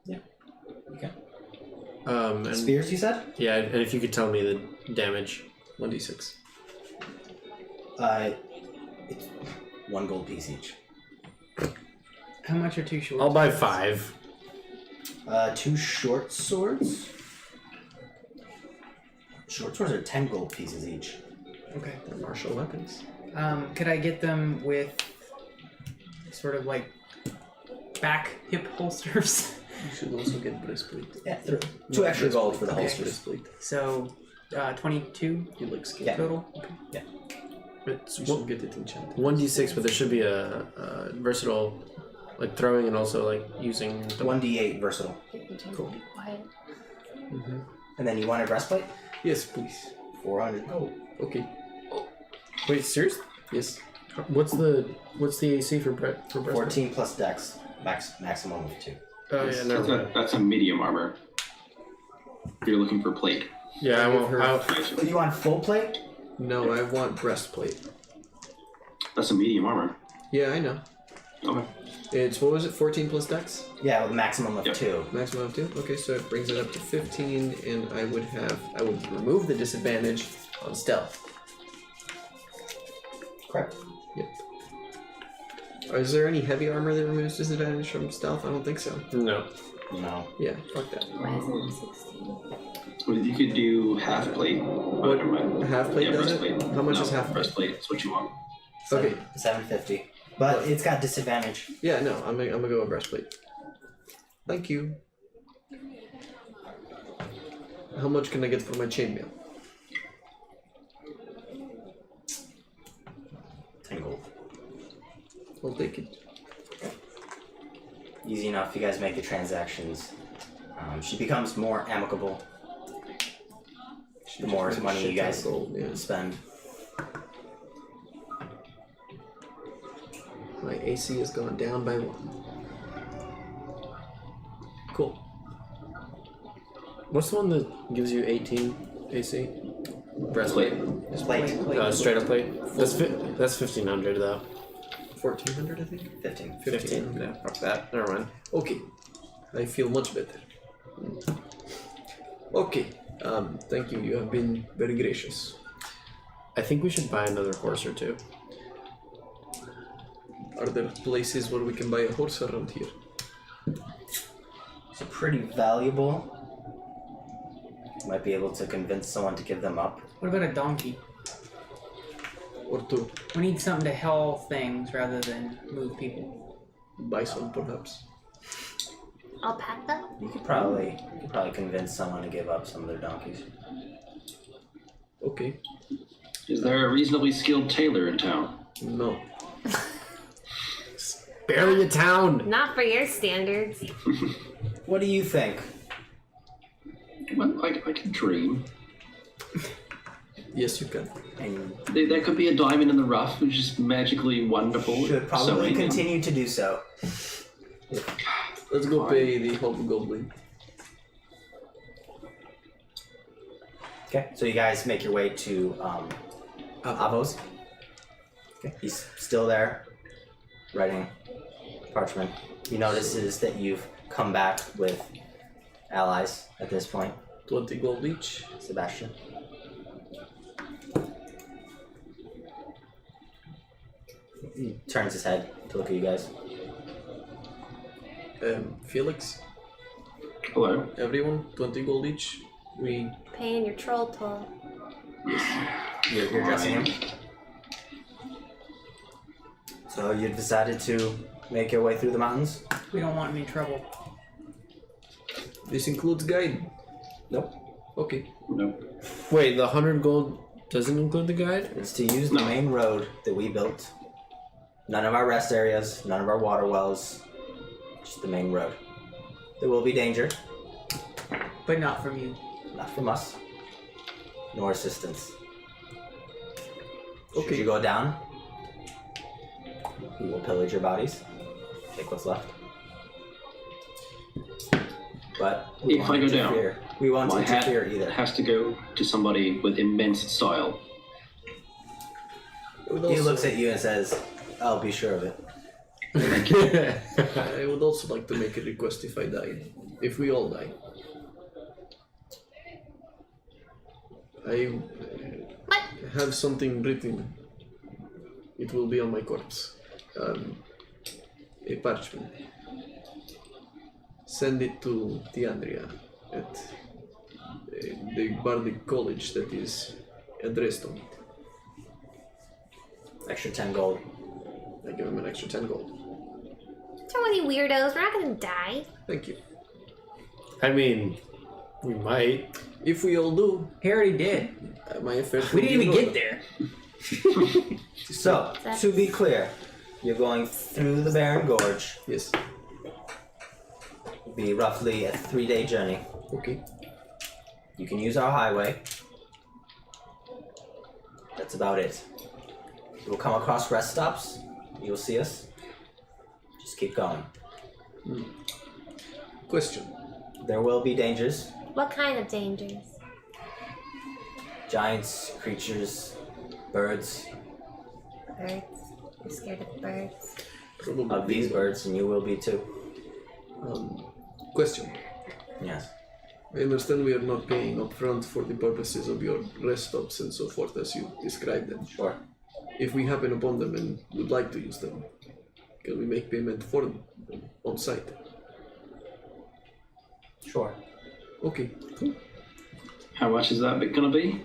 yeah. Okay. And Spears, you said? yeah, and if you could tell me the damage. 1d6. It's 1 gold piece each. How much are 2 short? I'll buy 5. 2 short swords. Short swords are 10 gold pieces each. Okay. They're martial weapons. Could I get them with sort of like back hip holsters? You should also get breastplate. Yeah, 2 extra gold for the Okay. holsters. Breastplate. So, 22 You like skin. Yeah. total? It's You should get it enchanted. 1d6, but there should be a versatile, like throwing and also like using the 1d8 versatile. Cool. Be quiet. And then you want a breastplate? Yes, please. 400 gold. Okay. Wait, seriously? Yes. What's the AC for breastplate? 14 plus dex. Maximum of 2. Oh yeah, never mind. That's a medium armor. If you're looking for plate. Yeah, I won't. But you want full plate? No, I want breastplate. That's a medium armor. Yeah, I know. Okay. It's, what was it, 14 plus dex? Yeah, with a maximum of Yep. 2. Maximum of 2? Okay, so it brings it up to 15, and I would remove the disadvantage on stealth. Correct. Yep. Is there any heavy armor that removes disadvantage from stealth? I don't think so. No. No. Yeah, fuck that. Why is it 16? Well, you could do half plate. What? Never mind. Half plate Yeah, does it? breastplate. How much No, is half plate? breastplate? That's what you want. Okay. 750. But it's got disadvantage. Yeah, no, I'm gonna go with breastplate. Thank you. How much can I get for my chainmail? 10 gold. I'll take it. Easy enough. You guys make the transactions. She becomes more amicable. The more Just money you shit ton of guys gold, yeah. spend. My AC has gone down by 1. Cool. What's the one that gives you 18 AC? Breastplate. Plate. Straight up plate. That's 1500 though. 1400, I think. 15. 15. Yeah, fuck that. Never mind. Okay. I feel much better. Okay. Thank you. You have been very gracious. I think we should buy another horse or 2. Are there places where we can buy a horse around here? So pretty valuable. Might be able to convince someone to give them up. What about a donkey? Or 2? We need something to haul things rather than move people. Bison, perhaps. Alpaca? You could probably convince someone to give up some of their donkeys. Okay. Is there a reasonably skilled tailor in town? No. Barely a town! Not for your standards. What do you think? Well, I can dream. Yes, you can. And There could be a diamond in the rough who's just magically wonderful. should probably sewing. continue to do so. Let's go pay the hobgoblin. Okay, so you guys make your way to Avos. Okay, he's still there, writing parchment. He notices that you've come back with allies at this point. 20 gold each. Sebastian. He turns his head to look at you guys. Felix. Hello. Everyone, 20 gold each. We paying your troll toll. You're dressing him. So you decided to make your way through the mountains? We don't want any trouble. This includes guide. Nope. Okay. No. Wait, the 100 gold doesn't include the guide? It's to use the main road that we built. None of our rest areas, none of our water wells, just the main road. There will be danger, But not from you. not from us, nor assistance. Okay. Should you go down, we will pillage your bodies, take what's left. But we If won't I go down, interfere. We won't My hat interfere either. has to go to somebody with immense style. He looks at you and says, I'll be sure of it. I would also like to make a request if I die. If we all die. I have something written. It will be on my corpse. A parchment. Send it to Tiandria at the Bardic College that is addressed on it. Extra 10 gold. I give him an extra 10 gold. So many weirdos, we're not gonna die. Thank you. I mean, we might. If we all do, He already did. my effort. We will didn't be even normal. get there. So, to be clear, you're going through the Barren Gorge. Yes. It'll be roughly a 3-day journey. Okay. You can use our highway. That's about it. You'll come across rest stops. You'll see us. Just keep going. Question. There will be dangers. What kind of dangers? Giants, creatures, birds. Birds. I'm scared of birds. Probably Of these birds, and you will be too. Question. Yes. I understand we are not paying upfront for the purposes of your rest stops and so forth as you described them. Sure. If we happen upon them and would like to use them, can we make payment for them on site? Sure. Okay, cool. How much is that going to be?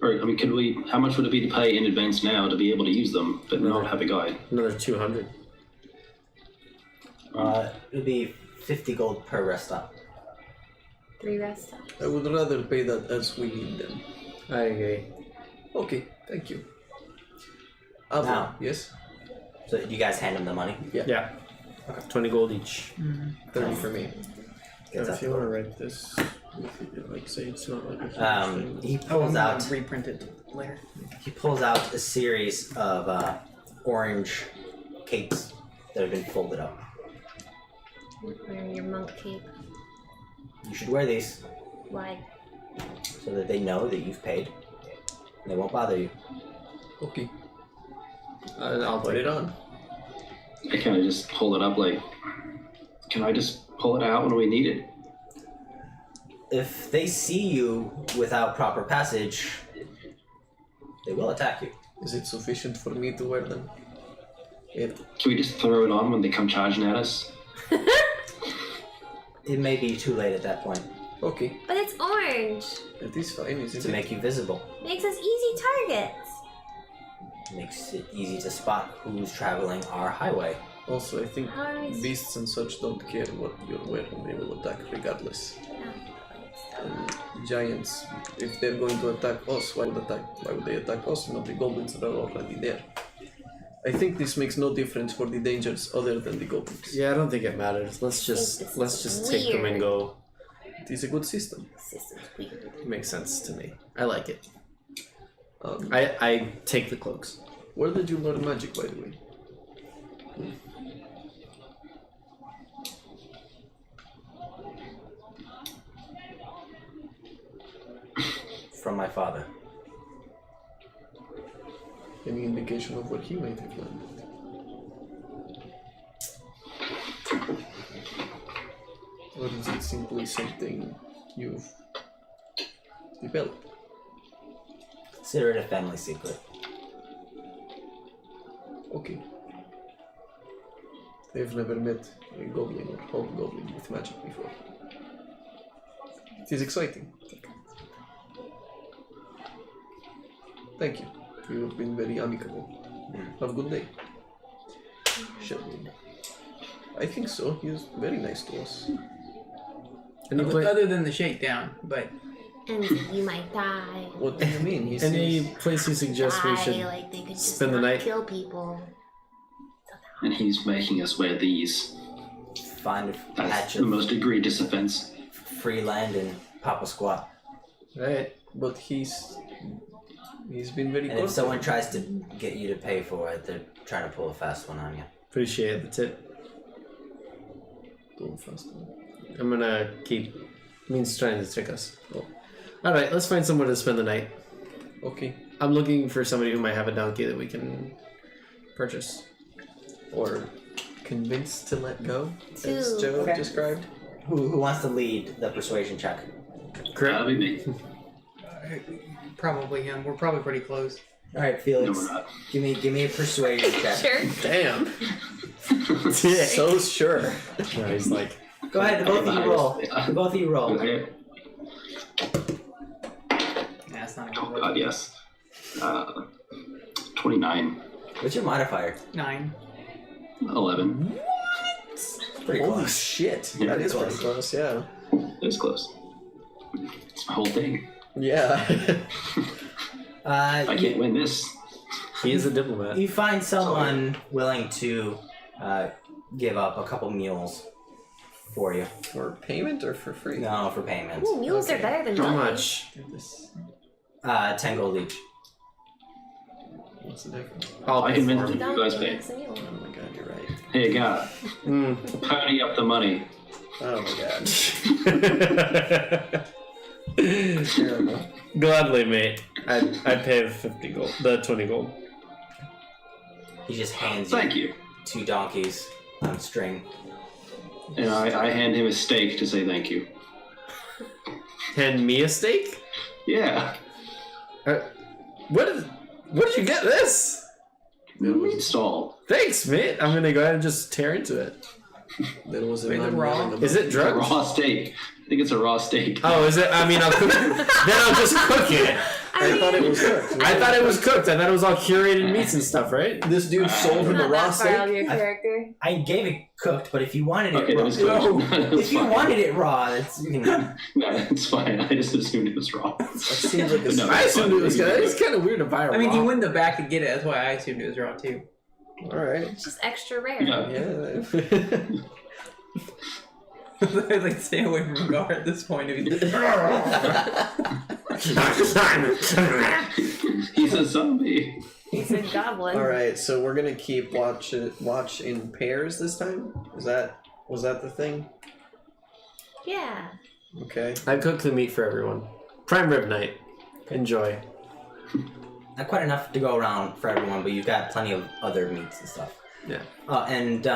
Or, I mean, could we? How much would it be to pay in advance now to be able to use them, but not have a guide? Another 200. It'll be 50 gold per rest stop. 3 rest stops. I would rather pay that as we need them. I agree. Okay, thank you. Ava, Now. yes? So you guys hand him the money. Yeah. Okay. 20 gold each. 30 for me. Gets If out you the want to door. write this, like say it's not like a huge thing. He Oh, pulls I'm out. gonna reprint it later. He pulls out a series of orange capes that have been folded up. Wearing your monk cape. You should wear these Why? so that they know that you've paid. And they won't bother you. Okay, I'll put it on. I kind of just hold it up like, can I just pull it out when we need it? If they see you without proper passage, they will attack you. Is it sufficient for me to wear them? Yeah. Can we just throw it on when they come charging at us? It may be too late at that point Okay, But it's orange. that is fine, isn't to it? make you visible. Makes us easy targets. Makes it easy to spot who's traveling our highway. Also, I think How are we beasts and such don't care what you're wearing, they will attack regardless. And giants, if they're going to attack us, why would they attack us, not the goblins that are already there? I think this makes no difference for the dangers other than the goblins. Yeah, I don't think it matters. Let's just take them and Weird. go. It is a good system. System's weird. It makes sense to me. I like it. Um, I take the cloaks. where did you learn magic, by the way? From my father. Any indication of what he might have learned? Or is it simply something you've developed? Consider it a family secret. Okay. I've never met a goblin or hobgoblin with magic before. It is exciting. Thank you. You have been very amicable. Have a good day. I think so. He was very nice to us. Other than the shakedown, but And you might die. What do you mean? He Any seems... place you suggest we should like they could just spend the not night? kill people. And he's making us wear these. Find a That's patch the of most egregious offense. free land and pop a squat. Right, but he's been very And good. if someone tries to get you to pay for it, they're trying to pull a fast one on you. Appreciate the tip. I'm gonna keep. Means trying to trick us. Cool. All right, let's find somewhere to spend the night. Okay. I'm looking for somebody who might have a donkey that we can purchase. Or convinced to let go, as Two. Joe Okay. described. Who wants to lead the persuasion check? That'll be me. probably him. We're probably pretty close. All right, No, Felix. we're not. Give me a persuasion check. Sure. Damn. So sure. No, he's like, Go ahead, both of you roll. Both of you roll. Okay. That's not a Oh good god, yes. 29. What's your modifier? 9. 11. Pretty Holy close. shit. Yeah, That is close. pretty close, yeah. It's close. It's my whole thing. Yeah. I You, can't win this. he is a diplomat. you find someone willing to give up a couple mules for you. For payment or for free? No, for payment. Ooh, mules are better than How donkeys. much? 10 gold each. What's the difference? I'll I pay convinced for him. him. You guys Donkey pay. makes a mule. Oh my god, you're right. Hey, God. Pony up the money. Oh my god. Terrible. Gladly, mate. I'd pay the 50 gold, the 20 gold. He just hands you Thank you. 2 donkeys on string. And I hand him a steak to say thank you. Hand me a steak? Yeah. Where did you get this? It was installed. Thanks, mate. I'm gonna go ahead and just tear into it. There was Wait, an the raw? unwilling Is it It's a drugged? raw steak. I think it's a raw steak. Oh, is it? I mean, I'll cook it. Then I'll just cook it. I thought it was cooked. I thought it was cooked. I thought it was all curated meats and stuff, right? This dude sold him a Not raw that far out of steak? your character. I gave it cooked, but if you wanted it Okay, raw, that was cooked. if you wanted it raw, that's you can. No, it's fine. I just assumed it was raw. That seems like a No, I assumed it was fine. good. It's kind of weird to buy a I mean, raw. you went in the back to get it. That's why I assumed it was raw too. Alright. It's just extra rare. Yeah. Yeah. Like, stay away from Gar at this point. He's a zombie. He's a goblin. Alright, so we're gonna keep watch in pairs this time? Was that the thing? Yeah. Okay. I cooked the meat for everyone. Prime rib night. Enjoy. Not quite enough to go around for everyone, but you've got plenty of other meats and stuff. Yeah. And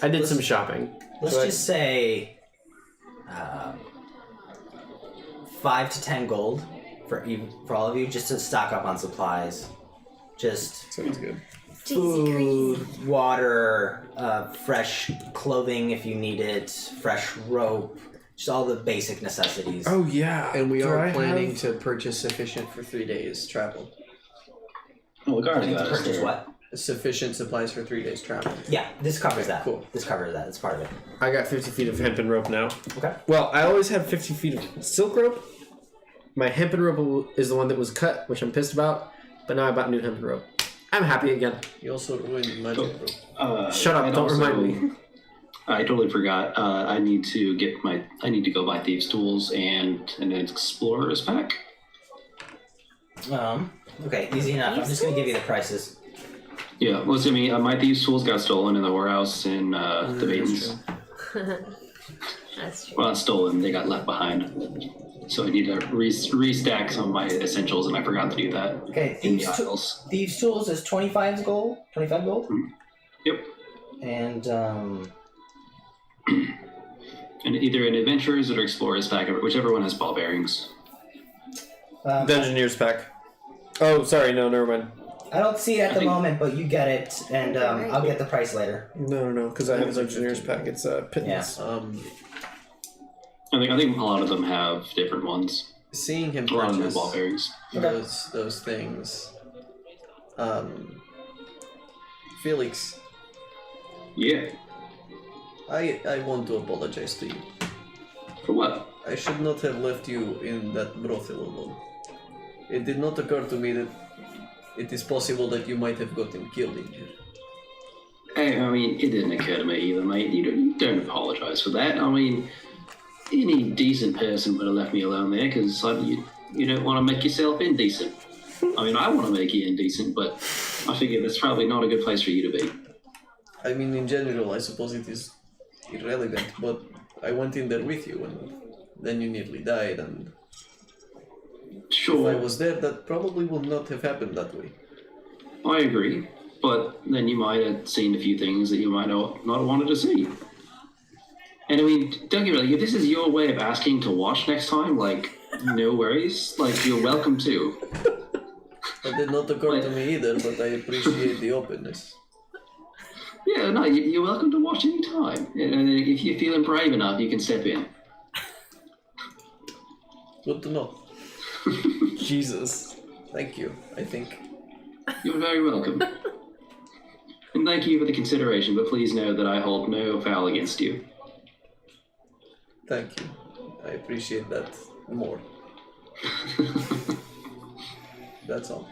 I did some shopping. let's So I- just say 5 to 10 gold for all of you, just to stock up on supplies. Just Sounds good. food, water, fresh clothing if you need it, fresh rope, just all the basic necessities. Oh yeah. And we Do are I planning have- to purchase sufficient for 3 days travel. Oh, we already Planning to got us purchase there. what? Sufficient supplies for 3 days travel. Yeah, this covers that. Cool. This covers that. It's part of it. I got 50 feet of hempen rope now. Okay. Well, I always had 50 feet of silk rope. My hempen rope is the one that was cut, which I'm pissed about. But now I bought new hempen rope. I'm happy again. You also ruined magic rope. Shut up! and Don't also, remind me. I totally forgot. I need to go buy thieves' tools and an explorer's pack. Okay, easy enough. I'm just gonna give you the prices. Yeah, well, I mean, my thieves' tools got stolen in the warehouse in the Baitons. That's true. Well, not stolen. They got left behind. So I need to restack some of my essentials, and I forgot to do that. Okay, In the aisles. Thieves' tools is 25 gold. 25 gold. Yep. And And either an adventurer's or explorer's pack, whichever one has ball bearings. The engineer's pack. Oh, sorry. No, never mind. I don't see it at I the think- moment, but you get it, and I'll get the price later. No, because I have his engineer's pack. It's pittance. I think a lot of them have different ones. seeing him A lot of purchase ball bearings. those things, Felix, Yeah. I want to apologize to you. For what? I should not have left you in that brothel alone. It did not occur to me that it is possible that you might have gotten killed in here. Hey, I mean, it didn't occur to me either, mate. You don't apologize for that. I mean, any decent person would have left me alone there because you don't want to make yourself indecent. I mean, I want to make you indecent, but I figure that's probably not a good place for you to be. I mean, in general, I suppose it is irrelevant, but I went in there with you and then you nearly died, and Sure, if I was there, that probably would not have happened that way. I agree, but then you might have seen a few things that you might not have wanted to see. And I mean, don't get me wrong, if this is your way of asking to watch next time, like, no worries, like, you're welcome to. That did not occur to me either, but I appreciate the openness. Yeah, no, you're welcome to watch any time. And if you're feeling brave enough, you can step in. Good to know. Jesus. Thank you, I think. You're very welcome. And thank you for the consideration, but please know that I hold no foul against you. Thank you. I appreciate that more. That's all.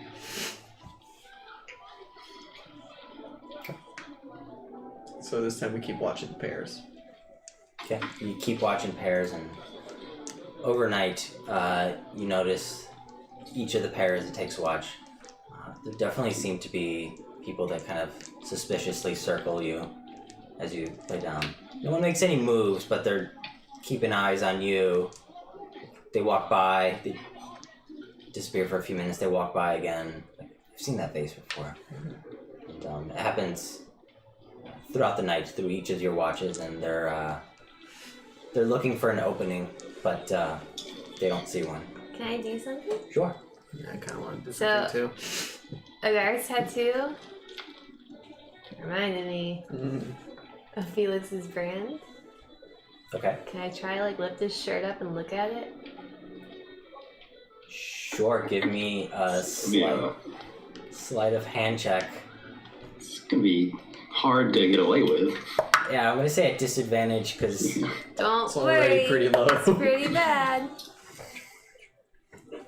So this time we keep watching pairs. Okay, you keep watching pairs, and overnight, you notice each of the pairs it takes a watch. There definitely seem to be people that kind of suspiciously circle you as you lay down. No one makes any moves, but they're keeping eyes on you. They walk by, they disappear for a few minutes, they walk by again. I've seen that face before. And, it happens throughout the night, through each of your watches, and they're looking for an opening, but they don't see one. Can I do something? Sure. Yeah, I kind of want to do So- something too. A guard's tattoo reminded me of Felix's brand. Okay. Can I try like lift his shirt up and look at it? Sure, give me a sleight of hand check. It's gonna be hard to get away with. Yeah, I'm gonna say at disadvantage because Don't It's already worry, pretty low. it's pretty bad.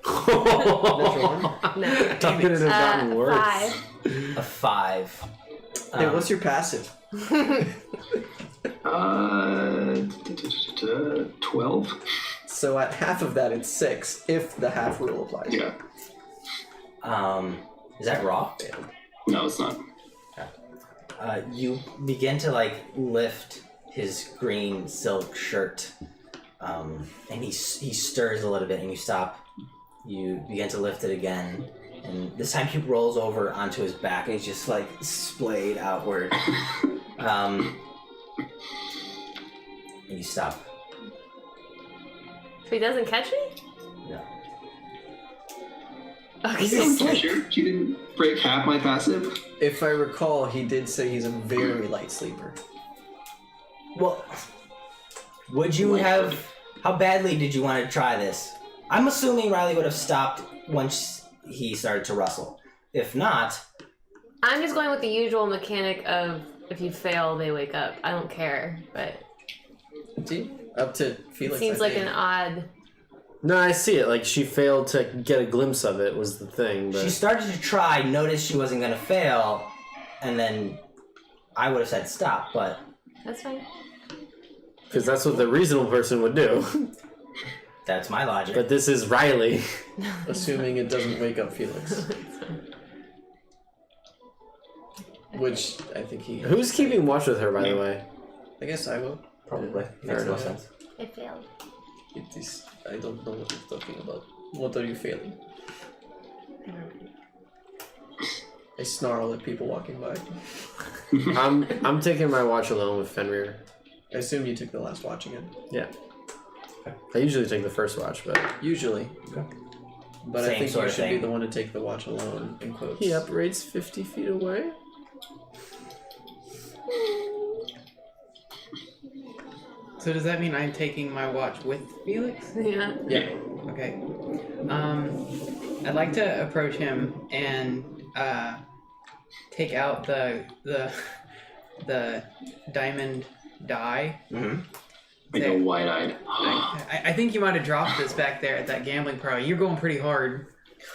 Natural one? No. How could it have gotten worse? 5. a 5. Hey, what's your passive? 12? So at half of that, it's 6, if the half rule applies. Yeah. Is that raw? No, it's not. You begin to like lift his green silk shirt, and he stirs a little bit, and you stop. You begin to lift it again, and this time he rolls over onto his back, and he's just like splayed outward. And you stop. So he doesn't catch me? No. Okay. Sure. She didn't break half my passive. If I recall, he did say he's a very light sleeper. Well, would you have? How badly did you want to try this? I'm assuming Riley would have stopped once he started to rustle. If not, I'm just going with the usual mechanic of if you fail, they wake up. I don't care, but See? Up to Felix. it seems I like think. an odd. No, I see it. Like, she failed to get a glimpse of it was the thing, but... she started to try, noticed she wasn't going to fail, and then I would have said stop, but That's fine. Because that's what the reasonable person would do. that's my logic. But this is Riley. Assuming it doesn't wake up Felix. Which I think he... Who's keeping watch with her, by the way? I guess I will. Probably. Fair Makes no enough. sense. I failed. It is... I don't know what you're talking about. What are you failing? I snarl at people walking by. I'm taking my watch alone with Fenrir. I assume you took the last watch again. Yeah. I usually take the first watch, but Usually. Okay. But Same I think sort you of should be thing. the one to take the watch alone, in quotes. he operates 50 feet away. So does that mean I'm taking my watch with Felix? Yeah. Yeah. Okay. I'd like to approach him and take out the diamond die. Mm-hmm. I go wide-eyed. I think you might have dropped this back there at that gambling parlor. You're going pretty hard.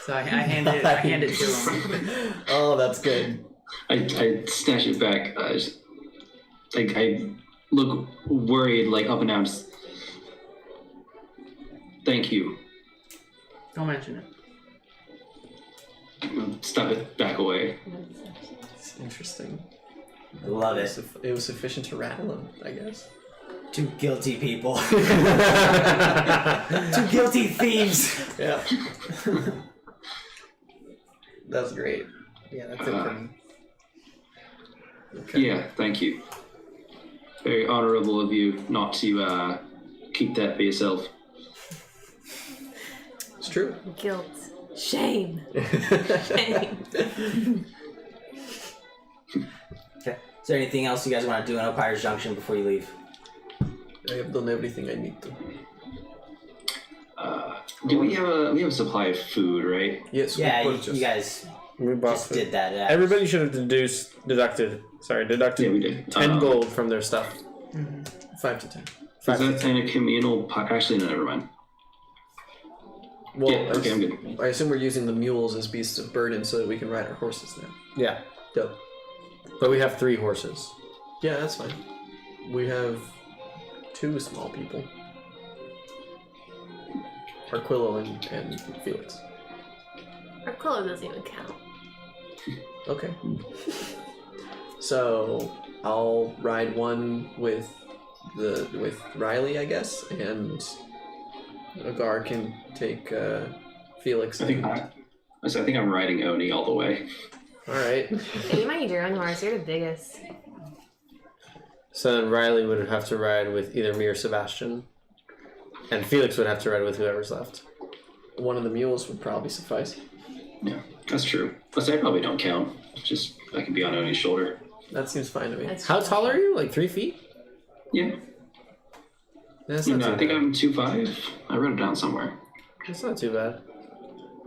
So I hand it to him. Oh, that's good. I snatch it back. I look worried, like up and down. Thank you. Don't mention it. Stop it. Back away. It's interesting. I love it. It was sufficient to rattle him, I guess. Two guilty people. Two guilty thieves. Yeah. That's great. Yeah, that's it for me. Okay. Yeah, thank you. Very honorable of you not to keep that for yourself. It's true. Guilt. Shame. Shame. Okay. Is there anything else you guys want to do in Opire's Junction before you leave? I have done everything I need to. Do we have a supply of food, right? Yes. Yeah, we you guys We bought just food. did that. Yeah. Everybody should have deducted Yeah, we did. 10 gold from their stuff. 5 to 10. Is that in a communal? Actually, no, never mind. Well, Yeah, okay, I'm good. I assume we're using the mules as beasts of burden so that we can ride our horses now. Yeah. Dope. But we have 3 horses. Yeah, that's fine. We have 2 small people. Arquillo and Felix. Arquillo doesn't even count. Okay. So I'll ride one with Riley, I guess, and Agar can take Felix. I think I'm riding Oni all the way. All right. Hey, you might need your own horse. You're the biggest. So then Riley would have to ride with either me or Sebastian. And Felix would have to ride with whoever's left. One of the mules would probably suffice. Yeah, that's true. Plus, I probably don't count. Just I can be on Oni's shoulder. That seems fine to me. That's How tall are you? Like 3 feet? Yeah. That's You not know, too I think bad. I'm 2'5". I wrote it down somewhere. That's not too bad.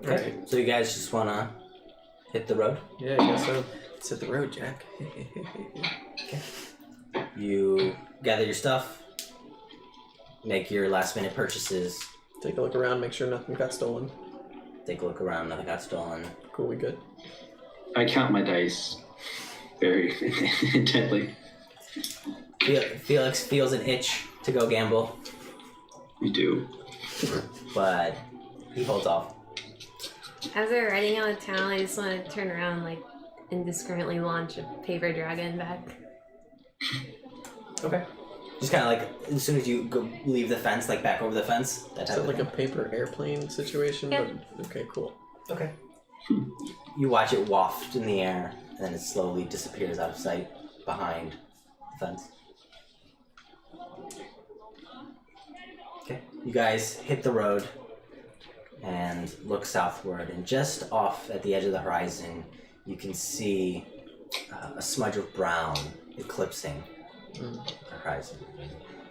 Okay. Alright. So you guys just want to hit the road? Yeah, I guess so. Let's hit the road, Jack. You gather your stuff, make your last minute purchases, Take a look around, make sure nothing got stolen. take a look around, nothing got stolen. Cool, we good. I count my dice very intently. Felix feels an itch to go gamble, We do. but he holds off. As we're riding out of town, I just want to turn around and, like, indiscriminately launch a paper dragon back. Okay. Just kind of like, as soon as you go leave the fence, like back over the fence, that Is type that of like a thing. paper airplane situation? Yeah. But, okay, cool. Okay. You watch it waft in the air, and then it slowly disappears out of sight behind the fence. Okay. You guys hit the road and look southward, and just off at the edge of the horizon, you can see a smudge of brown eclipsing the horizon.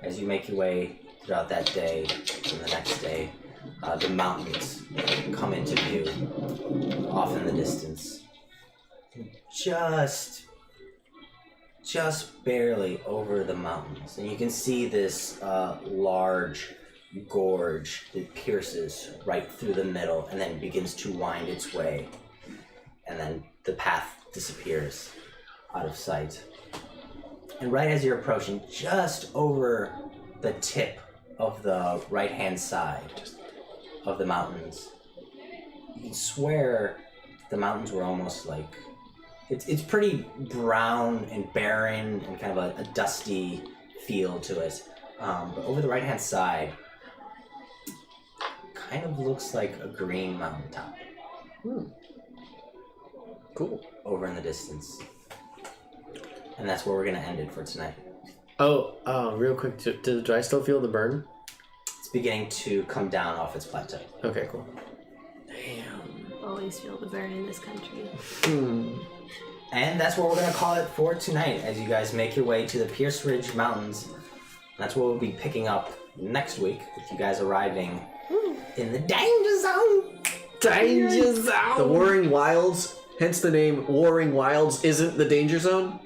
As you make your way throughout that day and the next day, the mountains come into view off in the distance. Just barely over the mountains. And you can see this large gorge that pierces right through the middle and then begins to wind its way. And then the path disappears out of sight. And right as you're approaching, just over the tip of the right-hand side of the mountains, you can swear the mountains were almost like... It's pretty brown and barren and kind of a dusty feel to it. But over the right-hand side, kind of looks like a green mountaintop. Cool. Over in the distance. And that's where we're going to end it for tonight. Oh, real quick, do I still feel the burn? It's beginning to come down off its plateau. Okay, cool. Always feel the burn in this country. And that's what we're going to call it for tonight, as you guys make your way to the Pierce Ridge Mountains That's what we'll be picking up next week with you guys arriving in the danger zone. Danger zone. The Warring Wilds, hence the name Warring Wilds, isn't the danger zone.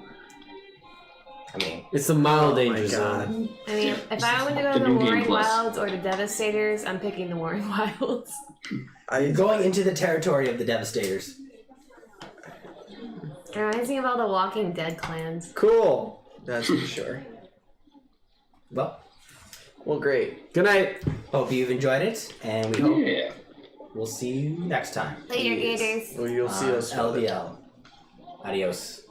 I mean, it's the mild danger zone. I mean, if I want to go to the Warring Wilds or the Devastators, I'm picking the Warring Wilds. You're going into the territory of the Devastators. It reminds me of all the Walking Dead clans. Cool. That's for sure. Well, great. Good night. Hope you've enjoyed it, and we hope we'll see you next time. Later, Gators. Well, you'll see us. LDL. Adios.